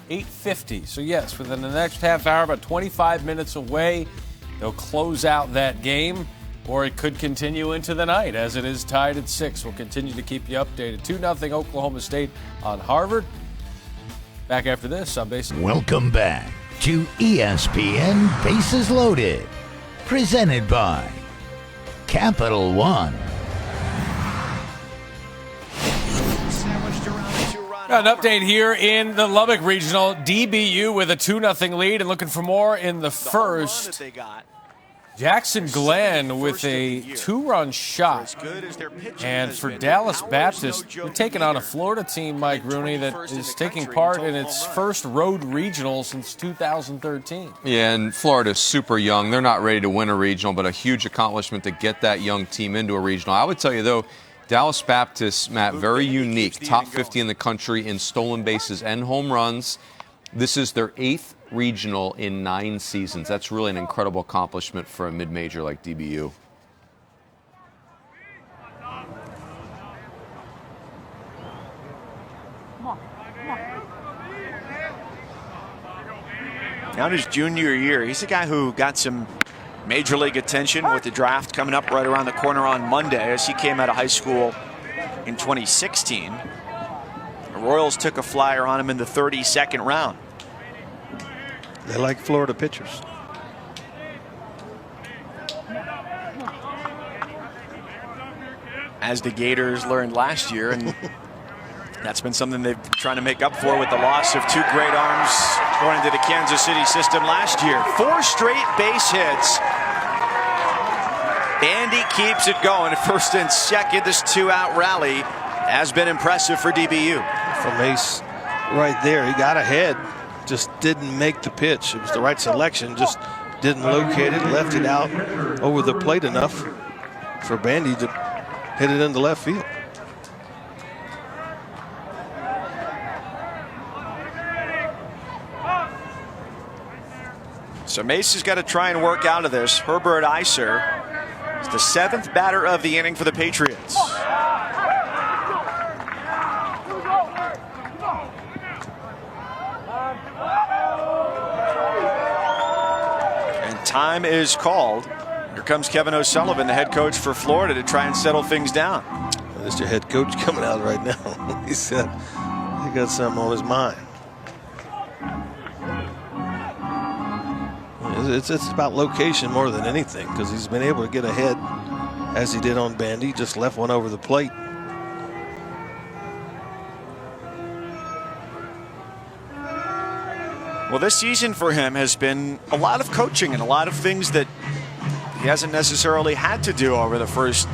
8:50. So, yes, within the next half hour, about 25 minutes away, they'll close out that game, or it could continue into the night as it is tied at 6. We'll continue to keep you updated. 2-0 Oklahoma State on Harvard. Back after this on Bases. Welcome back to ESPN Bases Loaded, presented by Capital One. An update here in the Lubbock Regional. DBU with a 2-0 lead and looking for more in the first. Jackson Glenn with a 2-run shot. And for Dallas Baptist, we're taking on a Florida team, Mike Rooney, that is taking part in its first road regional since 2013. Yeah, and Florida's super young. They're not ready to win a regional, but a huge accomplishment to get that young team into a regional. I would tell you, though, Dallas Baptist, Matt, very unique. Top 50 in the country in stolen bases and home runs. This is their 8th regional in 9 seasons. That's really an incredible accomplishment for a mid-major like DBU. Now in his junior year, he's a guy who got some major league attention with the draft coming up right around the corner on Monday as he came out of high school in 2016. The Royals took a flyer on him in the 32nd round. They like Florida pitchers. As the Gators learned last year, and that's been something they've been trying to make up for with the loss of 2 great arms going into the Kansas City system last year. 4 straight base hits. Bandy keeps it going. First and second, this 2-out rally has been impressive for DBU. From Ace right there, he got ahead. Just didn't make the pitch. It was the right selection, just didn't locate it, left it out over the plate enough for Bandy to hit it into left field. So Mace has got to try and work out of this. Herbert Iser is the 7th batter of the inning for the Patriots. Time is called. Here comes Kevin O'Sullivan, the head coach for Florida, to try and settle things down. That's your head coach coming out right now. He said he got something on his mind. It's about location more than anything, because he's been able to get ahead as he did on Bandy, just left one over the plate. Well, this season for him has been a lot of coaching and a lot of things that he hasn't necessarily had to do over the first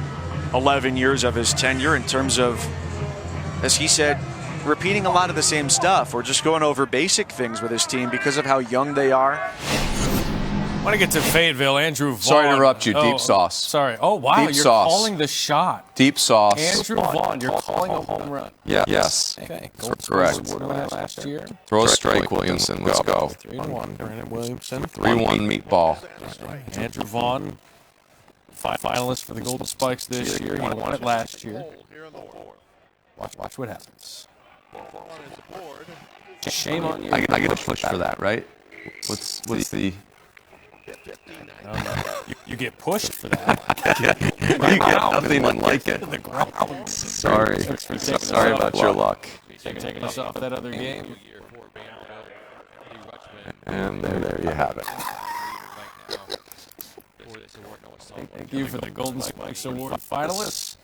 11 years of his tenure, in terms of, as he said, repeating a lot of the same stuff or just going over basic things with his team because of how young they are. I want to get to Fayetteville. Andrew Vaughn. Sorry to interrupt you. Deep sauce. Sorry. Oh, wow. Deep You're sauce. calling the shot. Deep sauce. Andrew Vaughn, you're calling a home run. Yeah. Yes. Okay. Correct. Last year. Throw a strike, Williamson. Let's go. 3-1. Brandon Williamson. 3-1 meatball. Andrew Vaughn, finalist for the Golden Spikes this year. He won it last year. Watch what happens. Shame on you. I get a push for that, right? What's the... You get pushed for that. You get nothing like it. Sorry. Sorry about your luck. Taking us off that other game. And there you have it. Thank you for the Golden Spikes Award finalists.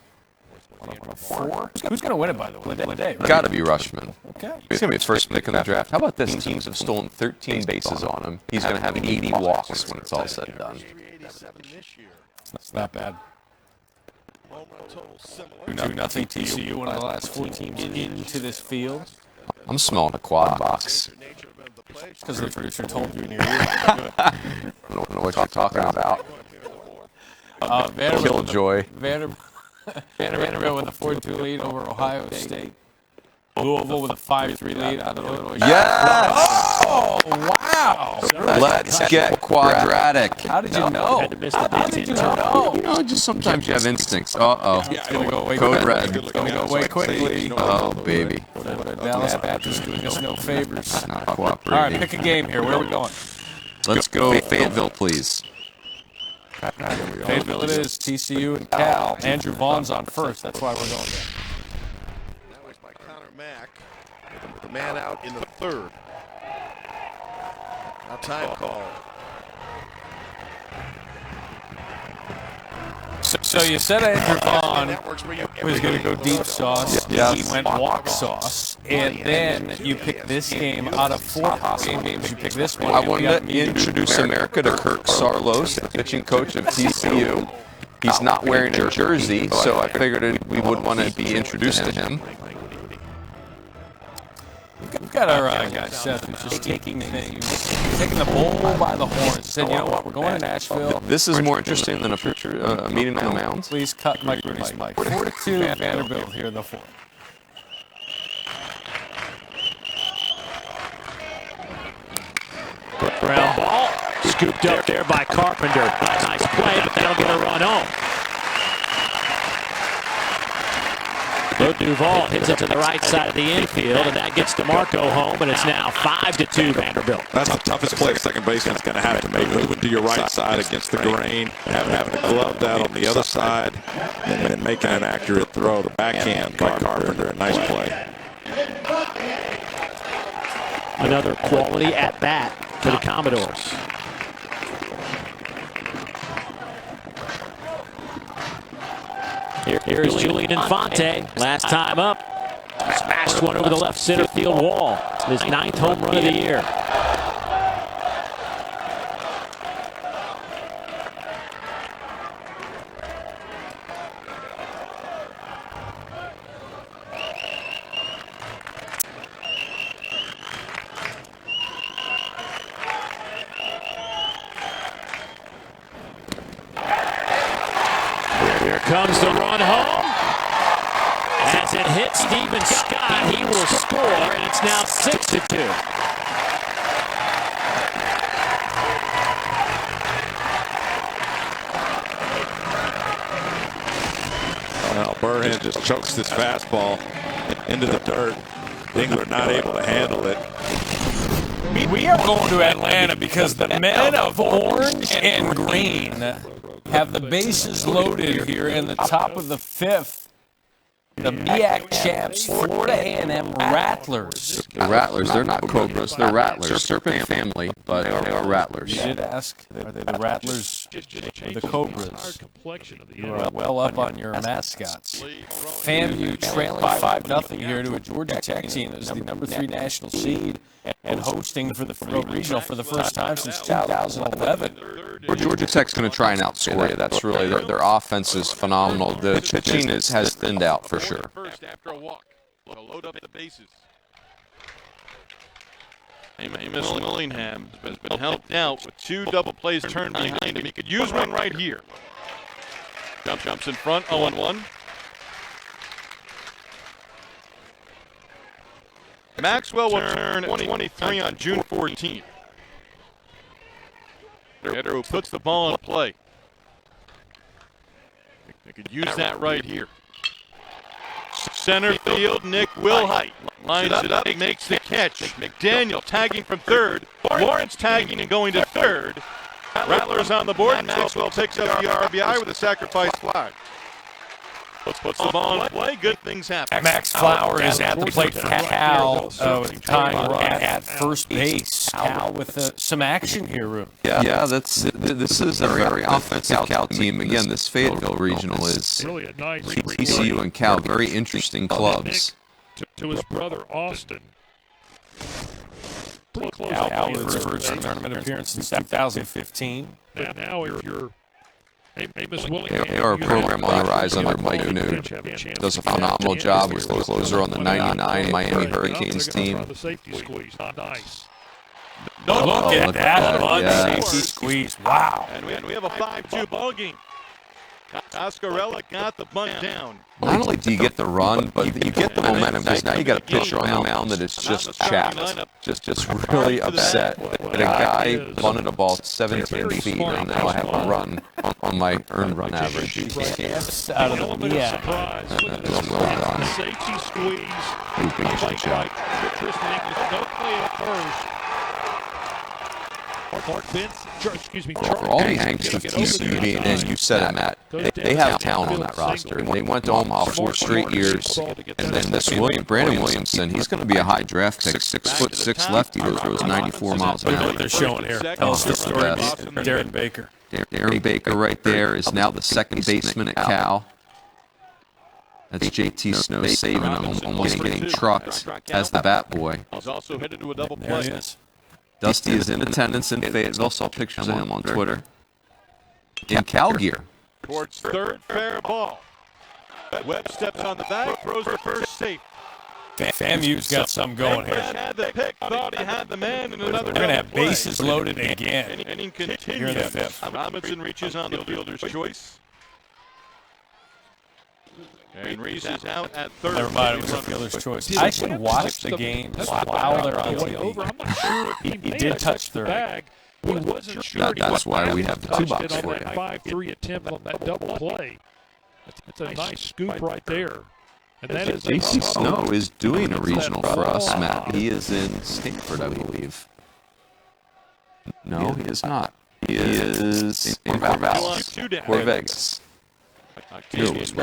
4. Who's going to win it, by the way? Today, right? Got to be Rushman. Okay. He's going to be his first pick in the draft. How about this? Teams have stolen 13 bases on him. He's going to have 80 walks when it's all said and done. That's not bad. 2-0 TCU, one of the last 4 teams into this field. I'm smelling a quad box. Because the producer told you in your ear. I don't know what you're talking about. Killjoy. Vanderbilt with a 4-2 lead over Ohio State. Louisville with a 5-3 lead out of Illinois. Yes! Oh, wow! Let's get quadratic. How did you know? How did you know? You know, just sometimes you have instincts. Uh-oh. It's going to go way Code quickly. red. It's going to go way quickly. Oh, baby. Dallas Baptist doing us no favors. Not All cooperating. right, pick a game here. Where are we going? Let's go Fayetteville, please. Fayetteville it is. TCU and Cal. Andrew Vaughn's on first. That's why we're going there. That was by Connor Mack with the man out in the 3rd. Now time call. So you said Andrew Vaughn was going to go deep sauce. Yes. He went walk sauce. And then you picked this game out of 4 possible games. You picked this one. I wanted to introduce America to Kirk Sarlos, the pitching coach of TCU. He's not wearing a jersey, so I figured we would want to be introduced to him. We've got our guy Seth, who's just taking the bull by the horns. Said, you know what, we're going to Nashville. This is more interesting than a picture meeting on the mound. Please cut Mike Rooney's mic. 4-2 Vanderbilt here in the 4th. Ground ball, scooped up there by Carpenter. Nice play, but that'll get a run home. Duval hits it to the right side of the infield, and that gets DeMarco home, and it's now 5-2 Vanderbilt. That's the toughest play a second baseman's going to have to make. Moving to your right side against the grain, having a glove out on the other side, and then making an accurate throw. The backhand by Carpenter, a nice play. Another quality at bat for the Commodores. Here's Julian Infante. Last time up, smashed one over the left center field wall. His 9th home run of the year. Comes the run home. As it hits Stephen Scott, he will score, and it's now 6-2. Well, Burhan just chokes this fastball into the dirt. Dingler not able to handle it. We are going to Atlanta because the men of orange and green have the bases loaded here in the top of the 5th. The MEAC champs, Florida A&M Rattlers. The Rattlers, they're not Cobras, they're Rattlers. Serpent family, but they are Rattlers. You did ask, are they the Rattlers or the Cobras? You are well up on your mascots. FAMU trailing 5-0 here to a Georgia Tech team that is the number 3 national seed and hosting for the Regional for the first time since 2011. Well, Georgia Tech's going to try and outscore you. That's really their offense is phenomenal. The pitching has thinned out for sure. After a walk, load up the bases. Amos Willingham has been helped out with 2 double plays turned behind him. He could use one right here. Jumps in front, 0-1. Maxwell will turn 23 on June 14th. Hitter who puts the ball in play. They could use that right here. Center field, Nick Wilhite lines it up, makes the catch. McDaniel tagging from third. Lawrence tagging and going to third. Rattlers on the board. Maxwell picks up the RBI with a sacrifice fly. Puts the ball in play. Good things happen. Max Flower is at the plate for Cal, tying run at first base. Cal with some action here, Rube. Yeah, this is a very offensive Cal team. Again, this Fayetteville Regional is TCU and Cal, very interesting clubs. To his brother Austin. Cal with his first tournament appearance since 2015. Now if you're They are a program on the rise under Mike Nude. Does a phenomenal job. Was the closer on the 99 Miami Hurricanes team. Don't look at that. Yeah. Safety squeeze. Wow. And we have a 5-2 ball game. Oscarella got the bunt down. Not only do you get the run, but you get the momentum because now you got a pitcher on the mound that is just chapped, just really upset that a guy bunted a ball 17 feet and now I have a run on my earned run average. You can't. Out of the MEAC. Well done. Safety squeeze. Good job. Tristan English, no play at first. Clark Vince, For all the angst of TCU being in, you said it, Matt, they have talent on that roster. They went to Omaha 4 straight years, and then this Brandon Williamson, he's going to be a high draft pick, 6'6" lefty who throws 94 miles an hour. They're showing here. Tell us the story. Darren Baker. Aaron Baker right there is now the second baseman at Cal. That's JT Snow saving him, almost getting trucked as the bat boy. He's also headed to a double There he play. is. Dusty is in attendance in Fayetteville. Saw pictures of him on Twitter. In Cal gear. Towards third, fair ball. Webb steps on the bag, throws the first safe. FAMU's got something going here. Had the pick, thought he had the man, and another. We're going to have bases loaded again. Inning Here in the continues. fifth. Robinson reaches on the fielder's choice. And Reese is out at third. Never mind, it was a fielder's choice. I should watch the games while they're on TV. I'm not sure if he did touch third. Bag. He wasn't sure. That's why we have the two box on for that you. 5-3 attempt on that double play. It's a nice scoop right there. And that is JC Snow is doing a regional for us, Matt. He is in Stanford, I believe. No, he is not. He is in Corvallis. Just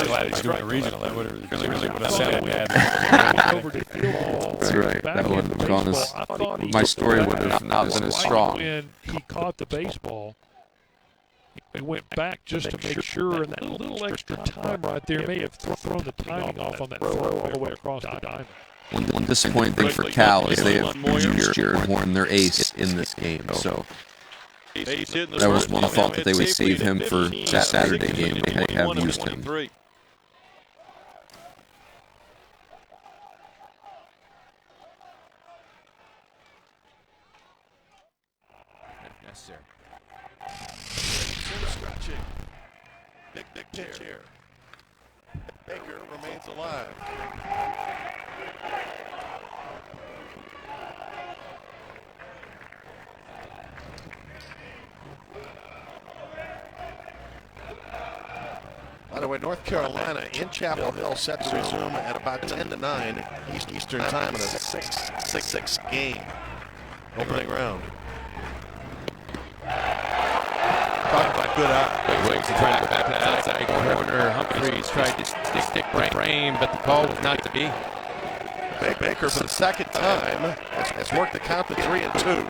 glad he's doing a regional. That would have sounded bad. That's right. That wouldn't have gone as. My story would have not been as strong. When he caught the baseball, he went back just to make sure, and that little extra time right there may have thrown the timing off on that throw all the way across the diamond. One disappointing thing for Cal is they have Jared Horn, their ace, in this game. So that was one thought that they would save him for that Saturday game. They have used him. Necessary. Scratching. Big chair. Baker remains alive. By the way, North Carolina in Chapel Hill set to resume at about 10 to 9 Eastern time in a 6-6 game. Opening round. Talking about good eye. Wait, trying to go back to the outside corner. Humphreys tried to stick frame, but the call was not to be. Baker for the second time has worked the count to 3-2.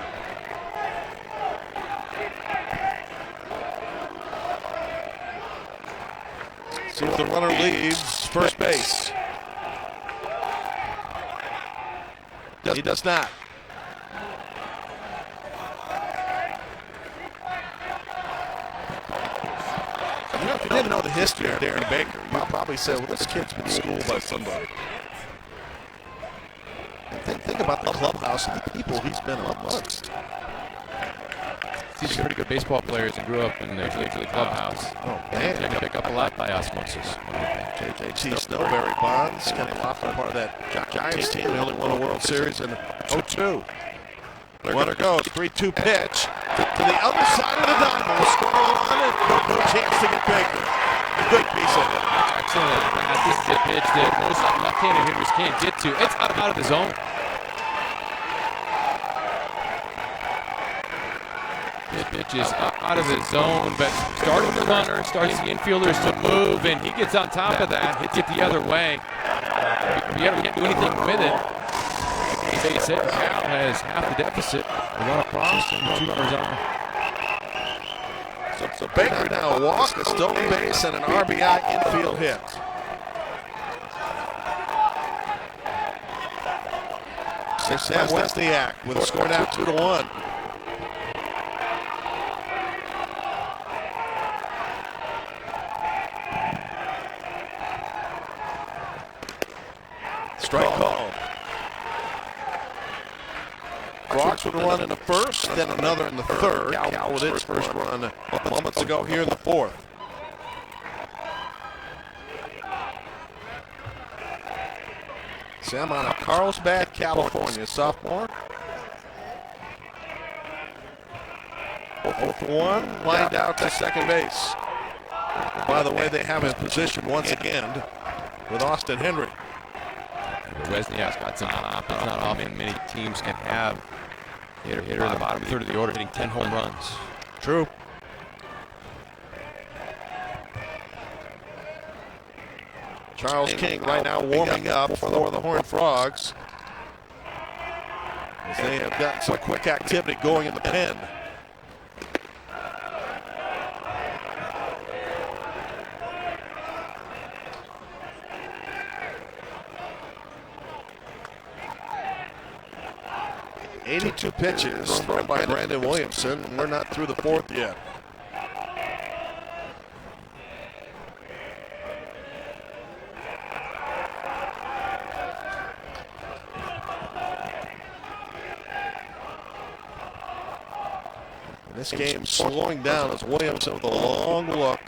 See if the runner leaves first base. He does not. You know, if you didn't know the history of Darren Baker, you'd probably say, well, this kid's been schooled by somebody. And think about the clubhouse and the people he's been amongst. He's a pretty good baseball players and grew up in the Major League clubhouse. Oh, man. They pick up a lot by osmosis. JT Snowberry Bonds, kind of often part of that Giants team. They only won a World Series in 2002. Runner goes, 3-2 pitch to the other side of the diamond. Score one, no chance to get Baker. Good piece of it. Excellent. This is a pitch that most left-handed hitters can't get to. It's out of the zone. Pitch is out of his zone, but starting the runner, starting the infielders to move, and he gets on top of that, hits it the other way. We can't do anything with it. They said Cal has half the deficit. A run across and 2 runners on. So Baker now a walk, a stolen base, and an RBI infield hit. Sam Wesniak with a score now 2-1. Strike call. Frogs with a run in the first, then another in the third. Cal with its first run moments ago here in the fourth. Sam out of Carlsbad, California, sophomore. 0-1, lined out to second base. By the way, they have his position once again with Austin Henry. Wesniak's got some pop. It's not often many teams can have a hitter in the bottom third of the order hitting 10 home runs. True. Charles King right now warming up for the Horned Frogs, as they have got some quick activity going in the pen. 82 pitches thrown by Brandon Williamson, and we're not through the fourth yet. This game slowing down as Williamson with a long look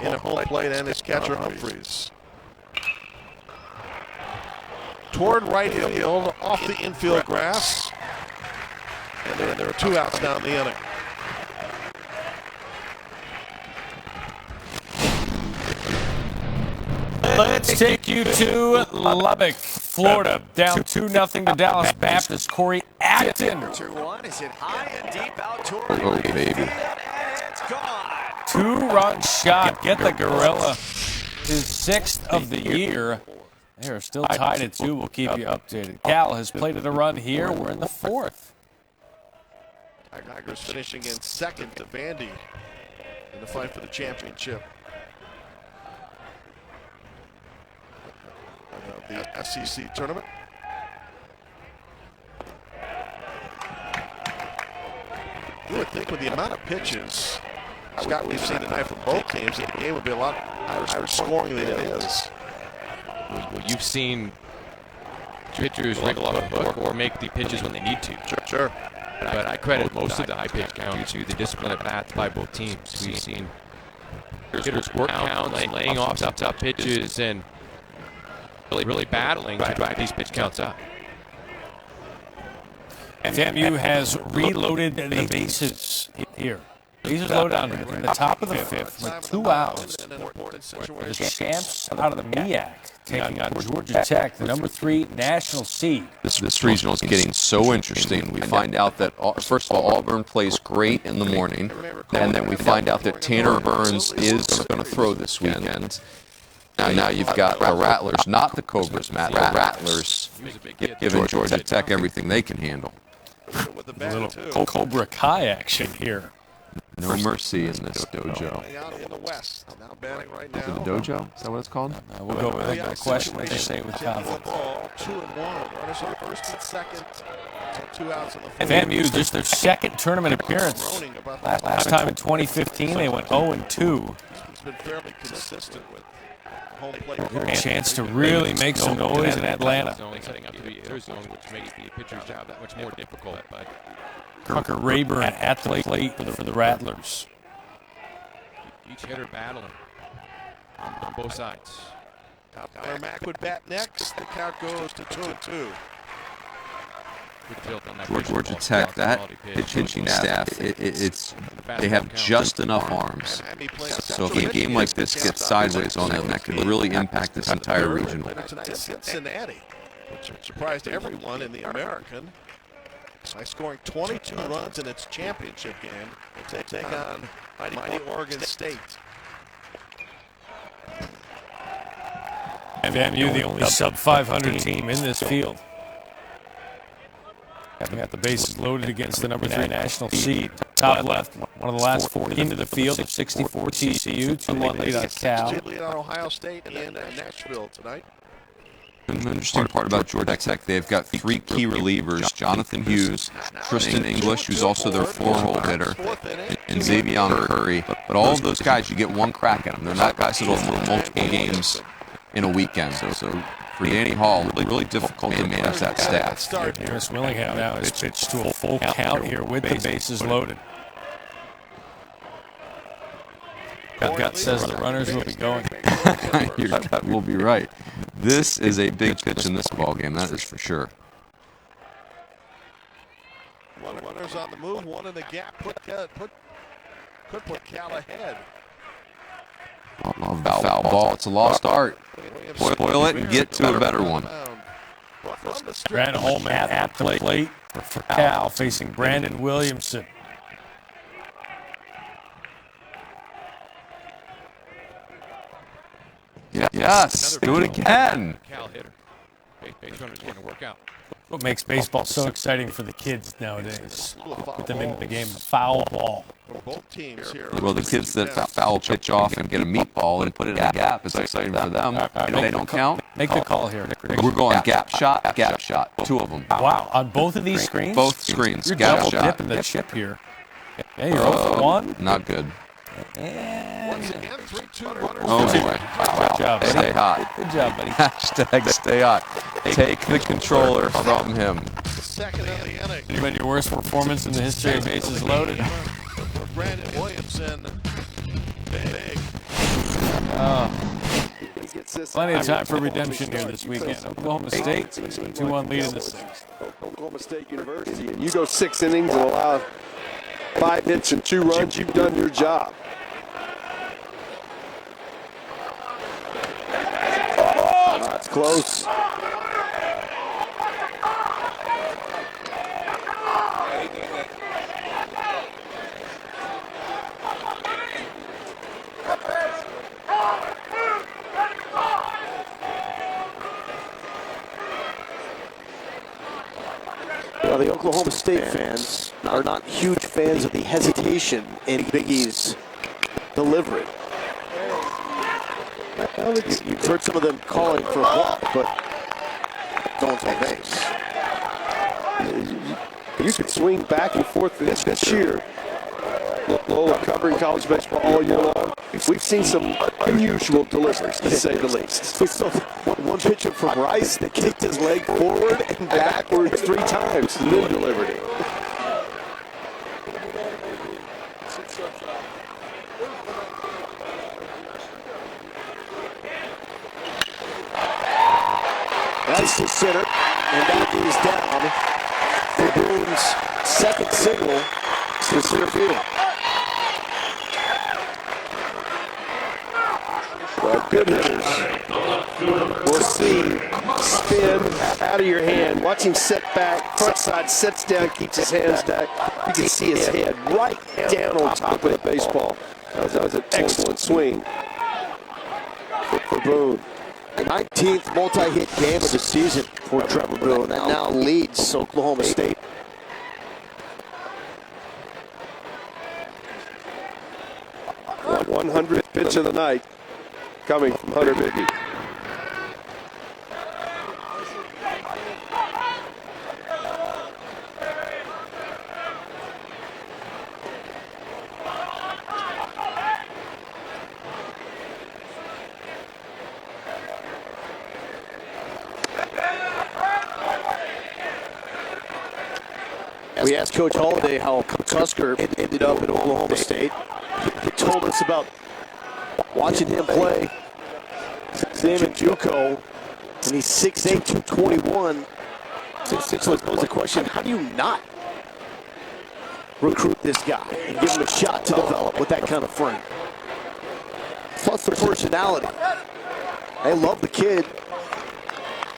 in a home plate and his catcher Humphreys. Toward right field, off the infield grass. And there are 2 outs down the inning. Let's take you to Lubbock, Florida. Down 2-0 to Dallas Baptist. Corey Acton. 2-1. Is it high and deep out toward Oh, baby. It's gone. 2-run shot. Get the Gorilla. His 6th of the year. They are still tied at 2. We'll keep you updated. Cal has plated a run here. We're in the 4th. Tigers finishing in second to Vandy in the fight for the championship. The SEC tournament. You would think with the amount of pitches, Scott, we've seen tonight from both teams, that the game would be a lot higher scoring than it is. Well, you've seen pitchers wriggle off the hook or make the pitches when they need to. Sure. But I credit most of the high pitch count to the discipline at bats by both teams. We've seen hitters work counts, laying off tough pitches, and really battling to drive these pitch counts up. FAMU has reloaded the bases here. Bases loaded on in the top of the 5th with 2 outs. The champs out of the MEAC taking on Georgia Tech, the number 3 national seed. This regional is getting so interesting. We find out that, first of all, Auburn plays great in the morning, and then we find out that Tanner Burns is going to throw this weekend. Now you've got the Rattlers, not the Cobras, Matt. The Rattlers giving Georgia Tech everything they can handle. A little Cobra Kai action here. No mercy in this dojo. In the west, now batting right now. Is it the dojo? Is that what it's called? We'll go with a question. They say it with confidence. 2-1. Runners on first and second. 2 outs in the fourth. FAMU, just their 2nd tournament appearance. Last time in 2015, they went 0-2. He's been fairly consistent with home plate. A chance to really make some noise in Atlanta. Setting up to the air zone, which makes the pitcher's job that much more difficult. But Parker Rayburn at the plate for the Rattlers. Each hitter battling on both sides. Tyler Mack would bat next. The count goes to 2-2. Georgia Tech, that pitching staff, they have just enough arms. So if a game like this gets sideways on them, that could really impact this entire regional. Cincinnati, which surprised everyone in the American by scoring 22 runs in its championship game to take on mighty Oregon State. FAMU, the only sub-500 team in this field. Having got the bases loaded against the number 3 national seed. Top left, one of the last 4 into the field of 64 TCU, 2-1 lead on Cal. Lead on Ohio State and Nashville tonight. An interesting part about Georgia Tech, they've got 3 key relievers, Jonathan Hughes, Tristan English, who's also their 4-hole hitter, and Xavier Curry. But all of those guys, you get 1 crack at them. They're not guys that will throw multiple games in a weekend. So for Danny Hall, really difficult to manage that staff. Harris Willingham now has pitched to a full count here with the bases loaded. Gut says the runners will be going. Your gut will be right. This is a big pitch in this ballgame, that is for sure. One runner's on the move, one in the gap. Could put Cal ahead. Foul ball. It's a lost art. Boil it and get to a better one. Grant Holman at the plate for Cal, facing Brandon Williamson. Yes, do it again. Cal hitter. Base runner's going to work out. What makes baseball so exciting for the kids nowadays? Put them into the game. Foul ball. from both teams here. Well, the kids that foul pitch off and get a meatball and put it in a gap, it's exciting for them. They don't count. Make the call here. We're going gap shot. 2 of them. Wow, on both of these screens? Both screens. You're gap double shot. dipping the chip here. Okay, you're 0 for 1. Not good. Once again, 3-2 runners. Oh boy. Wow. Good job, buddy. Stay hot. Good job, buddy. Hashtag stay hot. Take the controller from him. Second in the inning. You had your worst performance in the history of bases loaded. Brandon Williamson. Big. Plenty of time for redemption here this weekend. Oklahoma State, 2-1 lead in the 6th. Oklahoma State University. And you go 6 innings and allow 5 hits and 2 runs, you've done your job. That's close. Well, the Oklahoma State fans are not huge fans of the hesitation in Big E's delivery. You've heard some of them calling for a walk, but going to base. You could swing back and forth this year. Lola covering college baseball all year long. We've seen some unusual deliveries, to say the least. We saw one pitcher from Rice that kicked his leg forward and backwards 3 times and then delivered it. That's the center, and that is down for Boone's second signal to center field. Well, good hitters. We'll see. Spin out of your hand. Watch him set back. Front side sets down, keeps his hands back. You can see his head right down on top of the baseball. That was an excellent swing for Boone. The 19th multi-hit game of the season for Trevor Boone, and now leads Oklahoma State. The 100th pitch of the night coming from Hunter Biggie. We asked Coach Holliday how Cusker ended up at Oklahoma State. He told us about watching him play. Sam at JUCO, and he's 6'8", 221. So it posed the question, how do you not recruit this guy and give him a shot to develop with that kind of frame? Plus the personality. They love the kid.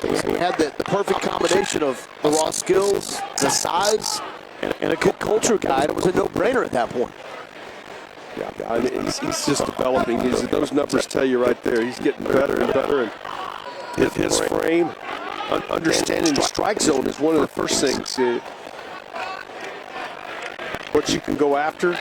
He had the perfect combination of the raw skills, the size, and a good culture guy. It was a no-brainer at that point. Yeah, I mean, he's just developing. Those numbers tell you right there. He's getting better and better. And his frame, understanding the strike zone is one of the first things. What you can go after.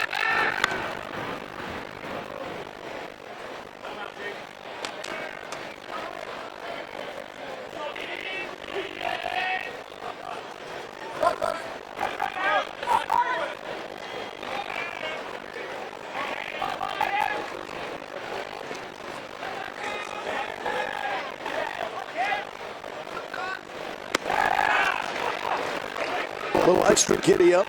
A little extra giddy up.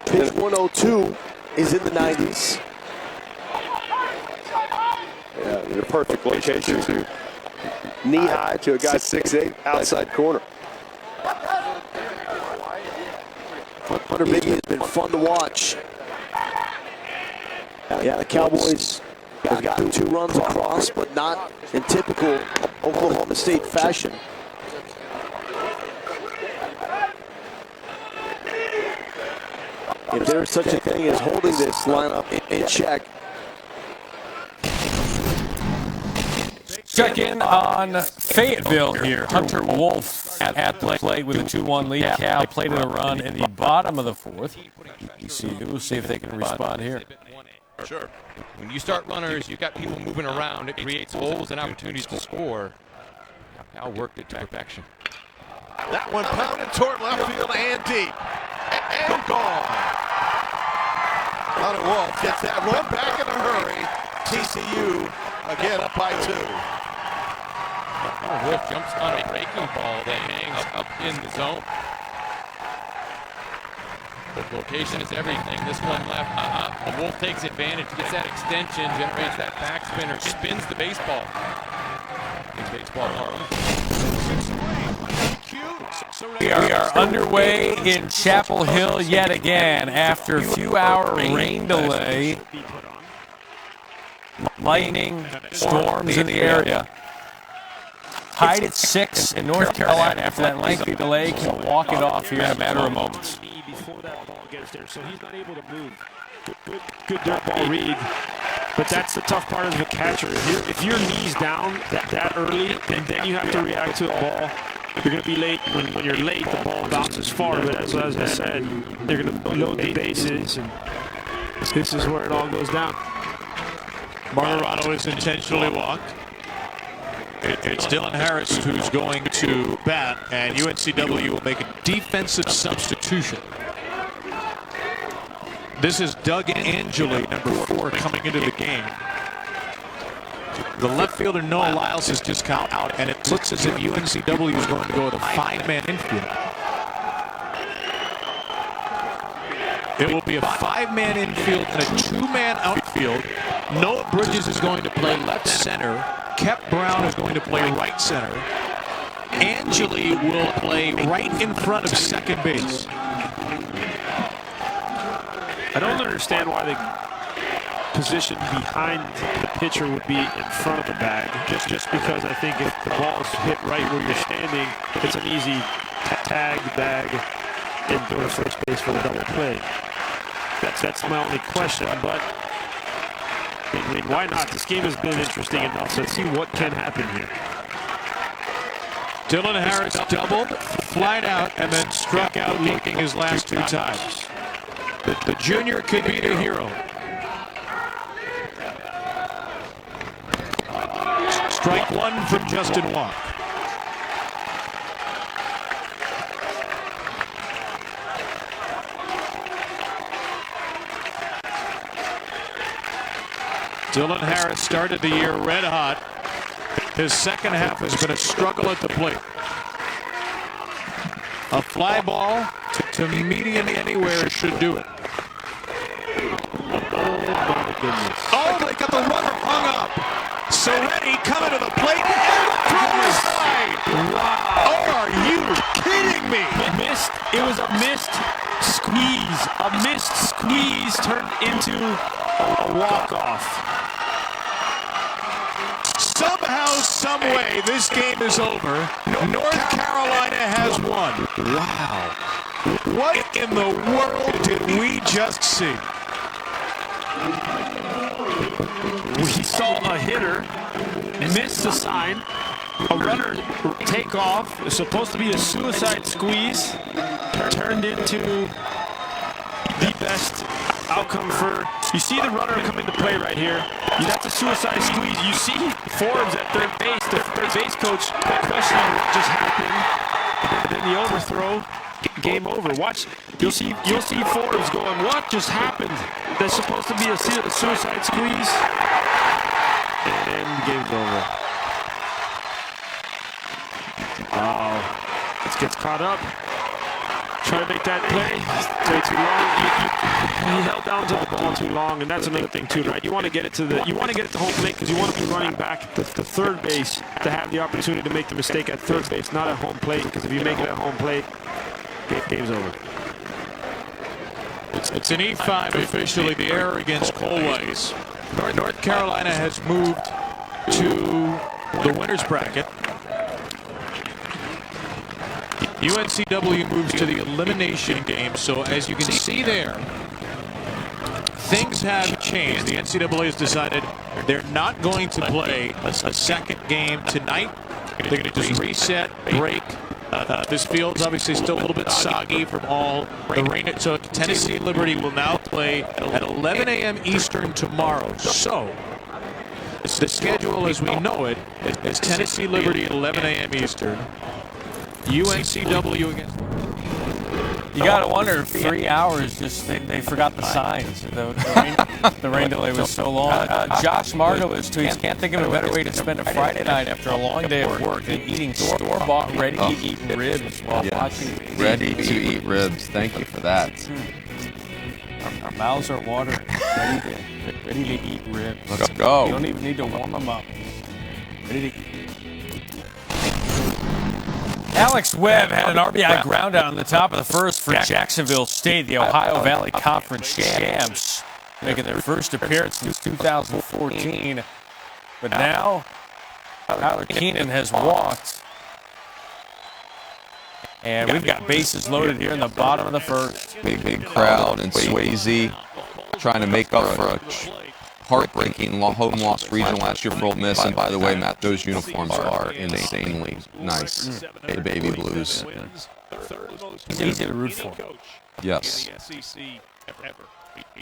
Pitch 102 is in the 90s. Yeah, in a perfect location too. Knee high to a guy 6'8", outside corner. Hunter Biggie has been fun to watch. Yeah, the Cowboys have gotten 2 runs across, but not in typical Oklahoma State fashion. If there's such a thing as holding this lineup in check. Check in on Fayetteville here. Hunter Wolf at the plate with a 2-1 lead. Cal played in a run in the bottom of the fourth. We'll see if they can respond here. Sure. When you start runners, you've got people moving around. It creates holes and opportunities to score. Cal worked it to perfection. That one pounded toward left field and deep. And gone. Hunter Wolf gets that run back in a hurry. TCU again up by 2. Wolf jumps on a breaking ball that hangs up in the zone. The location is everything. This one left. The Wolf takes advantage, gets that extension, generates that backspinner, spins the baseball. Baseball We are underway in Chapel Hill yet again after a few-hour rain delay. Lightning storms in the area. Tied at 6 in North Carolina after that lengthy delay. Can walk it off here in a matter of moments. Before that ball gets there, so he's not able to move. Good dirt ball read. But that's the tough part as a catcher. If your knee's down that early, and then you have to react to a ball, you're going to be late. When you're late, the ball bounces far. But as I said, they're going to load the bases, and this is where it all goes down. Margarano is intentionally walked. It's Dylan Harris who's going to bat, and UNCW will make a defensive substitution. This is Doug Angeli, number 4, coming into the game. The left fielder Noah Lyles has just come out, and it looks as if UNCW is going to go with a 5-man infield. It will be a 5-man infield and a 2-man outfield. Noah Bridges is going to play left center. Kep Brown is going to play right center. Angeli will play right in front of second base. I don't understand why the position behind the pitcher would be in front of the bag. Just because I think if the ball is hit right where you're standing, it's an easy tag, bag, and go to first base for the double play. That's my only question, but I mean, why not? This game has been interesting enough, so let's see what can happen here. Dylan Harris doubled, flied out, and then struck out looking his last 2 times. The junior could be the hero. Strike 1 from Justin Walk. Dylan Harris started the year red hot. His second half has been a struggle at the plate. A fly ball to median anywhere should do it. Oh, they got the runner hung up. Soretti coming to the plate and throw aside. Wow. Oh, are you kidding me? It was a missed squeeze. A missed squeeze turned into a walk-off. Somehow, some way, this game is over. North Carolina has won. Wow. What in the world did we just see? We saw a hitter miss the sign. A runner take off. It's supposed to be a suicide squeeze. Turned into the best outcome for... You see the runner come into play right here. That's a suicide squeeze. You see Forbes at third base. The third base coach questioning what just happened. And then the overthrow. Game over. Watch. You'll see Forbes going, what just happened? That's supposed to be a suicide squeeze. And the game's over. Uh-oh. It gets caught up. Trying to make that play. Way too long. He held down to the ball too long, and that's another thing too, right? You want to get it to home plate because you want to be running back to third base to have the opportunity to make the mistake at third base, not at home plate. Because if you make it at home plate, game's over. It's an E5 officially. The error against Colways. North Carolina has moved to the winner's bracket. UNCW moves to the elimination game, so as you can see there, things have changed. The NCAA has decided they're not going to play a second game tonight. They're going to just reset, break, This field's obviously still a little bit soggy from all the rain it took. Tennessee Liberty will now play at 11 a.m. Eastern tomorrow. So, the schedule as we know it is Tennessee Liberty at 11 a.m. Eastern. UNCW against... You got to wonder if 3 hours they forgot the signs. The rain delay was so long. Josh Margolis tweets, can't think of a better way to spend a Friday night after a long day of work than eating store-bought, ready-to-eat ribs while watching. Ready-to-eat ribs. Thank you for that. Our mouths are watering. Ready to eat ribs. Let's go. You don't even need to warm them up. Ready to eat. Alex Webb had an RBI ground out on the top of the first for Jacksonville State, the Ohio Valley Conference champs, making their first appearance since 2014. But now, Tyler Keenan has walked. And we've got bases loaded here in the bottom of the first. Big crowd and Swayze trying to make up for a heartbreaking home loss regional last year for Ole Miss. And by the way, Matt, those uniforms are insanely nice. The baby blues. It's easy to root for. Yes. He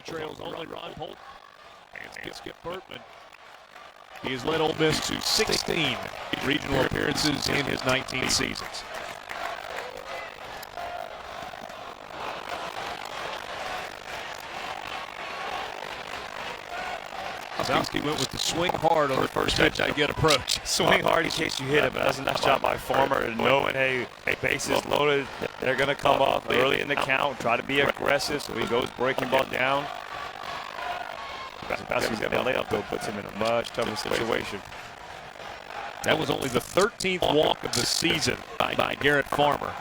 trails only Ron Holt and Skip Bertman. He has led Ole Miss to 16 regional appearances in his 19 seasons. Sowski went with the swing hard on the first pitch to get approach. Swing hard in case you hit it, but that's a nice job by Farmer, knowing, hey, bases loaded, they're going to come up early in the count, try to be aggressive, so he goes breaking ball down. Sowski's got a layup, though, puts him in a much tougher situation. That was only the 13th walk of the season by Garrett Farmer.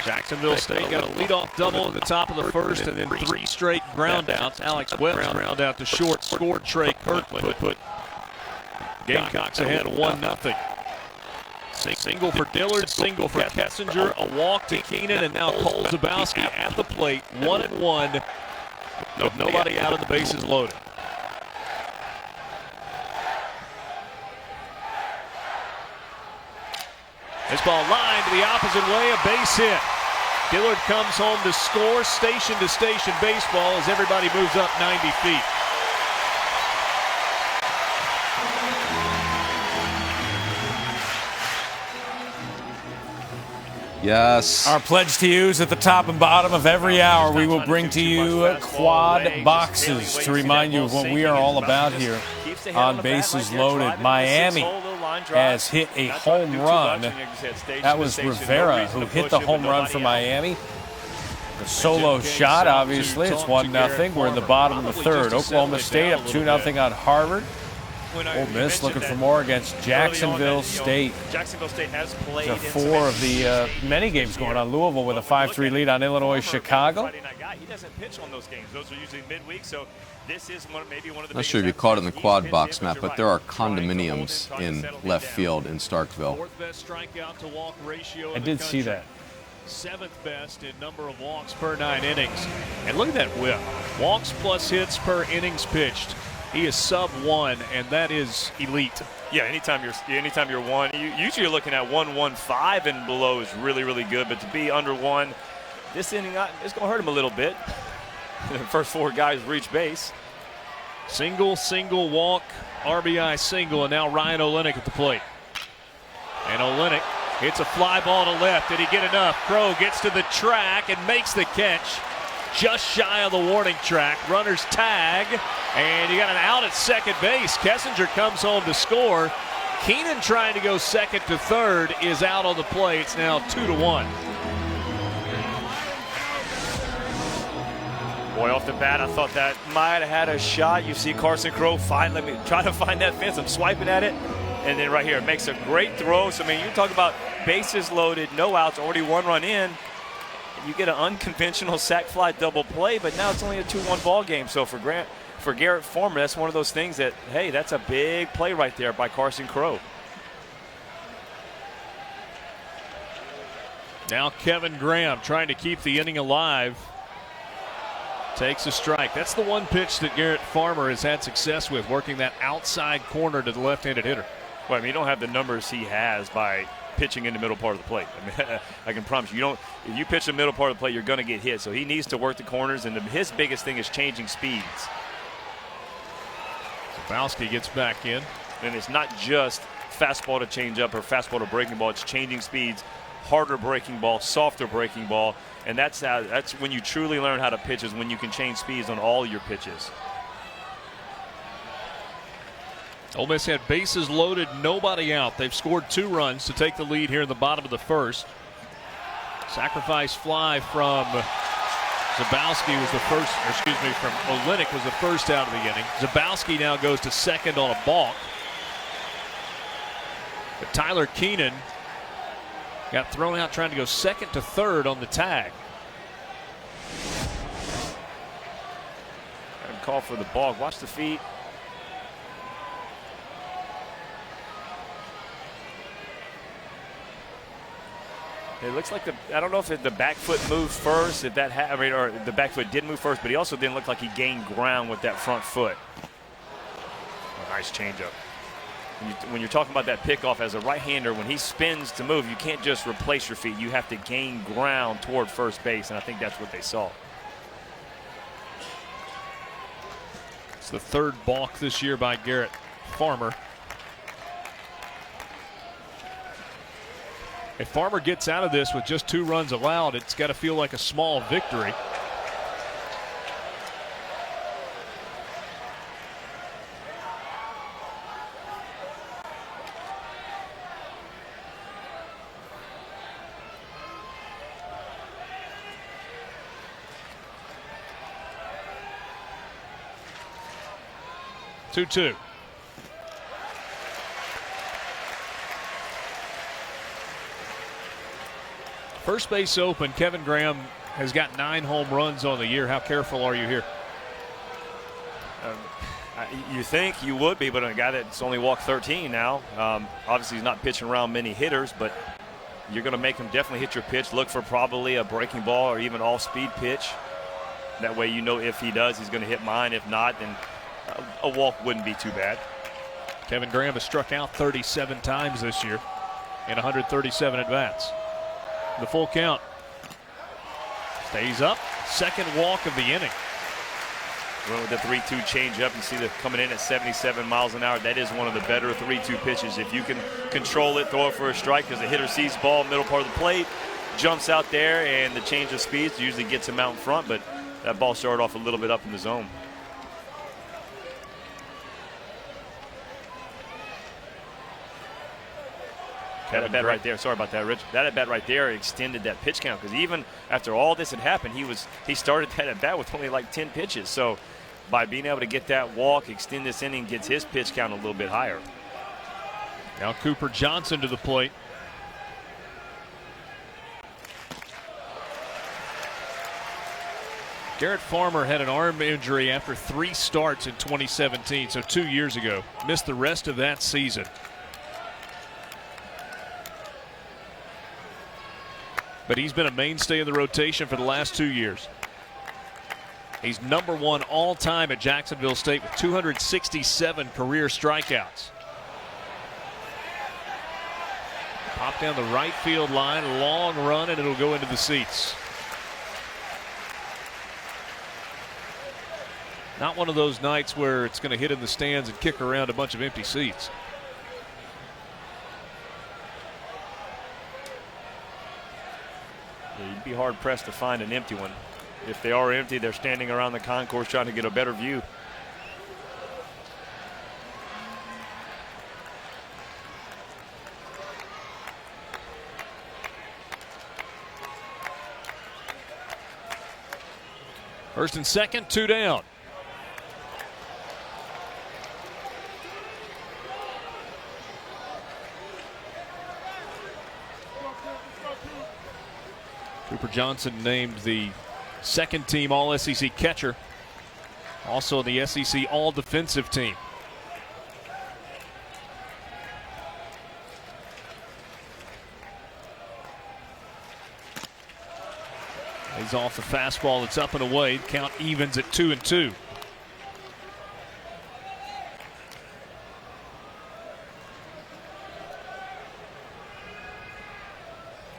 Jacksonville State got a leadoff double at the top of the first, and then 3 straight groundouts. Alex Webb's ground out to short scored Trey Kirkland. Put Gamecocks ahead 1-0. Single for Dillard, single for Kessinger, a walk to Keenan, and now Cole Zabowski at the plate, 1-1, with nobody out of the bases loaded. This ball lined the opposite way, a base hit. Dillard comes home to score, station-to-station baseball as everybody moves up 90 feet. Yes. Our pledge to you is at the top and bottom of every hour. We will bring to you quad boxes to remind you of what we are all about here on Bases Loaded. Miami has hit a home run. That was Rivera who hit the home run for Miami. The solo shot, obviously. It's 1-0. We're in the bottom of the third. Oklahoma State up 2-0 on Harvard. Ole Miss looking for more against Jacksonville State. Jacksonville State has played in 4 of the many games going on. Louisville with a 5-3 lead on Illinois Chicago. He doesn't pitch on those games. Those are usually midweek, so this is maybe one of the Not sure if you caught it in the quad box, Matt, but there are condominiums in left field in Starkville. I did see that. 7th best in number of walks per 9 innings. And look at that whip. Walks plus hits per innings pitched. He is sub-1, and that is elite. Yeah, anytime you're 1, usually you're looking at 1-1-5 and below is really, really good. But to be under 1, this inning it's going to hurt him a little bit. The first 4 guys reach base. Single, walk, RBI single, and now Ryan Olenek at the plate. And Olenek hits a fly ball to left. Did he get enough? Crow gets to the track and makes the catch. Just shy of the warning track. Runners tag, and you got an out at second base. Kessinger comes home to score. Keenan trying to go second to third is out on the plate. It's now 2-1. Boy, off the bat, I thought that might have had a shot. You see Carson Crow trying to find that fence. I'm swiping at it. And then right here, it makes a great throw. So, I mean, you talk about bases loaded, no outs, already 1 run in. You get an unconventional sac fly double play, but now it's only a 2-1 ball game. So for Garrett Farmer, that's one of those things that, hey, that's a big play right there by Carson Crow. Now Kevin Graham trying to keep the inning alive. Takes a strike. That's the one pitch that Garrett Farmer has had success with, working that outside corner to the left-handed hitter. Well, I mean, you don't have the numbers he has by pitching in the middle part of the plate. I mean, I can promise you, if you pitch the middle part of the plate, you're going to get hit. So he needs to work the corners, and his biggest thing is changing speeds. Zabowski gets back in. And it's not just fastball to change up or fastball to breaking ball. It's changing speeds, harder breaking ball, softer breaking ball. And that's when you truly learn how to pitch, is when you can change speeds on all your pitches. Ole Miss had bases loaded, nobody out. They've scored 2 runs to take the lead here in the bottom of the first. Sacrifice fly from Zabowski was the first, or excuse me, from Olenek was the first out of the inning. Zabowski now goes to second on a balk. But Tyler Keenan got thrown out trying to go second to third on the tag. And call for the balk. Watch the feet. It looks like I don't know if the back foot moved first, or the back foot did move first, but he also didn't look like he gained ground with that front foot. Oh, nice changeup. When you're talking about that pickoff as a right-hander, when he spins to move, you can't just replace your feet. You have to gain ground toward first base, and I think that's what they saw. It's the 3rd balk this year by Garrett Farmer. If Farmer gets out of this with just 2 runs allowed, it's got to feel like a small victory. Two. First base open. Kevin Graham has got 9 home runs on the year. How careful are you here? You think you would be, but a guy that's only walked 13 now, obviously he's not pitching around many hitters, but you're going to make him definitely hit your pitch. Look for probably a breaking ball or even off-speed pitch. That way you know if he does, he's going to hit mine. If not, then a walk wouldn't be too bad. Kevin Graham has struck out 37 times this year in 137 at-bats. The full count. Stays up. 2nd walk of the inning. Well, with the 3-2 changeup, you see that coming in at 77 miles an hour. That is one of the better 3-2 pitches. If you can control it, throw it for a strike, because the hitter sees the ball middle part of the plate, jumps out there, and the change of speeds usually gets him out in front, but that ball started off a little bit up in the zone. That at bat right there, sorry about that, Rich. That at bat right there extended that pitch count, because even after all this had happened, he started that at bat with only like 10 pitches. So by being able to get that walk, extend this inning, gets his pitch count a little bit higher. Now Cooper Johnson to the plate. Garrett Farmer had an arm injury after 3 starts in 2017, so 2 years ago. Missed the rest of that season. But he's been a mainstay of the rotation for the last 2 years. He's #1 all-time at Jacksonville State with 267 career strikeouts. Pop down the right field line, long run, and it'll go into the seats. Not one of those nights where it's going to hit in the stands and kick around a bunch of empty seats. You'd be hard-pressed to find an empty one. If they are empty, they're standing around the concourse trying to get a better view. First and second, 2 down. Cooper Johnson named the 2nd team All-SEC catcher. Also the SEC All-Defensive team. They He's off the fastball that's up and away. Count evens at 2-2.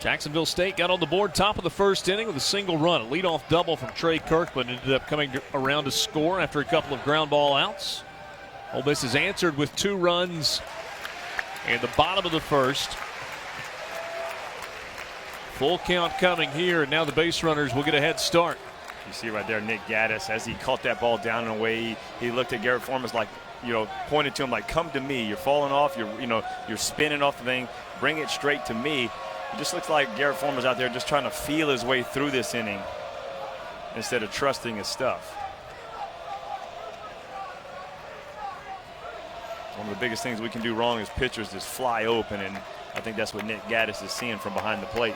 Jacksonville State got on the board top of the first inning with a single run. A leadoff double from Trey Kirk, but ended up coming around to score after a couple of ground ball outs. Ole Miss has answered with 2 runs in the bottom of the first. Full count coming here, and now the base runners will get a head start. You see right there, Nick Gaddis, as he caught that ball down in a way, he looked at Garrett Foreman like, pointed to him like, come to me. You're falling off. You're spinning off the thing. Bring it straight to me. It just looks like Garrett Foreman's out there just trying to feel his way through this inning instead of trusting his stuff. One of the biggest things we can do wrong as pitchers is fly open, and I think that's what Nick Gaddis is seeing from behind the plate.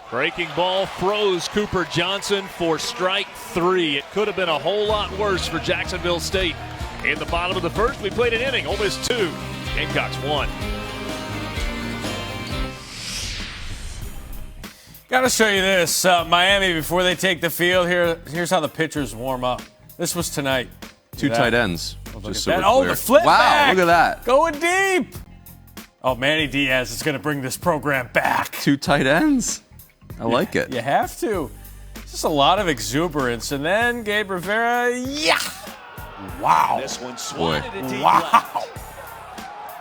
Breaking ball froze Cooper Johnson for strike 3. It could have been a whole lot worse for Jacksonville State. In the bottom of the first, we played an inning. Ole Miss 2, Gamecocks 1. Got to show you this. Miami, before they take the field, here's how the pitchers warm up. This was tonight. 2 tight ends. Look at that. Oh, the flip wow, back. Look at that. Going deep. Oh, Manny Diaz is going to bring this program back. 2 tight ends. I like it. You have to. Just a lot of exuberance. And then Gabe Rivera, yeah. Wow. This one swatted it deep wow.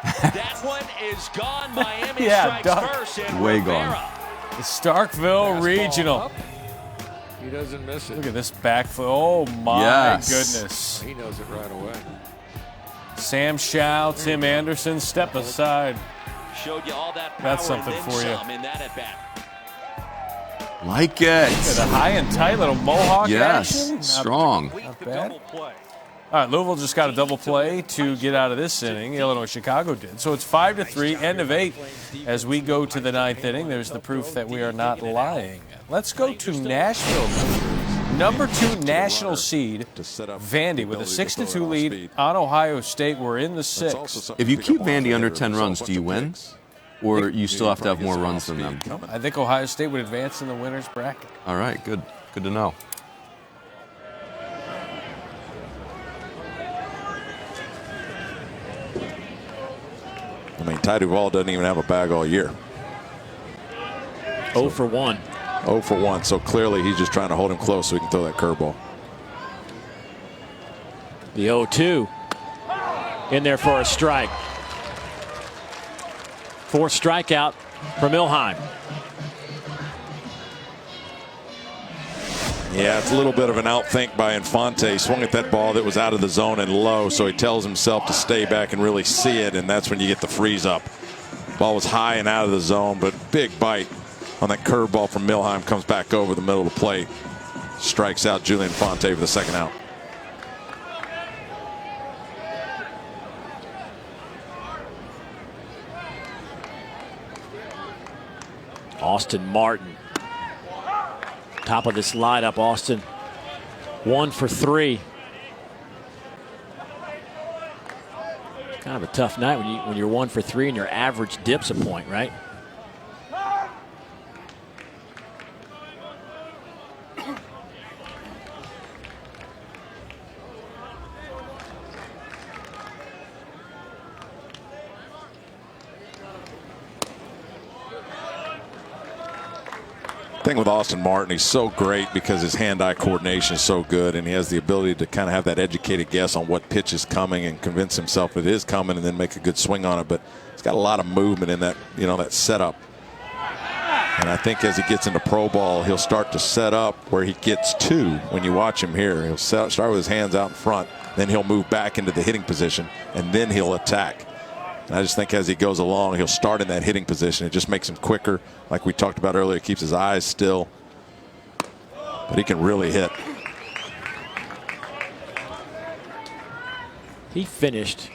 That one is gone. Miami Yeah, strikes first. And way Rivera. gone. The Starkville Regional. He doesn't miss it. Look at this back foot. Oh, my goodness. He knows it right away. Sam Schau, Tim Anderson, step aside. Showed you all that power. That's something and then for you. some in that at bat. Like it. The high and tight little mohawk yes, action. strong. Not bad. All right, Louisville just got a double play to get out of this inning. Illinois, Chicago did. So it's 5-3, end of 8. As we go to the 9th inning, there's the proof that we are not lying. Let's go to Nashville. Number 2 national seed, Vandy, with a 6-2 lead on Ohio State. We're in the 6th. If you keep Vandy under 10 runs, do you win? Or you still have to have more runs than them? I think Ohio State would advance in the winner's bracket. All right, good. Good to know. I mean, Ty Duvall doesn't even have a bag all year. 0 for 1. 0 for 1. So clearly he's just trying to hold him close so he can throw that curveball. The 0-2 in there for a strike. 4th strikeout from Ilheim. Yeah, it's a little bit of an outthink by Infante. He swung at that ball that was out of the zone and low, so he tells himself to stay back and really see it, and that's when you get the freeze up. Ball was high and out of the zone, but big bite on that curveball from Milheim. Comes back over the middle of the plate. Strikes out Julian Infante for the 2nd out. Austin Martin. Top of this lineup, Austin. 1 for 3. Kind of a tough night when you're 1 for 3 and your average dips a point, right? Thing with Austin Martin, he's so great because his hand-eye coordination is so good, and he has the ability to kind of have that educated guess on what pitch is coming and convince himself it is coming and then make a good swing on it. But he's got a lot of movement in that, that setup. And I think as he gets into pro ball, he'll start to set up where he gets to when you watch him here. He'll start with his hands out in front, then he'll move back into the hitting position, and then he'll attack. And I just think as he goes along, he'll start in that hitting position. It just makes him quicker. Like we talked about earlier, keeps his eyes still. But he can really hit. He finished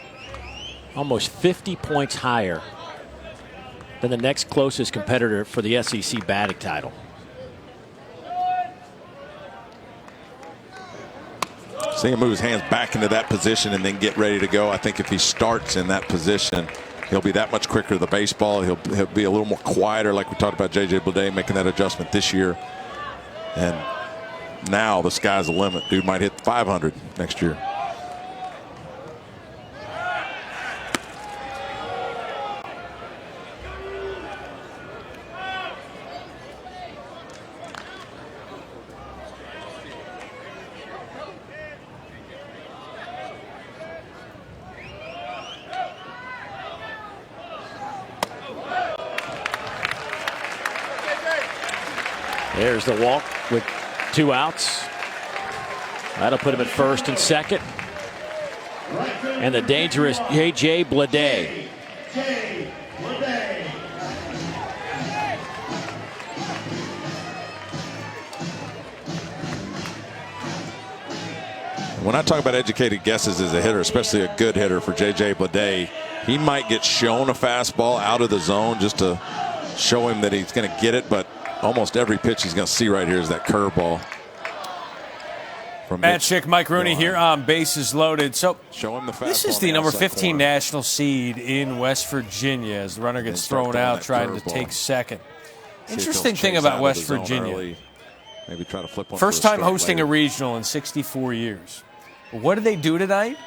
almost 50 points higher than the next closest competitor for the SEC batting title. See him move his hands back into that position and then get ready to go. I think if he starts in that position, he'll be that much quicker to the baseball. He'll be a little more quieter, like we talked about J.J. Bleday making that adjustment this year. And now the sky's the limit. Dude might hit 500 next year. There's the walk with 2 outs. That'll put him at first and second. And the dangerous J.J. Bleday. When I talk about educated guesses as a hitter, especially a good hitter for J.J. Bleday, he might get shown a fastball out of the zone just to show him that he's going to get it, but almost every pitch he's going to see right here is that curveball. Matt Schick, Mike Rooney here on Bases Loaded. So show him the fastball. This is the number 15 national seed in West Virginia as the runner gets thrown out trying to take second. Interesting thing about West Virginia. Maybe try to flip one. First time hosting a regional in 64 years. What did they do tonight?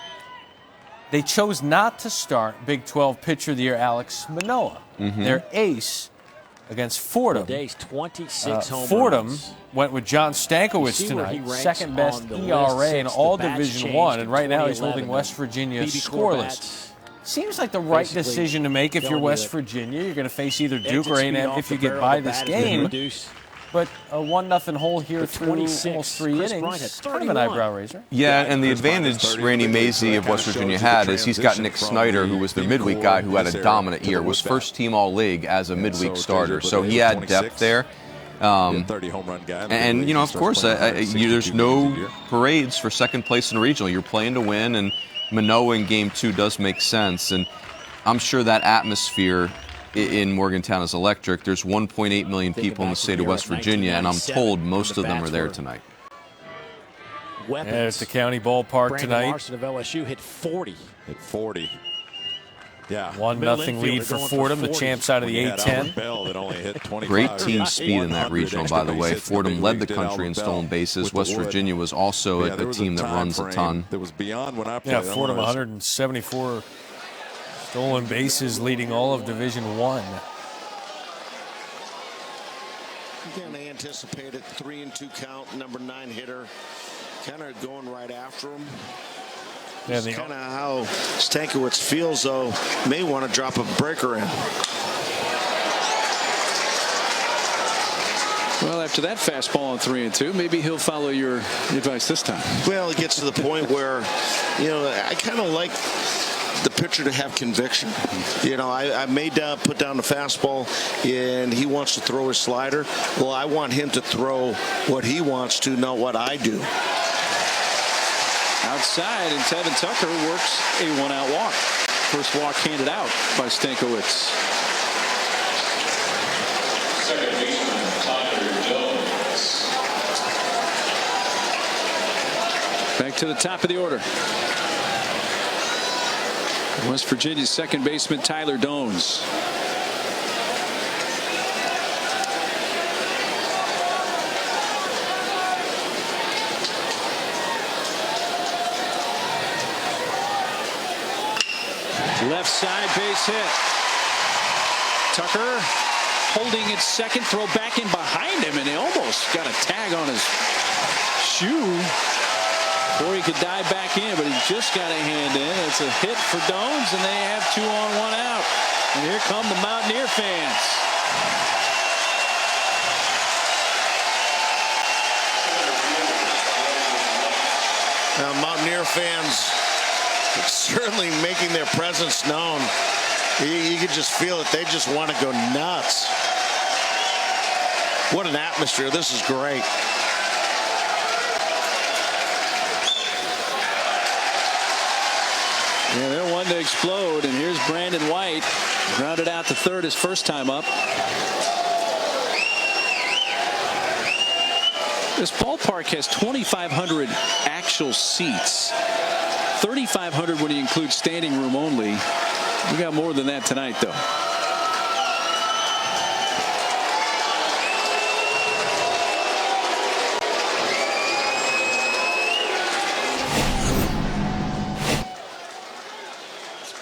They chose not to start Big 12 Pitcher of the Year Alex Manoah, their ace, against Fordham. Today's 26 home Fordham runs. Went with John Stankiewicz tonight, second best ERA in all Division I, and right now he's holding West Virginia scoreless. Seems like the right decision to make if you're West Virginia. You're going to face either Duke or A&M if you get by this game. But a 1-0 hole here through almost 3 innings, kind of an eyebrow raiser. Yeah, and the advantage Randy Mazey of West Virginia had is he's got Nick Snyder, who was their midweek guy, who had a dominant year, was first-team All-League as a midweek starter. So he had depth there. 30 home run guy. And, you know, of course, there's no parades for second place in a regional. You're playing to win, and Manoah in Game 2 does make sense. And I'm sure that atmosphere in Morgantown is electric. There's 1.8 million people in the state of West Virginia, and I'm told most of them are there tonight. Yeah, it's the county ballpark tonight. Larson of LSU hit 40. Hit 40. Yeah. 1-0 lead for Fordham, the champs out of the A-10. Great team speed in that regional, by the way. Fordham led the country in stolen bases. West Virginia was also a team that runs a ton. That was beyond when I played. Yeah, Fordham 174 stolen bases, leading all of Division I. Again, they anticipated 3-2 count, number 9 hitter, kind of going right after him. That's kind of how Stankiewicz feels, though. May want to drop a breaker in. Well, after that fastball on 3-2, maybe he'll follow your advice this time. Well, it gets to the point where, you know, I kind of like the pitcher to have conviction. You know, I may put down the fastball and he wants to throw his slider. Well, I want him to throw what he wants to, not what I do. Outside, and Tevin Tucker works a 1-out walk. First walk handed out by Stankiewicz. Second baseman Tyler Jones. Back to the top of the order. West Virginia's second baseman Tyler Dones. Left side base hit. Tucker holding it second, throw back in behind him, and he almost got a tag on his shoe before he could dive back in, but he just got a hand in. It's a hit for Dones, and they have 2 on, 1 out. And here come the Mountaineer fans. Now, Mountaineer fans certainly making their presence known. You could just feel it. They just want to go nuts. What an atmosphere. This is great. Yeah, they're one to explode, and here's Brandon White. Grounded out to third his first time up. This ballpark has 2,500 actual seats. 3,500 when you include standing room only. We got more than that tonight, though.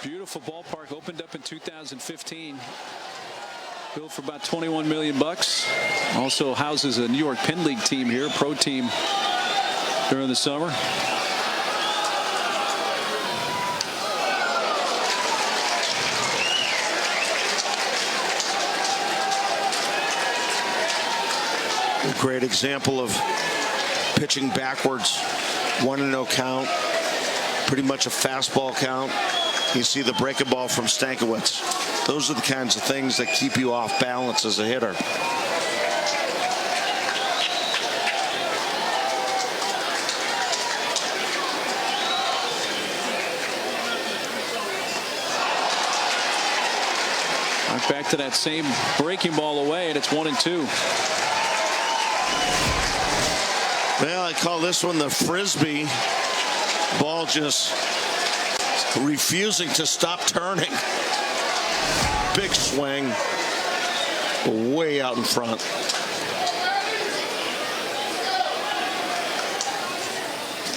Beautiful ballpark, opened up in 2015. Built for about $21 million. Also houses a New York Penn League team here, pro team during the summer. A great example of pitching backwards. 1-0 count. Pretty much a fastball count. You see the breaking ball from Stankiewicz. Those are the kinds of things that keep you off balance as a hitter. Right back to that same breaking ball away, and it's 1-2. Well, I call this one the Frisbee. Ball just refusing to stop turning. Big swing, way out in front.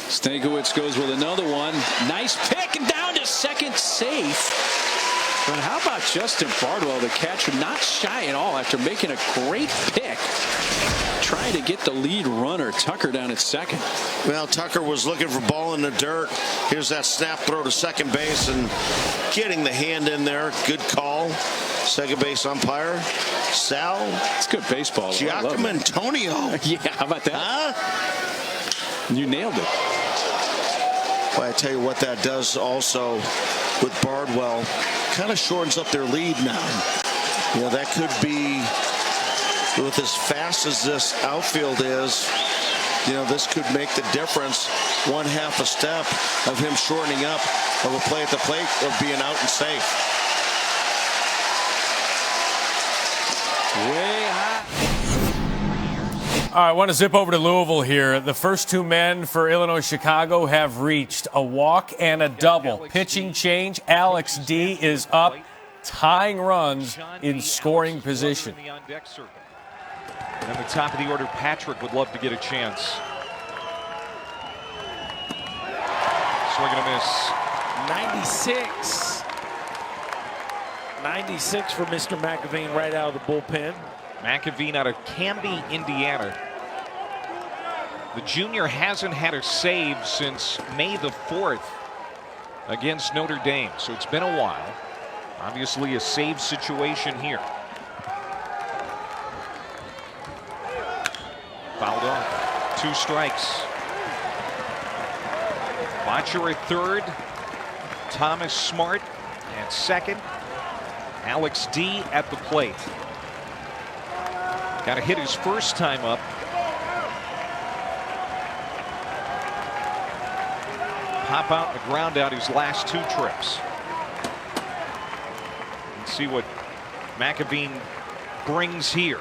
Stankiewicz goes with another one. Nice pick and down to second, safe. But how about Justin Bardwell, the catcher, not shy at all after making a great pick, trying to get the lead runner Tucker down at second. Well, Tucker was looking for ball in the dirt. Here's that snap throw to second base and getting the hand in there. Good call. Second base umpire Sal. It's good baseball. Giacomo Antonio. Yeah, how about that? Huh? You nailed it. Well, I tell you what that does also with Bardwell. Kind of shortens up their lead now. You know, that could be, with as fast as this outfield is, you know, this could make the difference. 1/2 a step of him shortening up of a play at the plate of being out and safe. Way high. All right, I want to zip over to Louisville here. The first two men for Illinois-Chicago have reached a walk and a double. Pitching change. Alex D is up, tying runs in scoring position. And at the top of the order, Patrick would love to get a chance. Swing and a miss. 96. 96 for Mr. McAveen right out of the bullpen. McAveen out of Canby, Indiana. The junior hasn't had a save since May the 4th against Notre Dame, so it's been a while. Obviously a save situation here. Fouled off. 2 strikes. Botcher at third. Thomas Smart at second. Alex D at the plate. Got to hit his first time up. Pop out and ground out his last 2 trips. Let's see what McAveen brings here.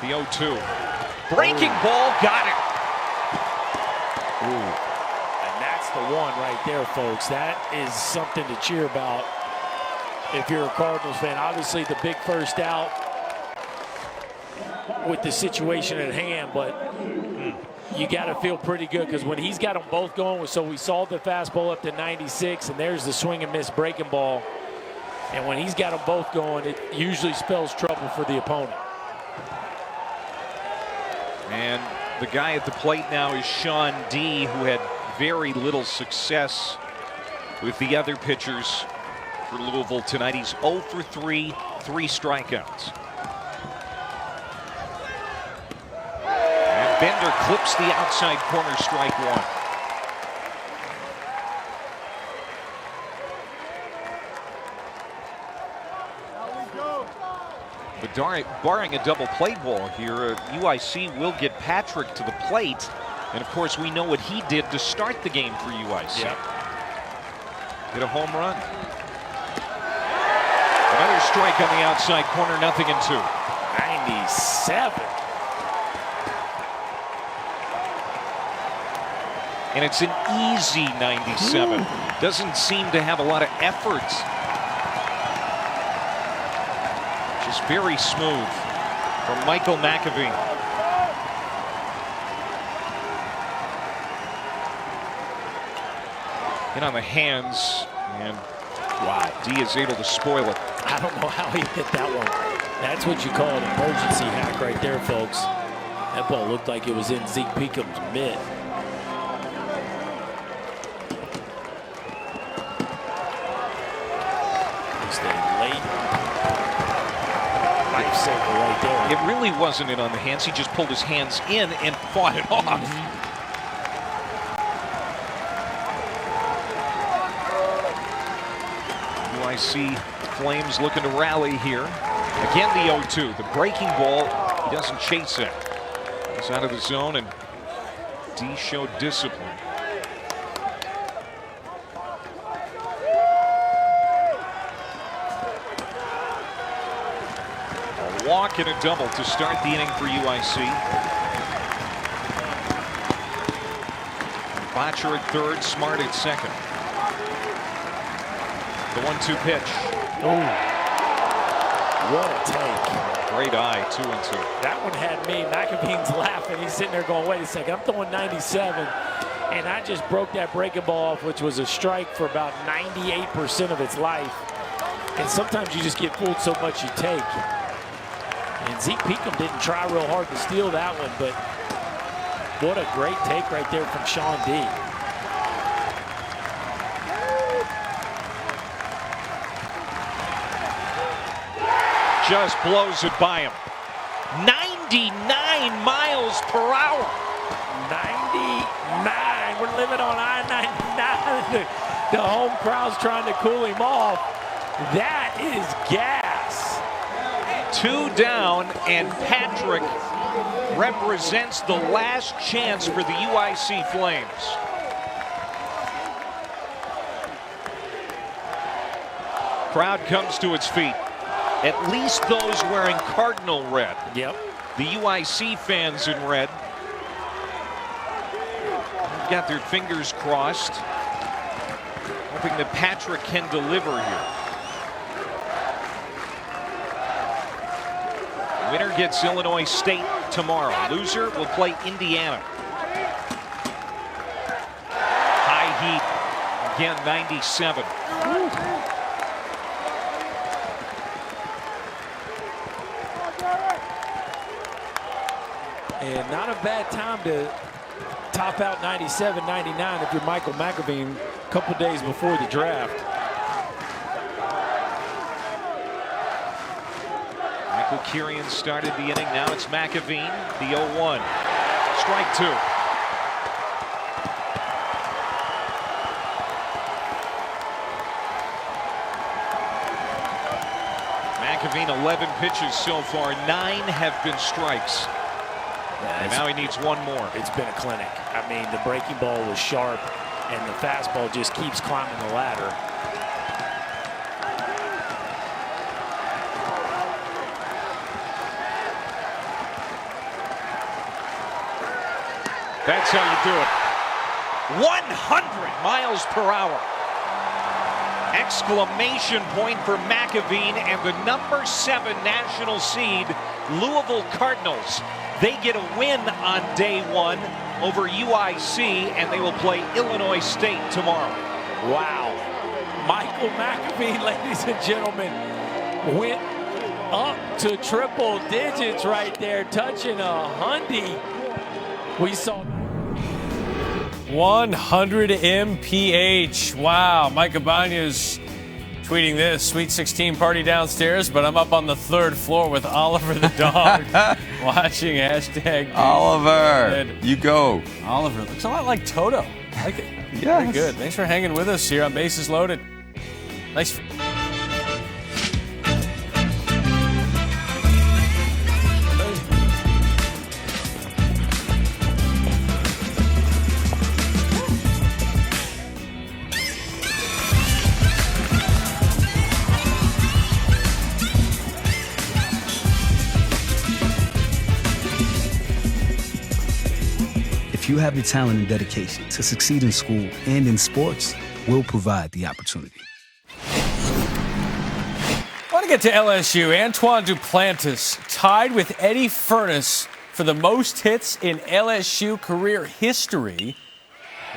The 0-2. Breaking ball, got it. Ooh. And that's the one right there, folks. That is something to cheer about if you're a Cardinals fan. Obviously, the big first out with the situation at hand, but you got to feel pretty good because when he's got them both going, so we saw the fastball up to 96, and there's the swing and miss breaking ball. And when he's got them both going, it usually spells trouble for the opponent. And the guy at the plate now is Sean D, who had very little success with the other pitchers for Louisville tonight. He's 0 for 3, 3 strikeouts. And Bender clips the outside corner, strike 1. But barring a double play ball here, UIC will get Patrick to the plate. And of course, we know what he did to start the game for UIC. Yep. Hit a home run. Another strike on the outside corner, 0-2. 97. And it's an easy 97. Doesn't seem to have a lot of effort. Just very smooth from Michael McAveen. In on the hands, and wow, D is able to spoil it. I don't know how he hit that one. That's what you call an emergency hack right there, folks. That ball looked like it was in Zeke Peakham's mitt. Lifesaver right there. It really wasn't in on the hands. He just pulled his hands in and fought it off. UIC Flames looking to rally here. Again, the 0-2. The breaking ball, he doesn't chase it. He's out of the zone, and D showed discipline. A walk and a double to start the inning for UIC. Botcher at third, Smart at second. The 1-2 pitch. Oh, what a take. Great eye, 2-2. That one had me. McAveen's laughing. He's sitting there going, wait a second, I'm throwing 97. And I just broke that breaking ball off, which was a strike for about 98% of its life. And sometimes you just get fooled so much you take. And Zeke Peakham didn't try real hard to steal that one, but what a great take right there from Sean D. Just blows it by him. 99 miles per hour. 99. We're living on I-99. The home crowd's trying to cool him off. That is gas. 2 down, and Patrick represents the last chance for the UIC Flames. Crowd comes to its feet. At least those wearing Cardinal red. Yep. The UIC fans in red got their fingers crossed, hoping that Patrick can deliver here. Winner gets Illinois State tomorrow. Loser will play Indiana. High heat, again 97. And not a bad time to top out 97, 99 if you're Michael McAveen a couple days before the draft. Michael Kirian started the inning. Now it's McAveen, the 0-1. Strike 2. McAveen 11 pitches so far. 9 have been strikes. And now he needs one more. It's been a clinic. I mean, the breaking ball was sharp, and the fastball just keeps climbing the ladder. That's how you do it. 100 miles per hour. Exclamation point for McAveen and the number 7 national seed, Louisville Cardinals. They get a win on day 1 over UIC, and they will play Illinois State tomorrow. Wow. Michael McAveen, ladies and gentlemen, went up to triple digits right there, touching a hundy. We saw 100 mph. Wow. Mike Ibanez tweeting this: Sweet 16 party downstairs, but I'm up on the 3rd floor with Oliver the dog watching hashtag. Oliver, you go. Oliver looks a lot like Toto. I like it. Yes. Very good. Thanks for hanging with us here on Bases Loaded. Nice. If you have the talent and dedication to succeed in school and in sports, we'll provide the opportunity. I want to get to LSU. Antoine Duplantis tied with Eddie Furness for the most hits in LSU career history.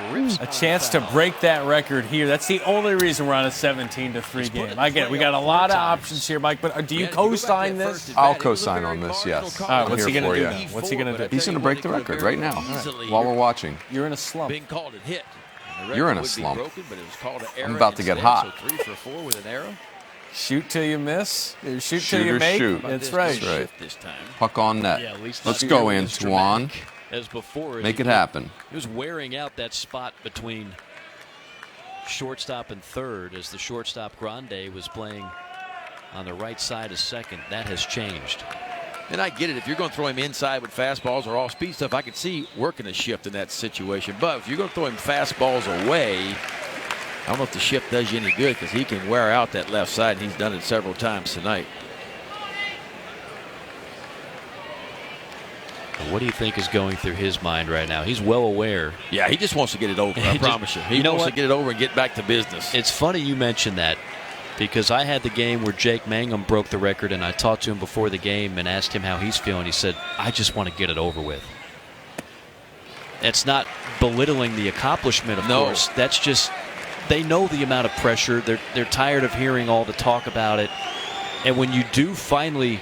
A chance to break that record here. That's the only reason we're on a 17-3 game. I get it. We got a lot of options here, Mike, but do you co-sign this? I'll co-sign on this, yes. All right, what's he going to do now? What's he going to do? He's going to break the record right now while we're watching. You're in a slump. Being called a hit. You're in a slump. Broken, but it was called an error I'm about to get hot. So 3 for 4 with an arrow. Shoot till you miss. Shoot Shoot till you or make. shoot. That's right. That's right. This time. Puck on net. Yeah, at least Let's not go, nearly as Antoine. dramatic as before. Make it happen. He was wearing out that spot between shortstop and third as the shortstop Grande was playing on the right side of second. That has changed. And I get it. If you're going to throw him inside with fastballs or off-speed stuff, I could see working a shift in that situation. But if you're going to throw him fastballs away, I don't know if the shift does you any good because he can wear out that left side, and he's done it several times tonight. What do you think is going through his mind right now? He's well aware. Yeah, he just wants to get it over. I promise you. He wants to get it over and get back to business. It's funny you mentioned that because I had the game where Jake Mangum broke the record, and I talked to him before the game and asked him how he's feeling. He said, I just want to get it over with. It's not belittling the accomplishment, of course. That's just they know the amount of pressure. They're tired of hearing all the talk about it. And when you do finally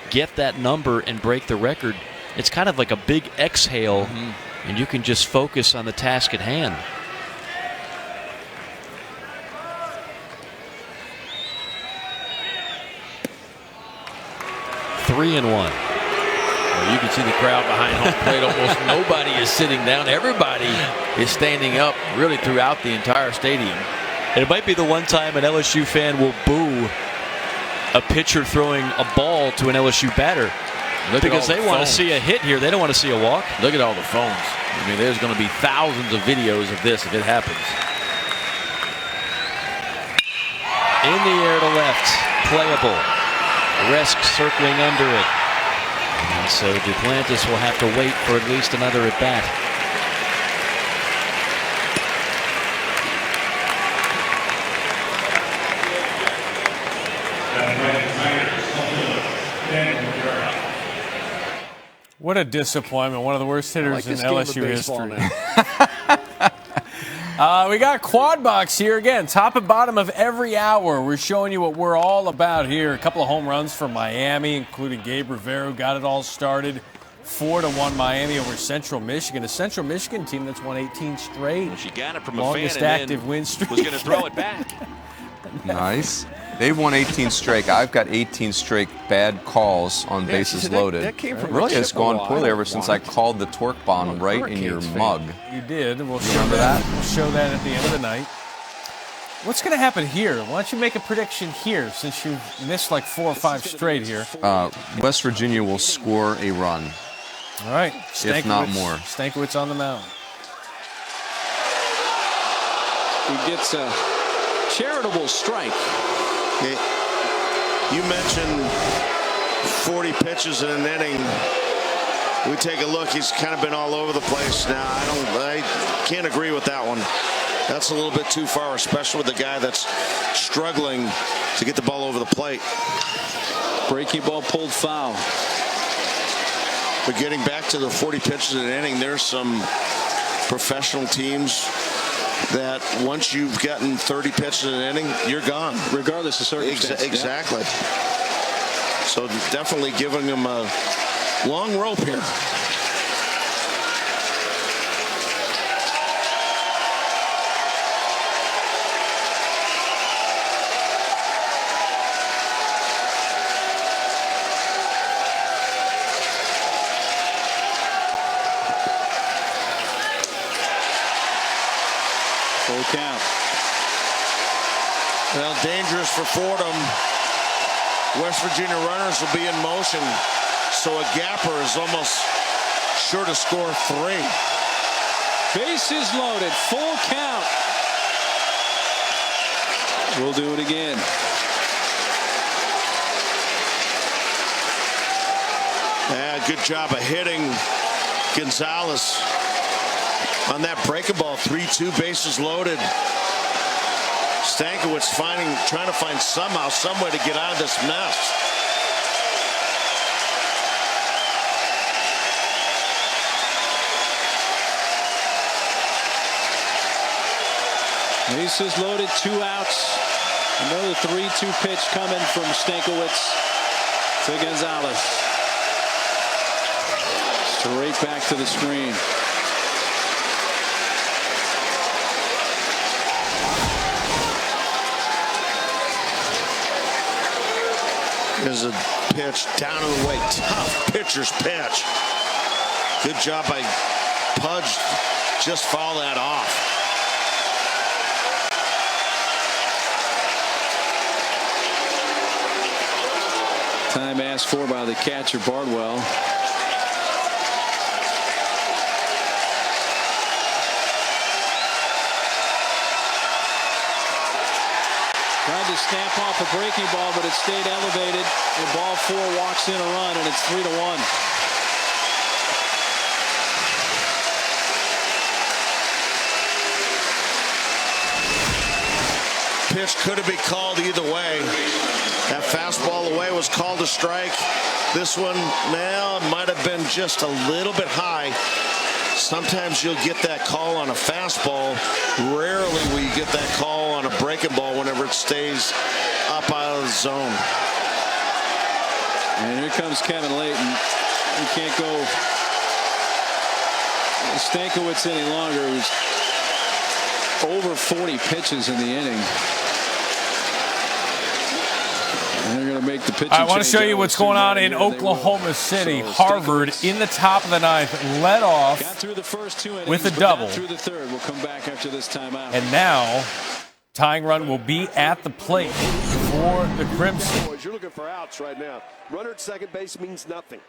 get that number and break the record, it's kind of like a big exhale, and you can just focus on the task at hand. Three and one. Well, you can see the crowd behind home plate. Almost nobody is sitting down. Everybody is standing up really throughout the entire stadium. And it might be the one time an LSU fan will boo a pitcher throwing a ball to an LSU batter. Because they want to see a hit here. They don't want to see a walk. Look at all the phones. I mean, there's going to be thousands of videos of this if it happens. In the air to left. Playable. Resk circling under it. And so Duplantis will have to wait for at least another at bat. What a disappointment. One of the worst hitters in LSU history. We got Quad Box here again. Top and bottom of every hour. We're showing you what we're all about here. A couple of home runs from Miami, including Gabe Rivera, got it all started. 4-1 Miami over Central Michigan. A Central Michigan team that's won 18 straight. She got it from longest a fan active win streak. Was going to throw it back. Nice. They've won 18 straight. I've got 18 straight bad calls on bases loaded. That came from really has gone poorly ever since I called the torque bomb right in your mug. You did. We'll remember that? We'll show that at the end of the night. What's going to happen here? Why don't you make a prediction here since you've missed like 4 or 5 straight here? West Virginia will score a run. All right. If not more. Stankiewicz on the mound. He gets a charitable strike. You mentioned 40 pitches in an inning. We take a look. He's kind of been all over the place now. I can't agree with that one. That's a little bit too far, especially with a guy that's struggling to get the ball over the plate. Breaking ball pulled foul. But getting back to the 40 pitches in an inning, there's some professional teams that once you've gotten 30 pitches in an inning, you're gone. Regardless of circumstances. Exactly. So definitely giving him a long rope here. Full count. Well, dangerous for Fordham. West Virginia runners will be in motion, so a gapper is almost sure to score 3. Bases loaded, full count. We'll do it again. Yeah, good job of hitting Gonzalez. on that breaking ball. 3-2, bases loaded. Stankiewicz trying to find somehow, some way to get out of this mess. Bases loaded, 2 outs. Another 3-2 pitch coming from Stankiewicz to Gonzalez. Straight back to the screen. There's a pitch down and away. Tough pitcher's pitch. Good job by Pudge. Just foul that off. Time asked for by the catcher, Bardwell. Tried to snap off a breaking ball, but it stayed elevated. And ball 4 walks in a run, and it's 3-1. Pitch could have been called either way. That fastball away was called a strike. This one, now, might have been just a little bit high. Sometimes you'll get that call on a fastball. Rarely will you get that call on a breaking ball whenever it stays up out of the zone. And here comes Kevin Layton. He can't go Stankiewicz any longer. It was over 40 pitches in the inning. And they're going to make the pitch. I want to show you what's going on in Oklahoma City. Harvard in the top of the 9th led off with a double. Through the third. We'll come back after this timeout. And now tying run will be at the plate for the Crimson. Boys, you're looking for outs right now. Runner at second base means nothing.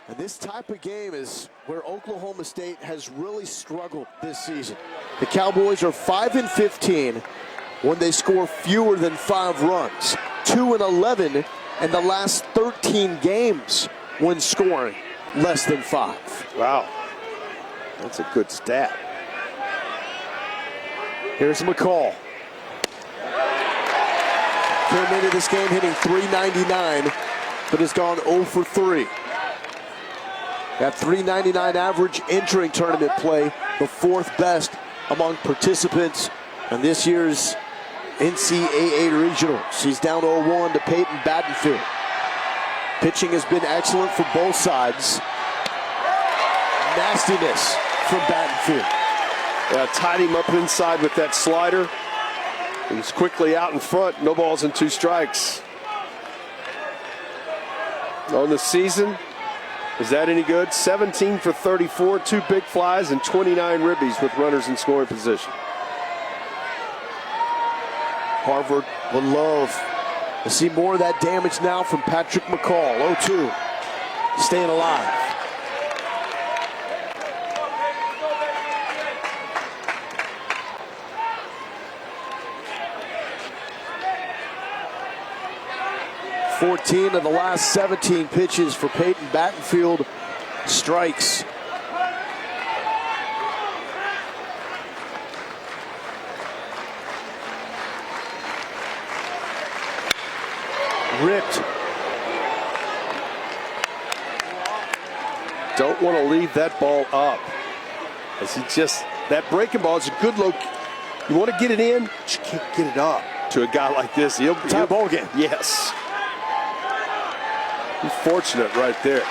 And this type of game is where Oklahoma State has really struggled this season. The Cowboys are 5-15 when they score fewer than 5 runs. 2-11 in the last 13 games when scoring less than 5. Wow. That's a good stat. Here's McCall. Came into this game hitting .399, but has gone 0 for 3. That .399 average entering tournament play, the 4th best among participants in this year's NCAA Regional. She's down 0-1 to Peyton Battenfield. Pitching has been excellent for both sides. Nastiness from Battenfield. Tied him up inside with that slider. He's quickly out in front. No balls and 2 strikes. On the season, is that any good? 17 for 34, 2 big flies, and 29 ribbies with runners in scoring position. Harvard would love to see more of that damage now from Patrick McCall. 0-2, staying alive. of the last 17 pitches for Peyton Battenfield strikes. Ripped. Don't want to leave that ball up. As he just, that breaking ball is a good look. You want to get it in, but you can't get it up to a guy like this. He'll ball game. Yes. He's fortunate right there.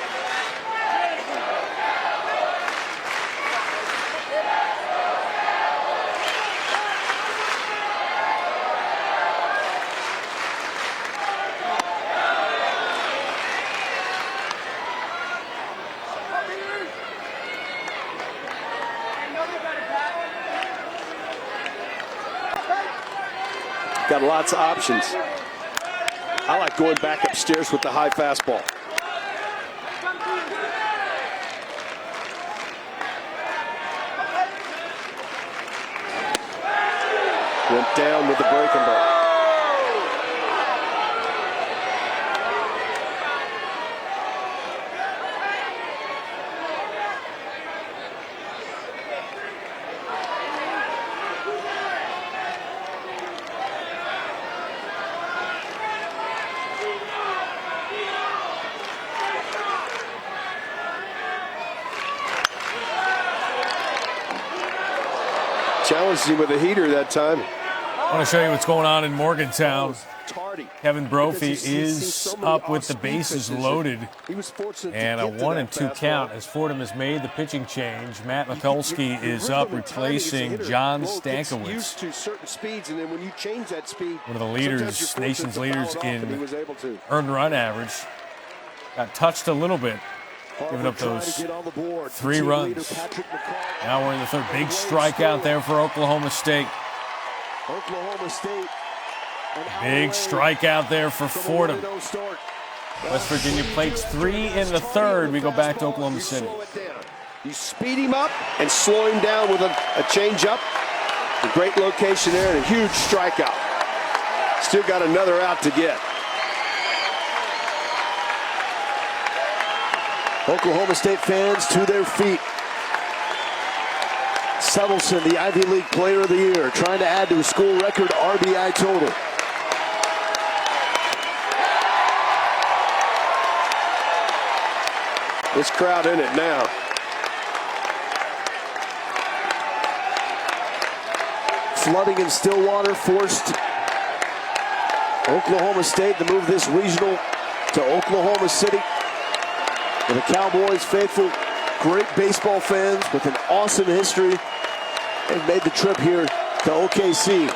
Got lots of options. I like going back upstairs with the high fastball. Went down with the breaking ball. Silenced him with a heater that time. I want to show you what's going on in Morgantown. Kevin Brophy is up with the bases loaded and a 1-2 count as Fordham has made the pitching change. Matt Mikulski is up replacing John Stankiewicz. One of the leaders, nation's leaders in earned run average. Got touched a little bit, giving up those 3 runs. Now we're in the third. Big strikeout there for Oklahoma State. Big strikeout there for Fordham. West Virginia plates 3 in the third. We go back to Oklahoma City. You speed him up and slow him down with a changeup. A great location there and a huge strikeout. Still got another out to get. Oklahoma State fans to their feet. Settleson, the Ivy League Player of the Year, trying to add to a school record RBI total. This crowd in it now. Flooding in Stillwater forced Oklahoma State to move this regional to Oklahoma City. And the Cowboys faithful, great baseball fans with an awesome history, and made the trip here to OKC.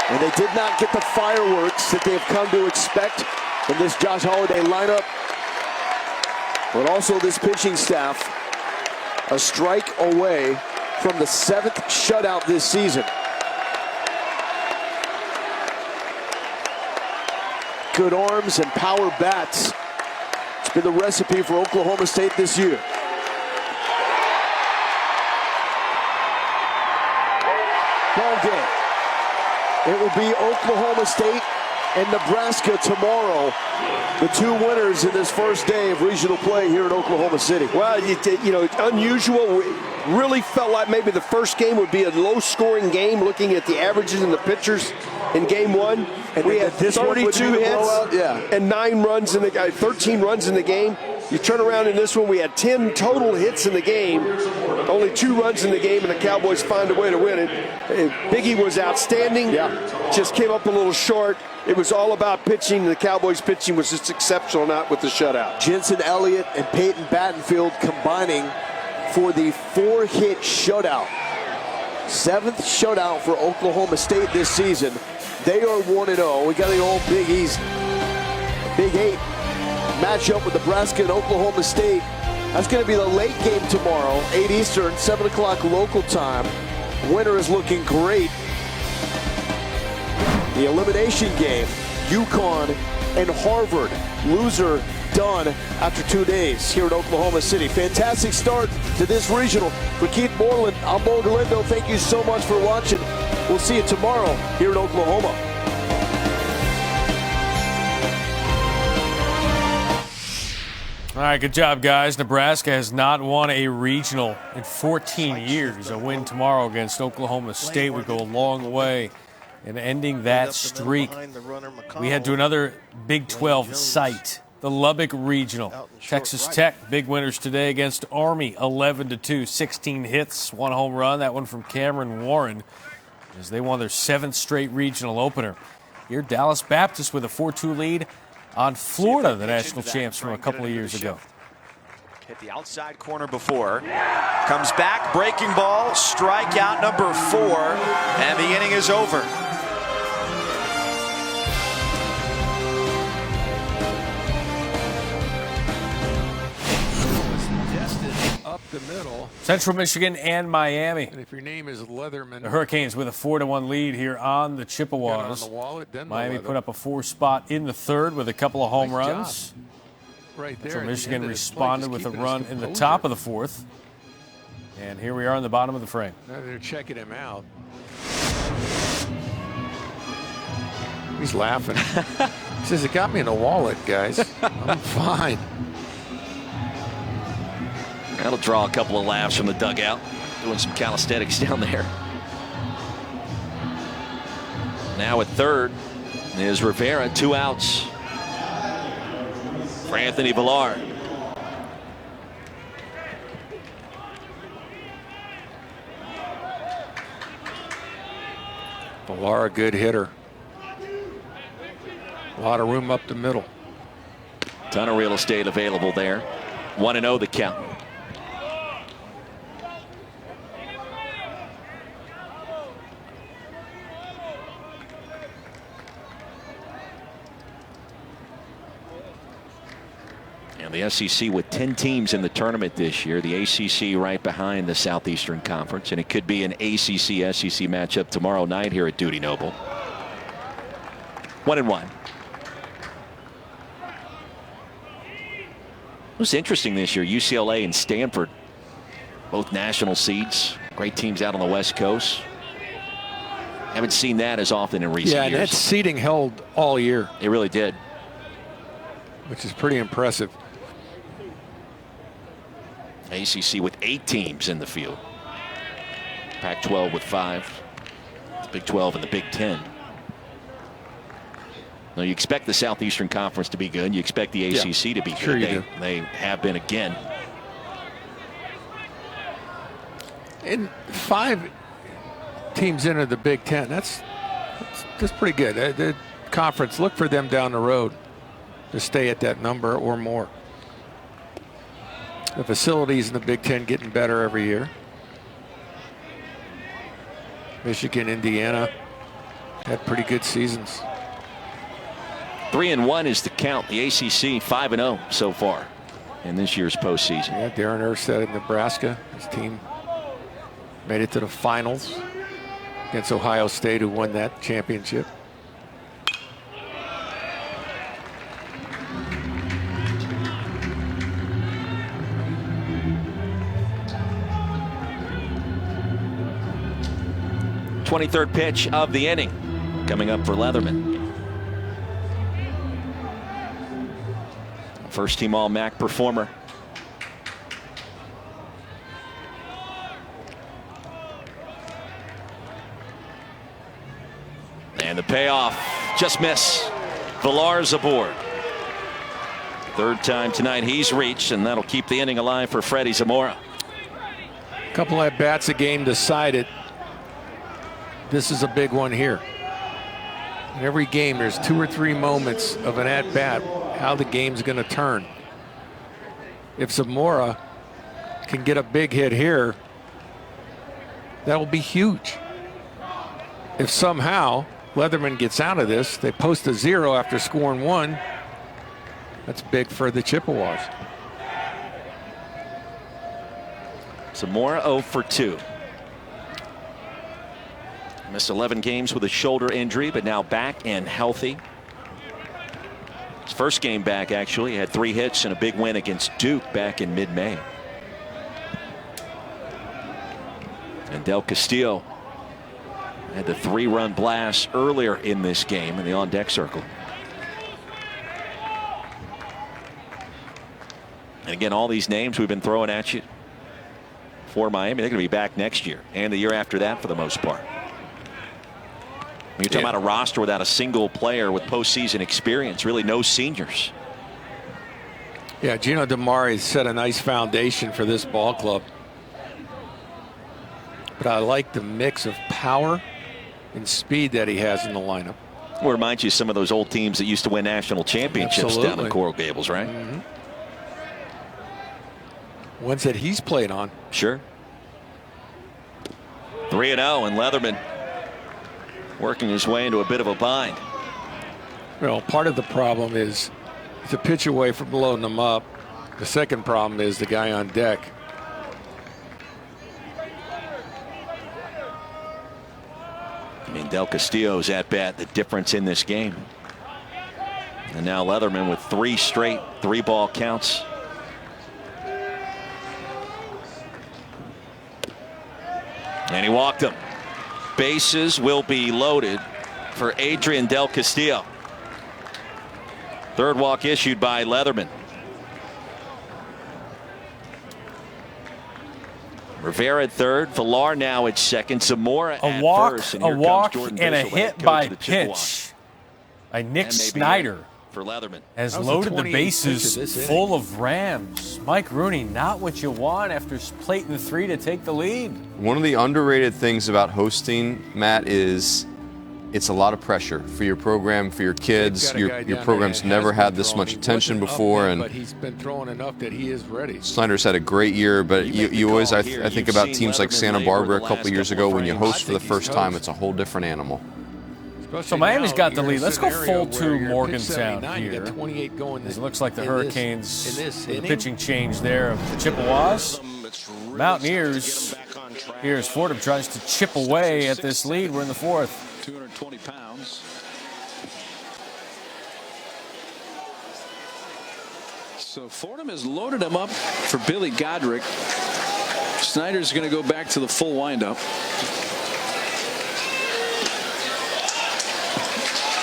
And they did not get the fireworks that they have come to expect from this Josh Holiday lineup, but also this pitching staff, a strike away from the 7th shutout this season. Good arms and power bats. It's been the recipe for Oklahoma State this year. Ball game. It will be Oklahoma State and Nebraska tomorrow, the 2 winners in this first day of regional play here in Oklahoma City. Well, you know, it's unusual. We really felt like maybe the first game would be a low-scoring game, looking at the averages and the pitchers in game 1. And we had 32 hits and 9 runs in the 13 runs in the game. You turn around in this one, we had 10 total hits in the game, only 2 runs in the game, and the Cowboys find a way to win it. Biggie was outstanding, just came up a little short. It was all about pitching. The Cowboys' pitching was just exceptional, not with the shutout. Jensen Elliott and Peyton Battenfield combining for the 4-hit shutout. 7th shutout for Oklahoma State this season. They are 1-0. We got the old Big East, Big 8 matchup with Nebraska and Oklahoma State. That's going to be the late game tomorrow, 8 Eastern, 7 o'clock local time. Winner is looking great. The elimination game, UConn and Harvard. Loser done after 2 days here in Oklahoma City. Fantastic start to this regional. For Keith Moreland, I'm Mo Galindo. Thank you so much for watching. We'll see you tomorrow here in Oklahoma. All right, good job, guys. Nebraska has not won a regional in 14 years. A win tomorrow against Oklahoma State would go a long way in ending that streak. We head to another Big 12 site, the Lubbock Regional. Texas Tech, big winners today against Army, 11-2, 16 hits, 1 home run. That one from Cameron Warren as they won their 7th straight regional opener. Here, Dallas Baptist with a 4-2 lead on Florida, the national champs from a couple of years ago. Hit the outside corner before. Comes back, breaking ball, strikeout number 4, and the inning is over. Up the middle. Central Michigan and Miami. And if your name is Leatherman. The Hurricanes with a 4-1 lead here on the Chippewas. Miami put up a 4 spot in the third with a couple of home runs. Right there. Central Michigan responded with a run in the top of the 4th. And here we are in the bottom of the frame. Now they're checking him out. He's laughing. He says, it got me in the wallet, guys. I'm fine. That'll draw a couple of laughs from the dugout, doing some calisthenics down there. Now at third is Rivera, 2 outs for Anthony Villar. Villar, a good hitter. A lot of room up the middle. Ton of real estate available there. 1-0 the count. And the SEC with 10 teams in the tournament this year. The ACC right behind the Southeastern Conference. And it could be an ACC-SEC matchup tomorrow night here at Dudy Noble. 1-1. It was interesting this year. UCLA and Stanford, both national seeds. Great teams out on the West Coast. Haven't seen that as often in recent years. Yeah, that seeding held all year. It really did. Which is pretty impressive. ACC with 8 teams in the field. Pac-12 with 5. The Big 12 and the Big 10. Now, you expect the Southeastern Conference to be good. You expect the ACC to be good. Sure you do. They have been again. And 5 teams into the Big 10. That's pretty good. The conference, look for them down the road to stay at that number or more. The facilities in the Big 10 getting better every year. Michigan, Indiana had pretty good seasons. 3-1 is the count. The ACC 5-0 so far in this year's postseason. Yeah, Darren Erstad in Nebraska. His team made it to the finals against Ohio State, who won that championship. '23rd pitch of the inning coming up for Leatherman. First team All-MAC performer. And the payoff, just miss. Villar's aboard. Third time tonight he's reached, and that'll keep the inning alive for Freddie Zamora. A couple at bats, a game decided. This is a big one here. In every game, there's 2 or 3 moments of an at bat, how the game's going to turn. If Zamora can get a big hit here, that'll be huge. If somehow Leatherman gets out of this, they post a 0 after scoring 1, that's big for the Chippewas. Zamora 0 for 2. Missed 11 games with a shoulder injury, but now back and healthy. His first game back, actually, he had 3 hits and a big win against Duke back in mid-May. And Del Castillo had the 3-run blast earlier in this game in the on-deck circle. And again, all these names we've been throwing at you for Miami, they're going to be back next year and the year after that for the most part. You're talking about a roster without a single player with postseason experience, really no seniors. Yeah, Gino DeMari set a nice foundation for this ball club. But I like the mix of power and speed that he has in the lineup. Well, reminds you of some of those old teams that used to win national championships down in Coral Gables, right? Mm-hmm. Ones that he's played on. Sure. 3-0, and Leatherman working his way into a bit of a bind. Well, part of the problem is it's a pitch away from loading them up. The second problem is the guy on deck. I mean, Del Castillo's at bat, the difference in this game. And now Leatherman with 3 straight 3-ball counts. And he walked him. Bases will be loaded for Adrian Del Castillo. Third walk issued by Leatherman. Rivera at third, Villar now at second, Zamora at first. A walk and a hit by pitch by Nick Snyder for Leatherman. Has loaded the bases full of Rams. Mike Rooney, not what you want after plating 3 to take the lead. One of the underrated things about hosting, Matt, is it's a lot of pressure for your program, for your kids. Your program's never had this much attention before, and but he's been throwing enough that he is ready. Snyder's had a great year, but you always, I think about teams like Santa Barbara a couple years ago. When you host for the first time, it's a whole different animal. So Miami's got the lead. Let's go full to Morgantown here. It looks like the Hurricanes, the pitching change there of the Chippewas. Mountaineers, here's Fordham tries to chip away at this lead. We're in the fourth. 220 pounds. So Fordham has loaded him up for Billy Godric. Snyder's going to go back to the full windup.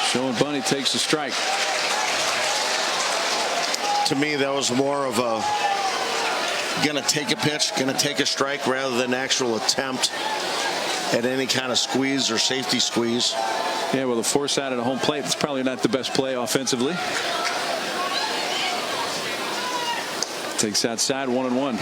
Showing Bunny takes the strike. To me, that was more of a gonna take a pitch, gonna take a strike rather than actual attempt at any kind of squeeze or safety squeeze. Yeah, well, the force out at a home plate, it's probably not the best play offensively. Takes outside, 1-1.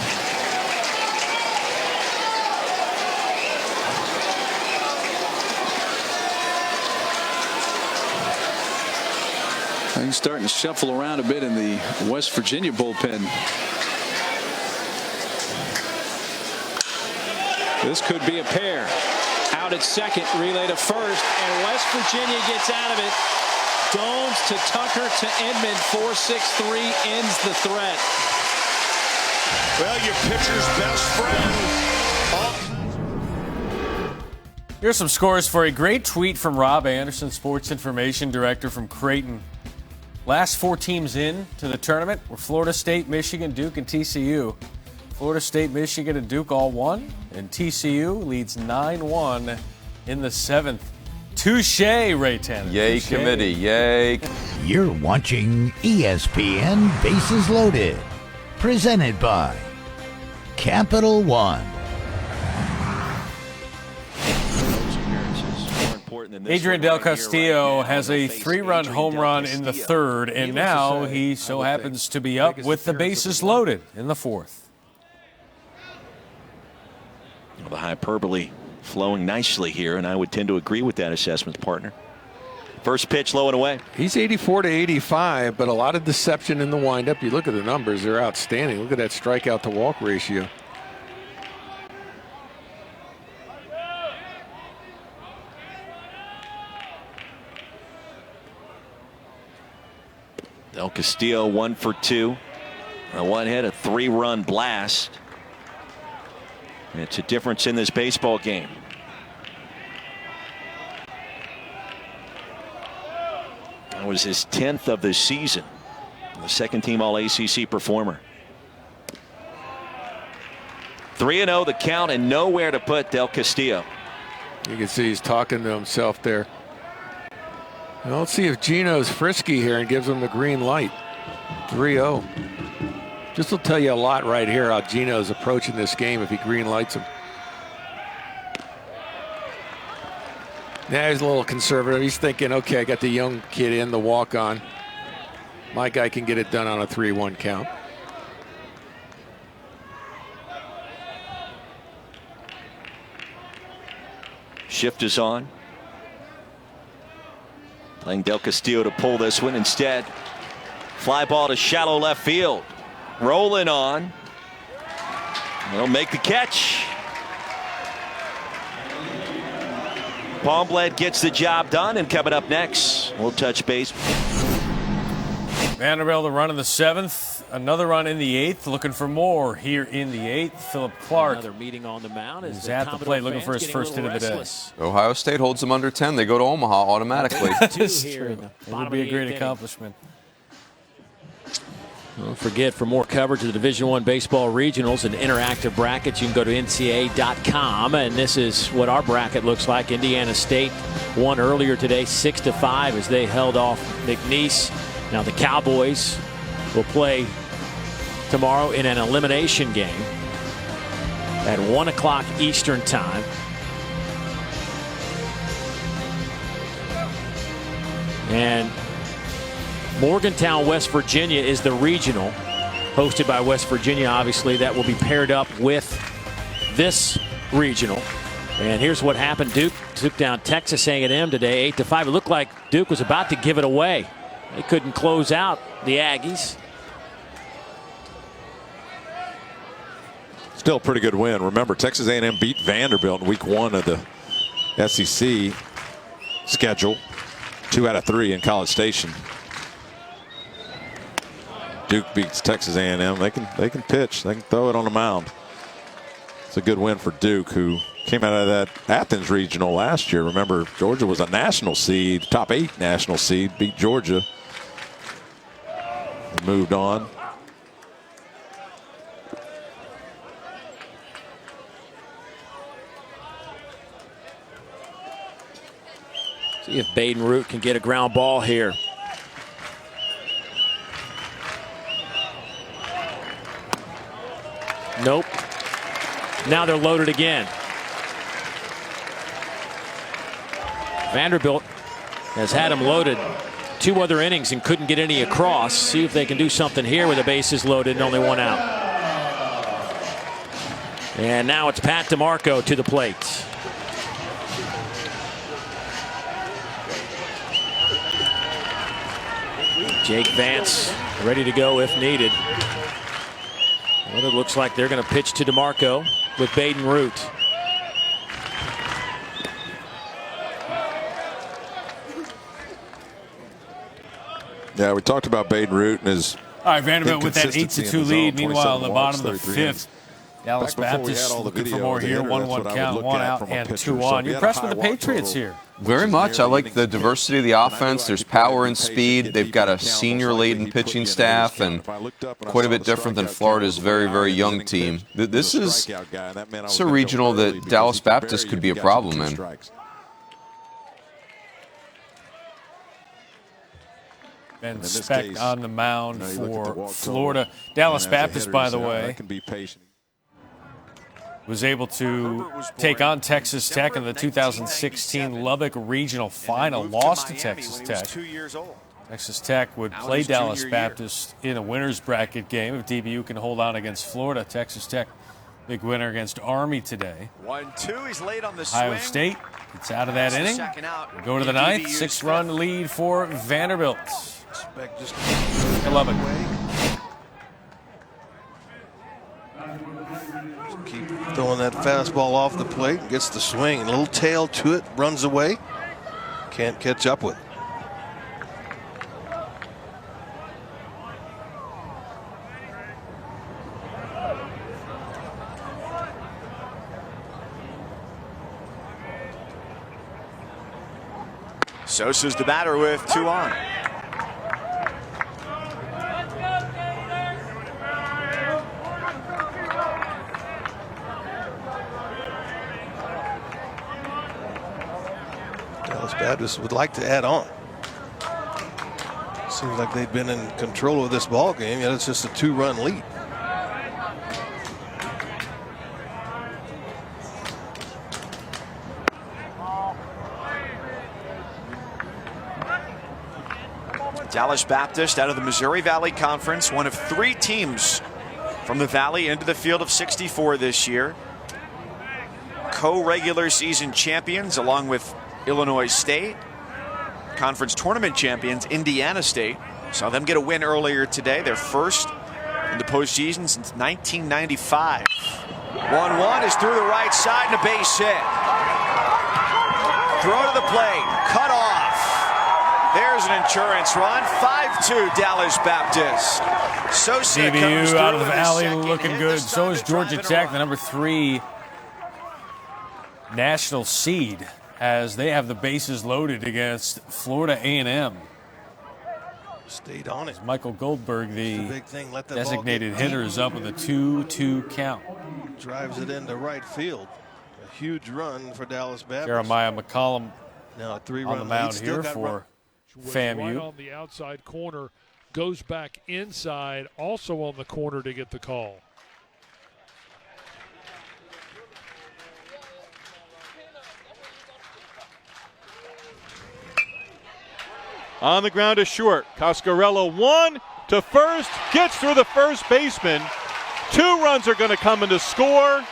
He's starting to shuffle around a bit in the West Virginia bullpen. This could be a pair. Out at second, relay to first, and West Virginia gets out of it. Domes to Tucker to Edmond, 4-6-3 ends the threat. Well, your pitcher's best friend. Here's some scores for a great tweet from Rob Anderson, Sports Information Director from Creighton. Last 4 teams in to the tournament were Florida State, Michigan, Duke, and TCU. Florida State, Michigan, and Duke all won, and TCU leads 9-1 in the 7th. Touche, Ray Tanner. Yay, Touché. committee, yay. You're watching ESPN Bases Loaded, presented by Capital One. Adrian Del Castillo has a 3-run home run in the 3rd, and now he so happens to be up with the bases loaded in the 4th. Well, the hyperbole flowing nicely here, and I would tend to agree with that assessment, partner. First pitch low and away. He's 84-85, but a lot of deception in the windup. You look at the numbers, they're outstanding. Look at that strikeout to walk ratio. Del Castillo 1 for 2. A 1 hit, a 3-run blast. It's a difference in this baseball game. That was his 10th of the season. The second-team All-ACC performer. 3-0 the count, and nowhere to put Del Castillo. You can see he's talking to himself there. Well, let's see if Gino's frisky here and gives him the green light. 3-0. This will tell you a lot right here how Gino's approaching this game if he green lights him. Now he's a little conservative. He's thinking, okay, I got the young kid in, the walk-on. My guy can get it done on a 3-1 count. Shift is on. Playing Del Castillo to pull this one. Instead, fly ball to shallow left field. Rolling on. They'll make the catch. Palmblad gets the job done, and coming up next, we'll touch base. Vanderbilt a run in the 7th, another run in the 8th, looking for more here in the 8th. Philip Clark Another meeting on the mound is is at the plate looking for his first hit of the day. Ohio State holds them under 10. They go to Omaha automatically. That's true. It would be a great accomplishment. Don't forget, for more coverage of the Division I baseball regionals and interactive brackets, you can go to NCAA.com. And this is what our bracket looks like. Indiana State won earlier today, 6-5, as they held off McNeese. Now the Cowboys will play tomorrow in an elimination game at 1 o'clock Eastern time. And Morgantown, West Virginia is the regional, hosted by West Virginia, obviously. That will be paired up with this regional. And here's what happened. Duke took down Texas A&M today, 8-5. It looked like Duke was about to give it away. They couldn't close out the Aggies. Still a pretty good win. Remember, Texas A&M beat Vanderbilt in week 1 of the SEC schedule. 2 out of 3 in College Station. Duke beats Texas A&M. They can pitch. They can throw it on the mound. It's a good win for Duke, who came out of that Athens Regional last year. Remember, Georgia was a national seed, top 8 national seed, beat Georgia. They moved on. See if Baden Root can get a ground ball here. Nope. Now they're loaded again. Vanderbilt has had him loaded 2 other innings and couldn't get any across. See if they can do something here with the bases loaded and only 1 out. And now it's Pat DeMarco to the plate. Jake Vance ready to go if needed. Well, it looks like they're going to pitch to DeMarco with Baden Root. Yeah, we talked about Baden Root and his. All right, Vanderbilt with that 8-2 lead. Meanwhile, in the bottom of the 5th, Dallas Baptist looking for more here. 1-1 count, 1 out, and 2 on. You're impressed with the Patriots here? Very much. I like the diversity of the offense. There's power and speed. They've got a senior-laden pitching staff, and quite a bit different than Florida's very, very young team. This is a regional that Dallas Baptist could be a problem in. Ben Speck on the mound for Florida. Dallas Baptist, by the way, was able to take on Texas Tech in the 2016 Lubbock Regional Final. Lost to Texas Tech. Texas Tech would play Dallas Baptist in a winner's bracket game if DBU can hold on against Florida. Texas Tech, big winner against Army today. 1-2. He's late on the swing. Ohio State gets out of that inning. We go to the 9th. 6-run lead for Vanderbilt. Just Lubbock. Keep throwing that fastball off the plate, gets the swing, a little tail to it, runs away, can't catch up with it. Sosa's the batter with 2 on. Dallas Baptist would like to add on. Seems like they've been in control of this ball game, yet it's just a 2-run lead. Dallas Baptist out of the Missouri Valley Conference, one of 3 teams from the Valley into the field of 64 this year. Co-regular season champions along with Illinois State. Conference tournament champions, Indiana State. Saw them get a win earlier today, their first in the postseason since 1995. 1-1 is through the right side and a base hit. Throw to the plate, cut off. There's an insurance run. 5-2 Dallas Baptist. Sosa DBU out of the Valley looking good. So is Georgia Tech, the number 3 national seed, as they have the bases loaded against Florida A&M. Stayed on it. Michael Goldberg, the big thing. Let that designated hitter, is up with a 2-2 count. Drives it into right field. A huge run for Dallas Baptist. Jeremiah McCollum now a 3-run on the mound here for FAMU. Right on the outside corner, goes back inside, also on the corner to get the call. On the ground is short. Coscarello 1 to first, gets through the first baseman. 2 runs are going to come in to score.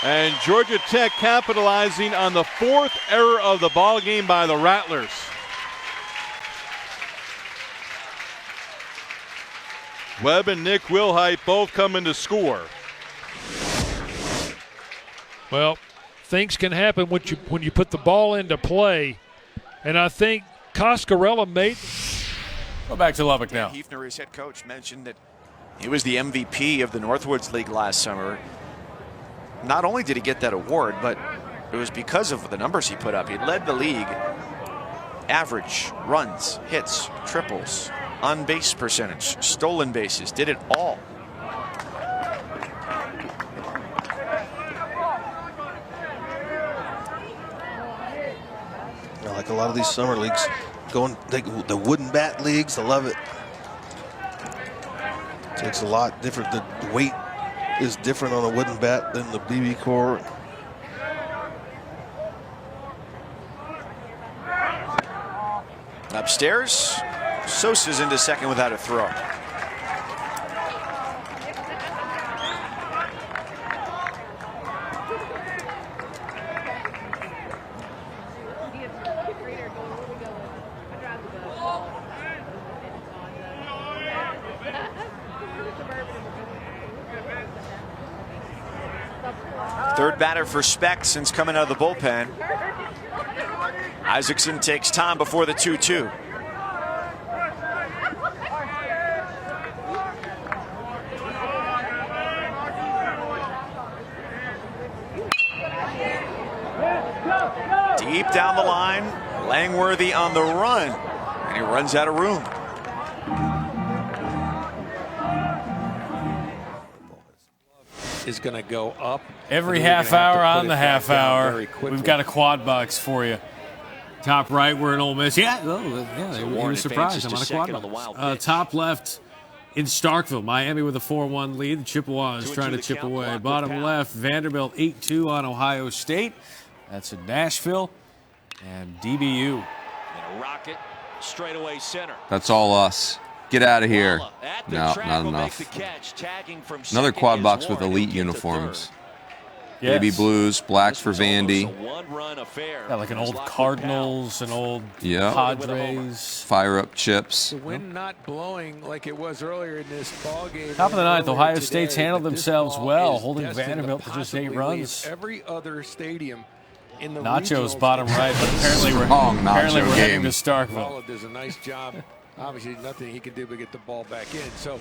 And Georgia Tech capitalizing on the 4th error of the ball game by the Rattlers. Webb and Nick Wilhite both coming to score. Well, things can happen when you put the ball into play, and I think Coscarella made. Go back to Lubbock now. Hefner, his head coach, mentioned that he was the MVP of the Northwoods League last summer. Not only did he get that award, but it was because of the numbers he put up. He led the league. Average, runs, hits, triples, on base percentage, stolen bases, did it all. Like a lot of these summer leagues, the wooden bat leagues, I love it. Takes a lot different. The weight is different on a wooden bat than the BB core. Upstairs, Sosa's into second without a throw. Third batter for Speck since coming out of the bullpen. Isaacson takes time before the 2-2. Deep down the line, Langworthy on the run, and he runs out of room. Is going to go up. Every half hour on the half hour, we've got a quad box for you. Top right, we're in Ole Miss. Yeah, he was surprised. I'm on a quad box. Top left in Starkville, Miami with a 4-1 lead. The Chippewas trying to chip away. Bottom left, Vanderbilt 8-2 on Ohio State. That's in Nashville. And DBU. And a rocket straight away center. That's all us. Get out of here. No, not enough. Another quad box with elite uniforms. Yes. Baby blues, blacks for Vandy. Yeah, like an old Cardinals, an old Padres. Fire up chips. The wind not blowing like it was earlier in this ball game. Top of the ninth, Ohio State's handled themselves well, holding Vanderbilt to just 8 runs. Every other stadium in the Nachos bottom right, but apparently we're heading to Starkville. Does a nice job. Obviously, nothing he can do but get the ball back in. So,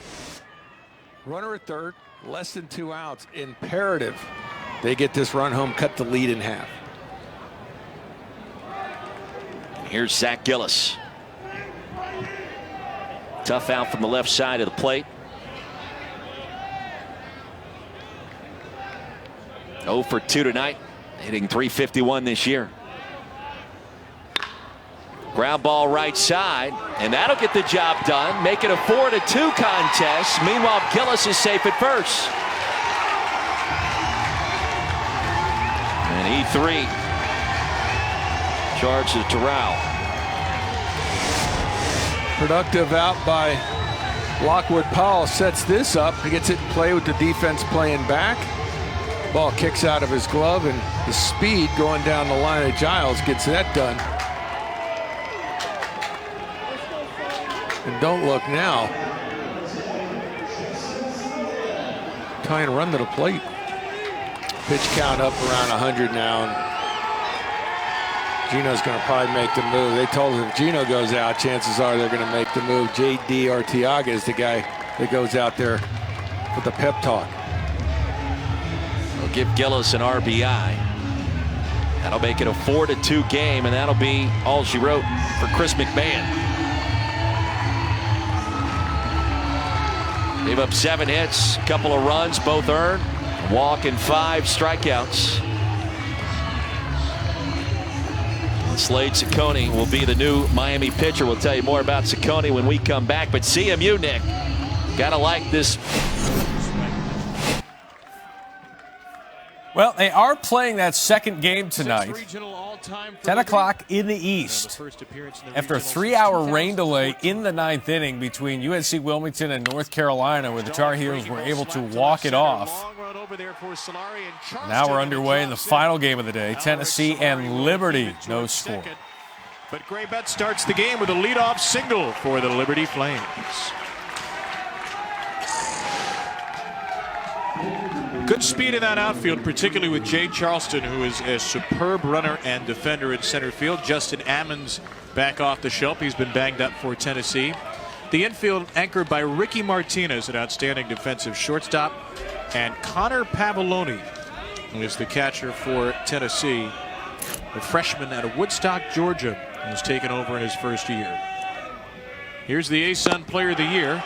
runner at third, less than 2 outs. Imperative they get this run home, cut the lead in half. Here's Zach Gillis. Tough out from the left side of the plate. 0 for 2 tonight, hitting .351 this year. Ground ball right side, and that'll get the job done. Make it a 4-2 contest. Meanwhile, Gillis is safe at first. And E3 charges to Rao. Productive out by Lockwood. Powell sets this up. He gets it in play with the defense playing back. Ball kicks out of his glove, and the speed going down the line of Giles gets that done. And don't look now. Trying to run to the plate. Pitch count up around 100 now. And Gino's going to probably make the move. They told him if Gino goes out, chances are they're going to make the move. J.D. Arteaga is the guy that goes out there with the pep talk. They'll give Gillis an RBI. That'll make it a 4-2 game, and that'll be all she wrote for Chris McMahon. Gave up 7 hits, a couple of runs, both earned. Walk and 5 strikeouts. Slade Ciccone will be the new Miami pitcher. We'll tell you more about Ciccone when we come back. But CMU, Nick, gotta like this. Well, they are playing that second game tonight, 10 o'clock in the East. After a 3-hour rain delay in the 9th inning between UNC Wilmington and North Carolina, where the Tar Heels were able to walk it off. Now we're underway in the final game of the day, Tennessee and Liberty, no score. But Gray Betts starts the game with a leadoff single for the Liberty Flames. Good speed in that outfield, particularly with Jay Charleston, who is a superb runner and defender in center field. Justin Ammons back off the shelf. He's been banged up for Tennessee. The infield anchored by Ricky Martinez, an outstanding defensive shortstop, and Connor Pavoloni, who is the catcher for Tennessee, a freshman out of Woodstock, Georgia, who's taken over in his first year. Here's the ASUN Player of the Year,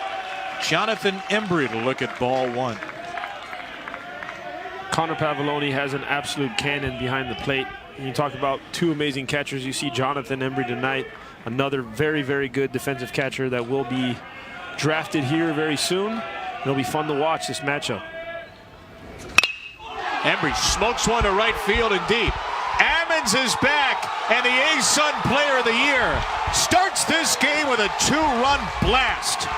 Jonathan Embry, to look at ball one. Connor Pavoloni has an absolute cannon behind the plate. And you talk about two amazing catchers. You see Jonathan Embry tonight, another very, very good defensive catcher that will be drafted here very soon. It'll be fun to watch this matchup. Embry smokes one to right field and deep. Ammons is back, and the ASUN Player of the Year starts this game with a 2-run blast.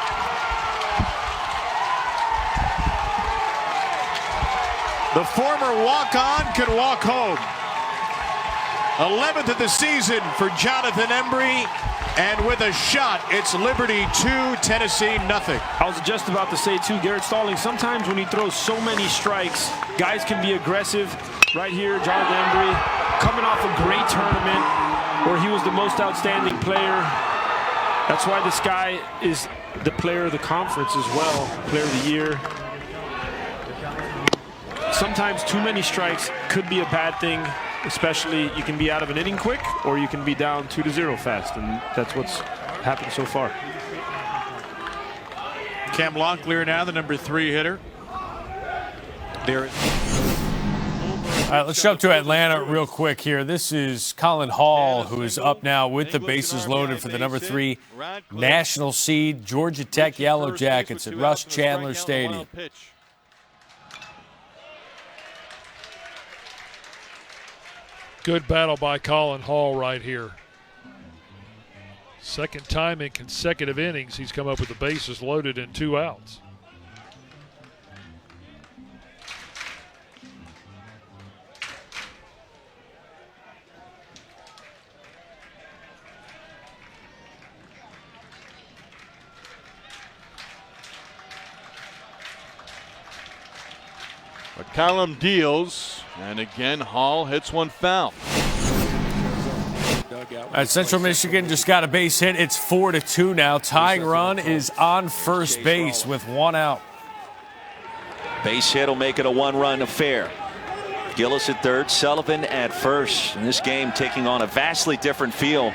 The former walk-on can walk home. 11th of the season for Jonathan Embry, and with a shot, it's Liberty 2, Tennessee nothing. I was just about to say, too, Garrett Stalling, sometimes when he throws so many strikes, guys can be aggressive. Right here, Jonathan Embry, coming off a great tournament where he was the most outstanding player. That's why this guy is the player of the conference as well, Player of the Year. Sometimes too many strikes could be a bad thing, especially you can be out of an inning quick or you can be down 2-0 fast, and that's what's happened so far. Cam Locklear now the number 3 hitter. There. All right, let's jump to Atlanta real quick here. This is Colin Hall, who is up now with the bases loaded for the number 3 national seed Georgia Tech Yellow Jackets at Russ Chandler Stadium. Good battle by Colin Hall right here. Second time in consecutive innings he's come up with the bases loaded and 2 outs. McCallum deals, and again Hall hits one foul. Central Michigan just got a base hit. It's 4-2 now. Tying run is on first base with 1 out. Base hit will make it a 1-run affair. Gillis at third, Sullivan at first. And this game taking on a vastly different feel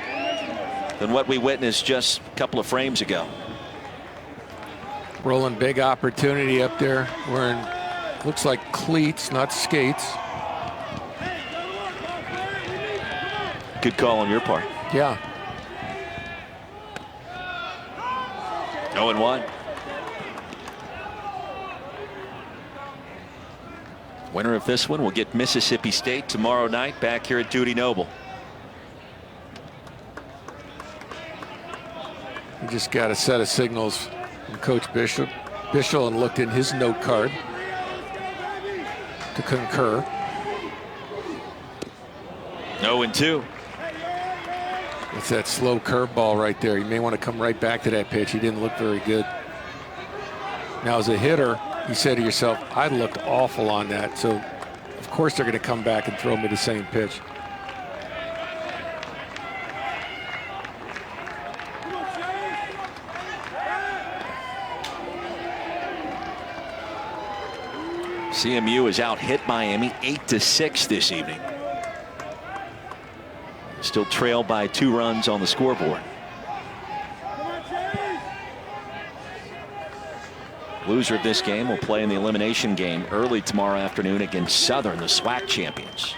than what we witnessed just a couple of frames ago. Rolling big opportunity up there, wearing looks like cleats, not skates. Good call on your part. Yeah. 0-1. Winner of this one will get Mississippi State tomorrow night back here at Dudy Noble. He just got a set of signals from Coach Bishop. Bishop looked in his note card to concur. 0-2. It's that slow curveball right there. You may want to come right back to that pitch. He didn't look very good. Now, as a hitter, you say to yourself, I looked awful on that. So, of course, they're going to come back and throw me the same pitch. CMU has out-hit Miami 8-6 this evening. Still trailed by 2 runs on the scoreboard. Loser of this game will play in the elimination game early tomorrow afternoon against Southern, the SWAC champions.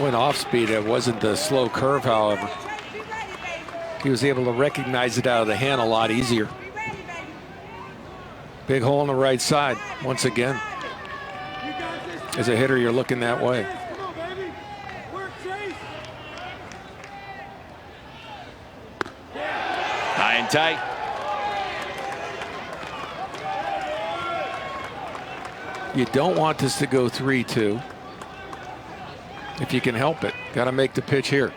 Went off speed. It wasn't the slow curve, however. He was able to recognize it out of the hand a lot easier. Big hole on the right side once again. As a hitter, you're looking that way. High and tight. You don't want this to go 3-2. If you can help it, got to make the pitch here.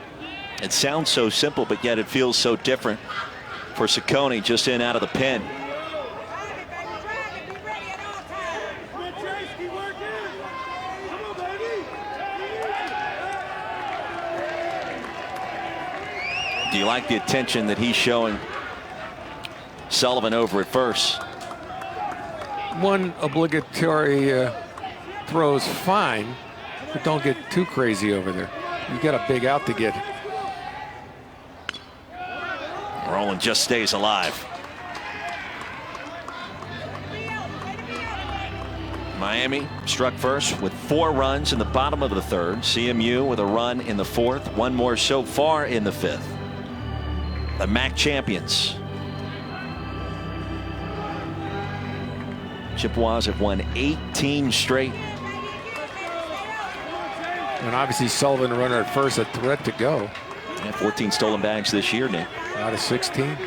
It sounds so simple, but yet it feels so different for Ciccone just in out of the pen. Do you like the attention that he's showing Sullivan over at first? One obligatory throw's fine, but don't get too crazy over there. You got a big out to get. Roland just stays alive. Miami struck first with 4 runs in the bottom of the 3rd. CMU with a run in the 4th. 1 more so far in the 5th. The MAC champions. Chippewas have won 18 straight. And obviously Sullivan, runner at first, a threat to go. Yeah, 14 stolen bags this year, Nick. Out of 16.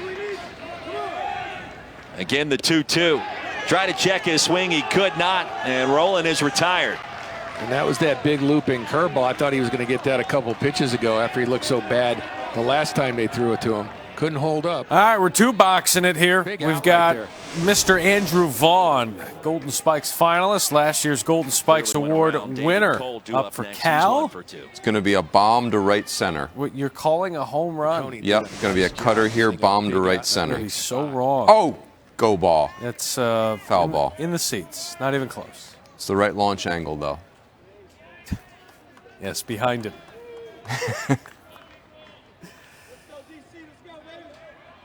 Again, the 2-2. Try to check his swing. He could not. And Roland is retired. And that was that big looping curveball. I thought he was going to get that a couple pitches ago after he looked so bad the last time they threw it to him. Couldn't hold up. All right, we're 2-boxing it here. Big We've out got right Mr. Andrew Vaughn, Golden Spikes finalist, last year's Golden Spikes Award winner, up for Cal. It's going to be a bomb to right center. What you're calling a home run. Yep, going to be a cutter here, bomb to right center. He's so wrong. Oh, go ball. It's foul ball. In the seats, not even close. It's the right launch angle, though. Yes, behind him.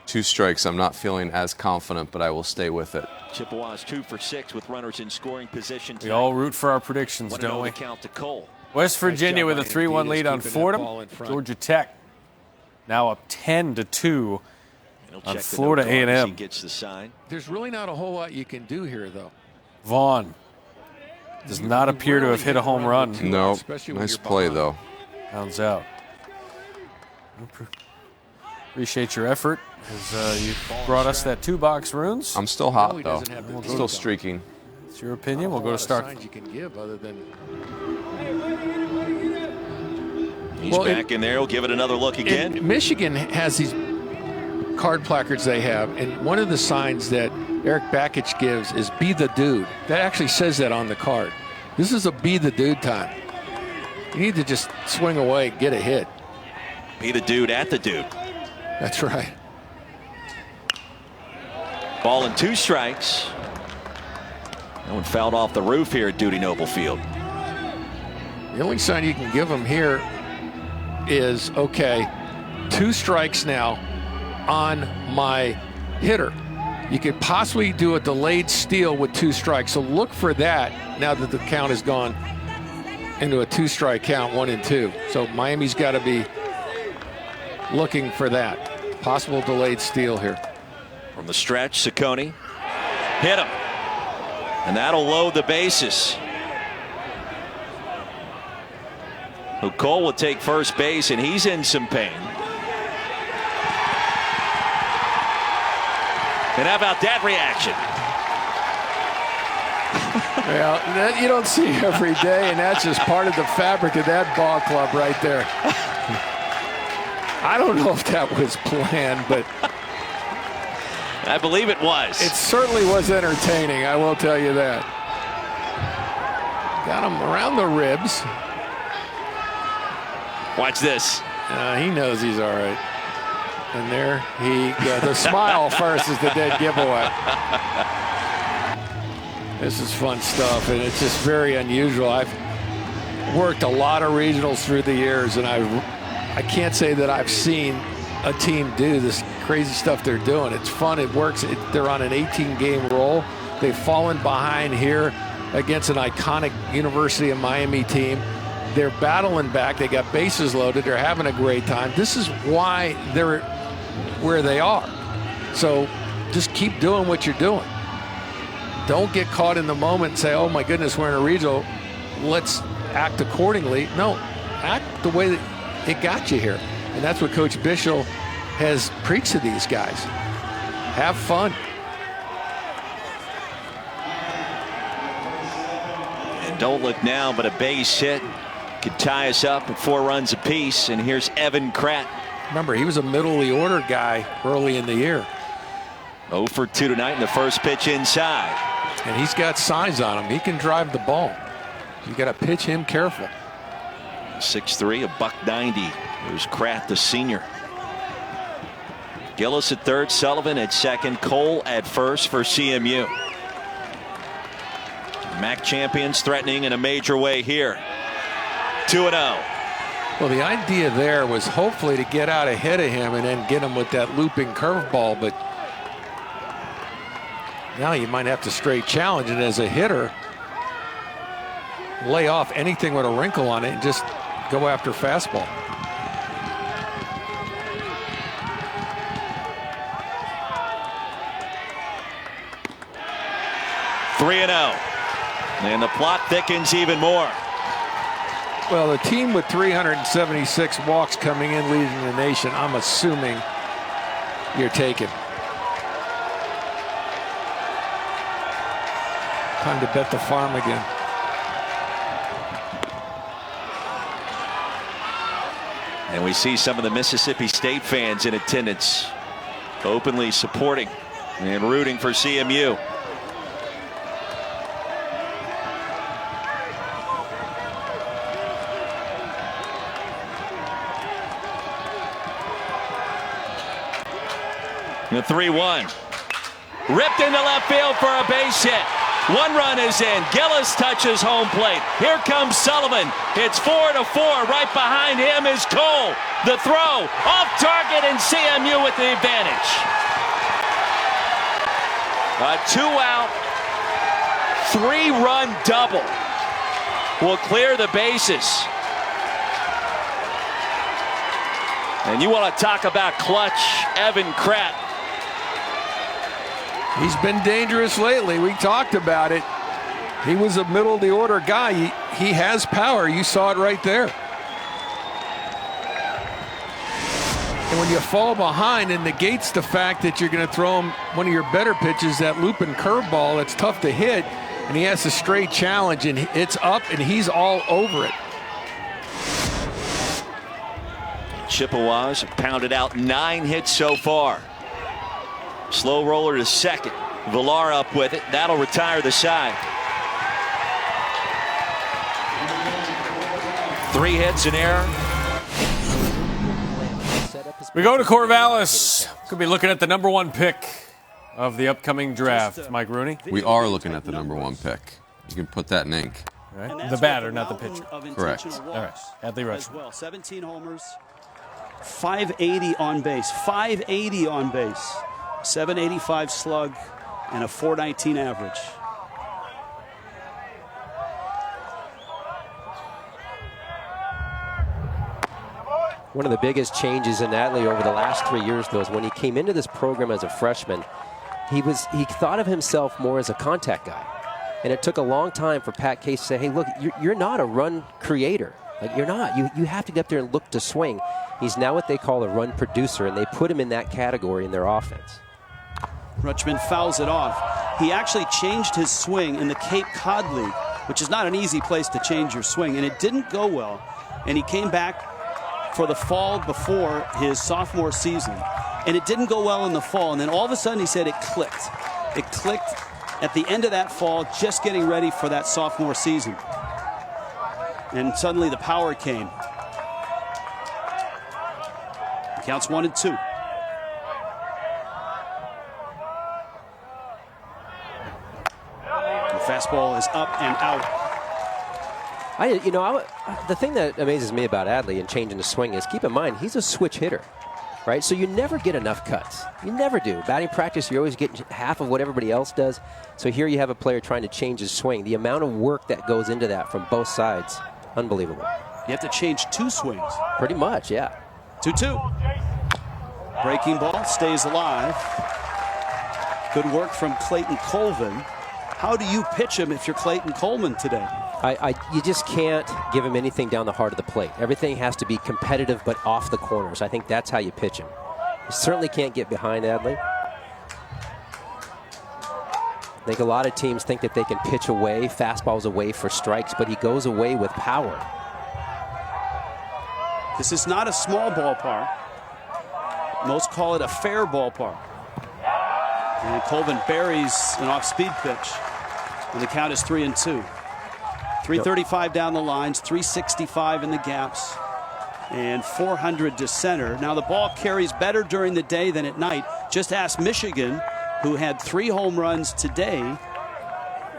2 strikes. I'm not feeling as confident, but I will stay with it. Chippewas 2 for 6 with runners in scoring position. We all root for our predictions, don't we? Count to Cole. West Virginia with a 3-1 lead on Fordham. Georgia Tech now up 10-2 on Florida A&M. There's really not a whole lot you can do here, though. Vaughn does not appear to have hit a home run. No, nice play, though. Rounds out. Appreciate your effort as you brought us that 2-box runes. I'm still hot, though. Still streaking. It's your opinion. We'll go to Starkville. You can give other than. He's back in there. He'll give it another look again. Michigan has these card placards they have, and one of the signs that Eric Bakich gives is "Be the Dude." That actually says that on the card. This is a "Be the Dude" time. You need to just swing away, get a hit. Be the dude at the dude. That's right. Ball and 2 strikes. That one fouled off the roof here at Duty Noble Field. The only sign you can give them here is, okay, 2 strikes now on my hitter. You could possibly do a delayed steal with 2 strikes. So look for that now that the count has gone into a 2-strike count, 1 and 2. So Miami's got to be looking for that. Possible delayed steal here. From the stretch, Ciccone hit him. And that'll load the bases. Cole will take first base, and he's in some pain. And how about that reaction? Well, that you don't see every day, and that's just part of the fabric of that ball club right there. I don't know if that was planned, but I believe it was. It certainly was entertaining, I will tell you that. Got him around the ribs. Watch this. He knows he's all right. And there he goes. The smile first is the dead giveaway. This is fun stuff, and it's just very unusual. I've worked a lot of regionals through the years, and I can't say that I've seen a team do this crazy stuff they're doing. It's fun. It works. They're on an 18-game roll. They've fallen behind here against an iconic University of Miami team. They're battling back. They got bases loaded. They're having a great time. This is why they're where they are. So just keep doing what you're doing. Don't get caught in the moment and say, oh my goodness, we're in a regional. Let's act accordingly. No, act the way that it got you here. And that's what Coach Bischel has preached to these guys. Have fun. And don't look now, but a base hit could tie us up at 4 runs apiece. And here's Evan Kratt. Remember, he was a middle of the order guy early in the year. 0 for 2 tonight in the first pitch inside. And he's got size on him. He can drive the ball. You got to pitch him careful. 6'3", $190. There's Kratt, the senior. Gillis at third, Sullivan at second, Cole at first for CMU. MAC champions threatening in a major way here. 2-0. Well, the idea there was hopefully to get out ahead of him and then get him with that looping curveball, but now you might have to straight challenge it as a hitter. Lay off anything with a wrinkle on it and just go after fastball. (3-0), and the plot thickens even more. Well, the team with 376 walks coming in leading the nation, I'm assuming you're taking. Time to bet the farm again. And we see some of the Mississippi State fans in attendance, openly supporting and rooting for CMU. The 3-1. Ripped into left field for a base hit. 1 run is in. Gillis touches home plate. Here comes Sullivan. It's 4-4. Right behind him is Cole. The throw off target, and CMU with the advantage. A 2-out, 3-run double will clear the bases. And you want to talk about clutch, Evan Kratt. He's been dangerous lately. We talked about it. He was a middle of the order guy. He has power. You saw it right there. And when you fall behind, it negates the fact that you're going to throw him one of your better pitches, that looping curveball that's tough to hit, and he has a straight challenge, and it's up, and he's all over it. Chippewas have pounded out 9 hits so far. Slow roller to second. Villar up with it. That'll retire the side. 3 hits, an error. We go to Corvallis. Could be looking at the #1 pick of the upcoming draft. Mike Rooney. We are looking at the #1 pick. You can put that in ink. Right. The batter, not the pitcher. Correct. All right. Adley Rushman. Well, 17 homers, 580 on base, 580 on base, 785 slug, and a 419 average. One of the biggest changes in Adley over the last 3 years, though, is when he came into this program as a freshman, he thought of himself more as a contact guy. And it took a long time for Pat Case to say, hey, look, you're not a run creator. Like, you're not. You have to get up there and look to swing. He's now what they call a run producer, and they put him in that category in their offense. Rutschman fouls it off. He actually changed his swing in the Cape Cod League, which is not an easy place to change your swing, and it didn't go well. And he came back for the fall before his sophomore season, and it didn't go well in the fall. And then all of a sudden he said it clicked. It clicked at the end of that fall, just getting ready for that sophomore season. And suddenly the power came. It counts 1-2. The fastball is up and out. The thing that amazes me about Adley and changing the swing is, keep in mind, he's a switch hitter, right? So you never get enough cuts. You never do. Batting practice, you're always getting half of what everybody else does. So here you have a player trying to change his swing. The amount of work that goes into that from both sides, unbelievable. You have to change 2 swings. Pretty much, yeah. 2-2. Breaking ball stays alive. Good work from Clayton Colvin. how do you pitch him if you're Clayton Coleman today? You just can't give him anything down the heart of the plate. Everything has to be competitive but off the corners. I think that's how you pitch him. You certainly can't get behind Adley. I think a lot of teams think that they can pitch away, fastballs away for strikes, but he goes away with power. This is not a small ballpark. Most call it a fair ballpark. And Colvin buries an off-speed pitch. And the count is 3-2. 335 down the lines, 365 in the gaps, and 400 to center. Now the ball carries better during the day than at night. Just ask Michigan, who had 3 home runs today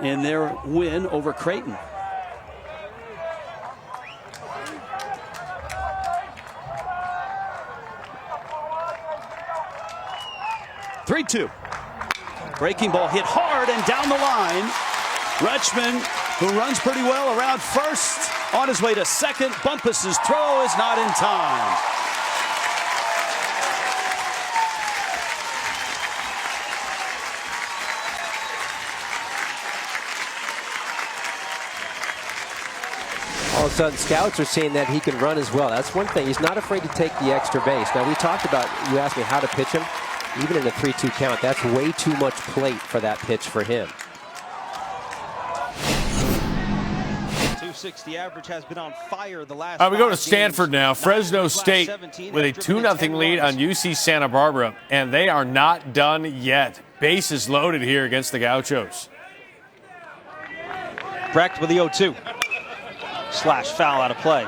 in their win over Creighton. Three-two. Breaking ball hit hard and down the line. Rutschman, who runs pretty well around first, on his way to second. Bumpus's throw is not in time. All of a sudden, scouts are saying that he can run as well. That's one thing. He's not afraid to take the extra base. Now, we talked about, you asked me how to pitch him. Even in a 3-2 count, that's way too much plate for that pitch for him. 260 average has been on fire the last. All right, we go to Stanford now. Fresno State with a 2-0 lead on UC Santa Barbara, and they are not done yet. Bases loaded here against the Gauchos. Brecht with the 0-2. Slash foul out of play.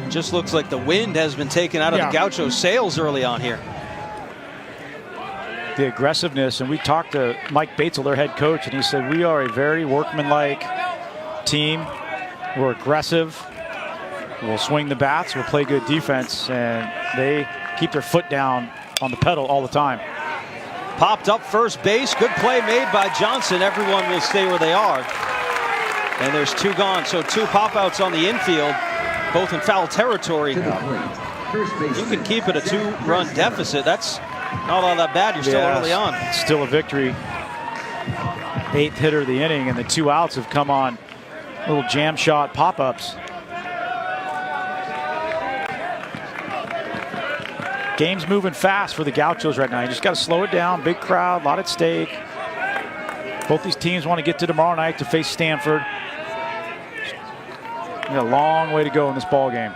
Just looks like the wind has been taken out of the Gauchos' sails early on here. The aggressiveness, and we talked to Mike Batesel, their head coach, and he said, we are a very workmanlike team. We're aggressive. We'll swing the bats. We'll play good defense, and they keep their foot down on the pedal all the time. Popped up first base. Good play made by Johnson. Everyone will stay where they are. And there's 2 gone, so 2 pop-outs on the infield, both in foul territory. You can keep it a 2-run deficit. That's not all that bad. You're still early on. It's still a victory. 8th hitter of the inning, and the 2 outs have come on little jam shot pop-ups. Game's moving fast for the Gauchos right now. You just got to slow it down. Big crowd, a lot at stake. Both these teams want to get to tomorrow night to face Stanford. We got a long way to go in this ball game.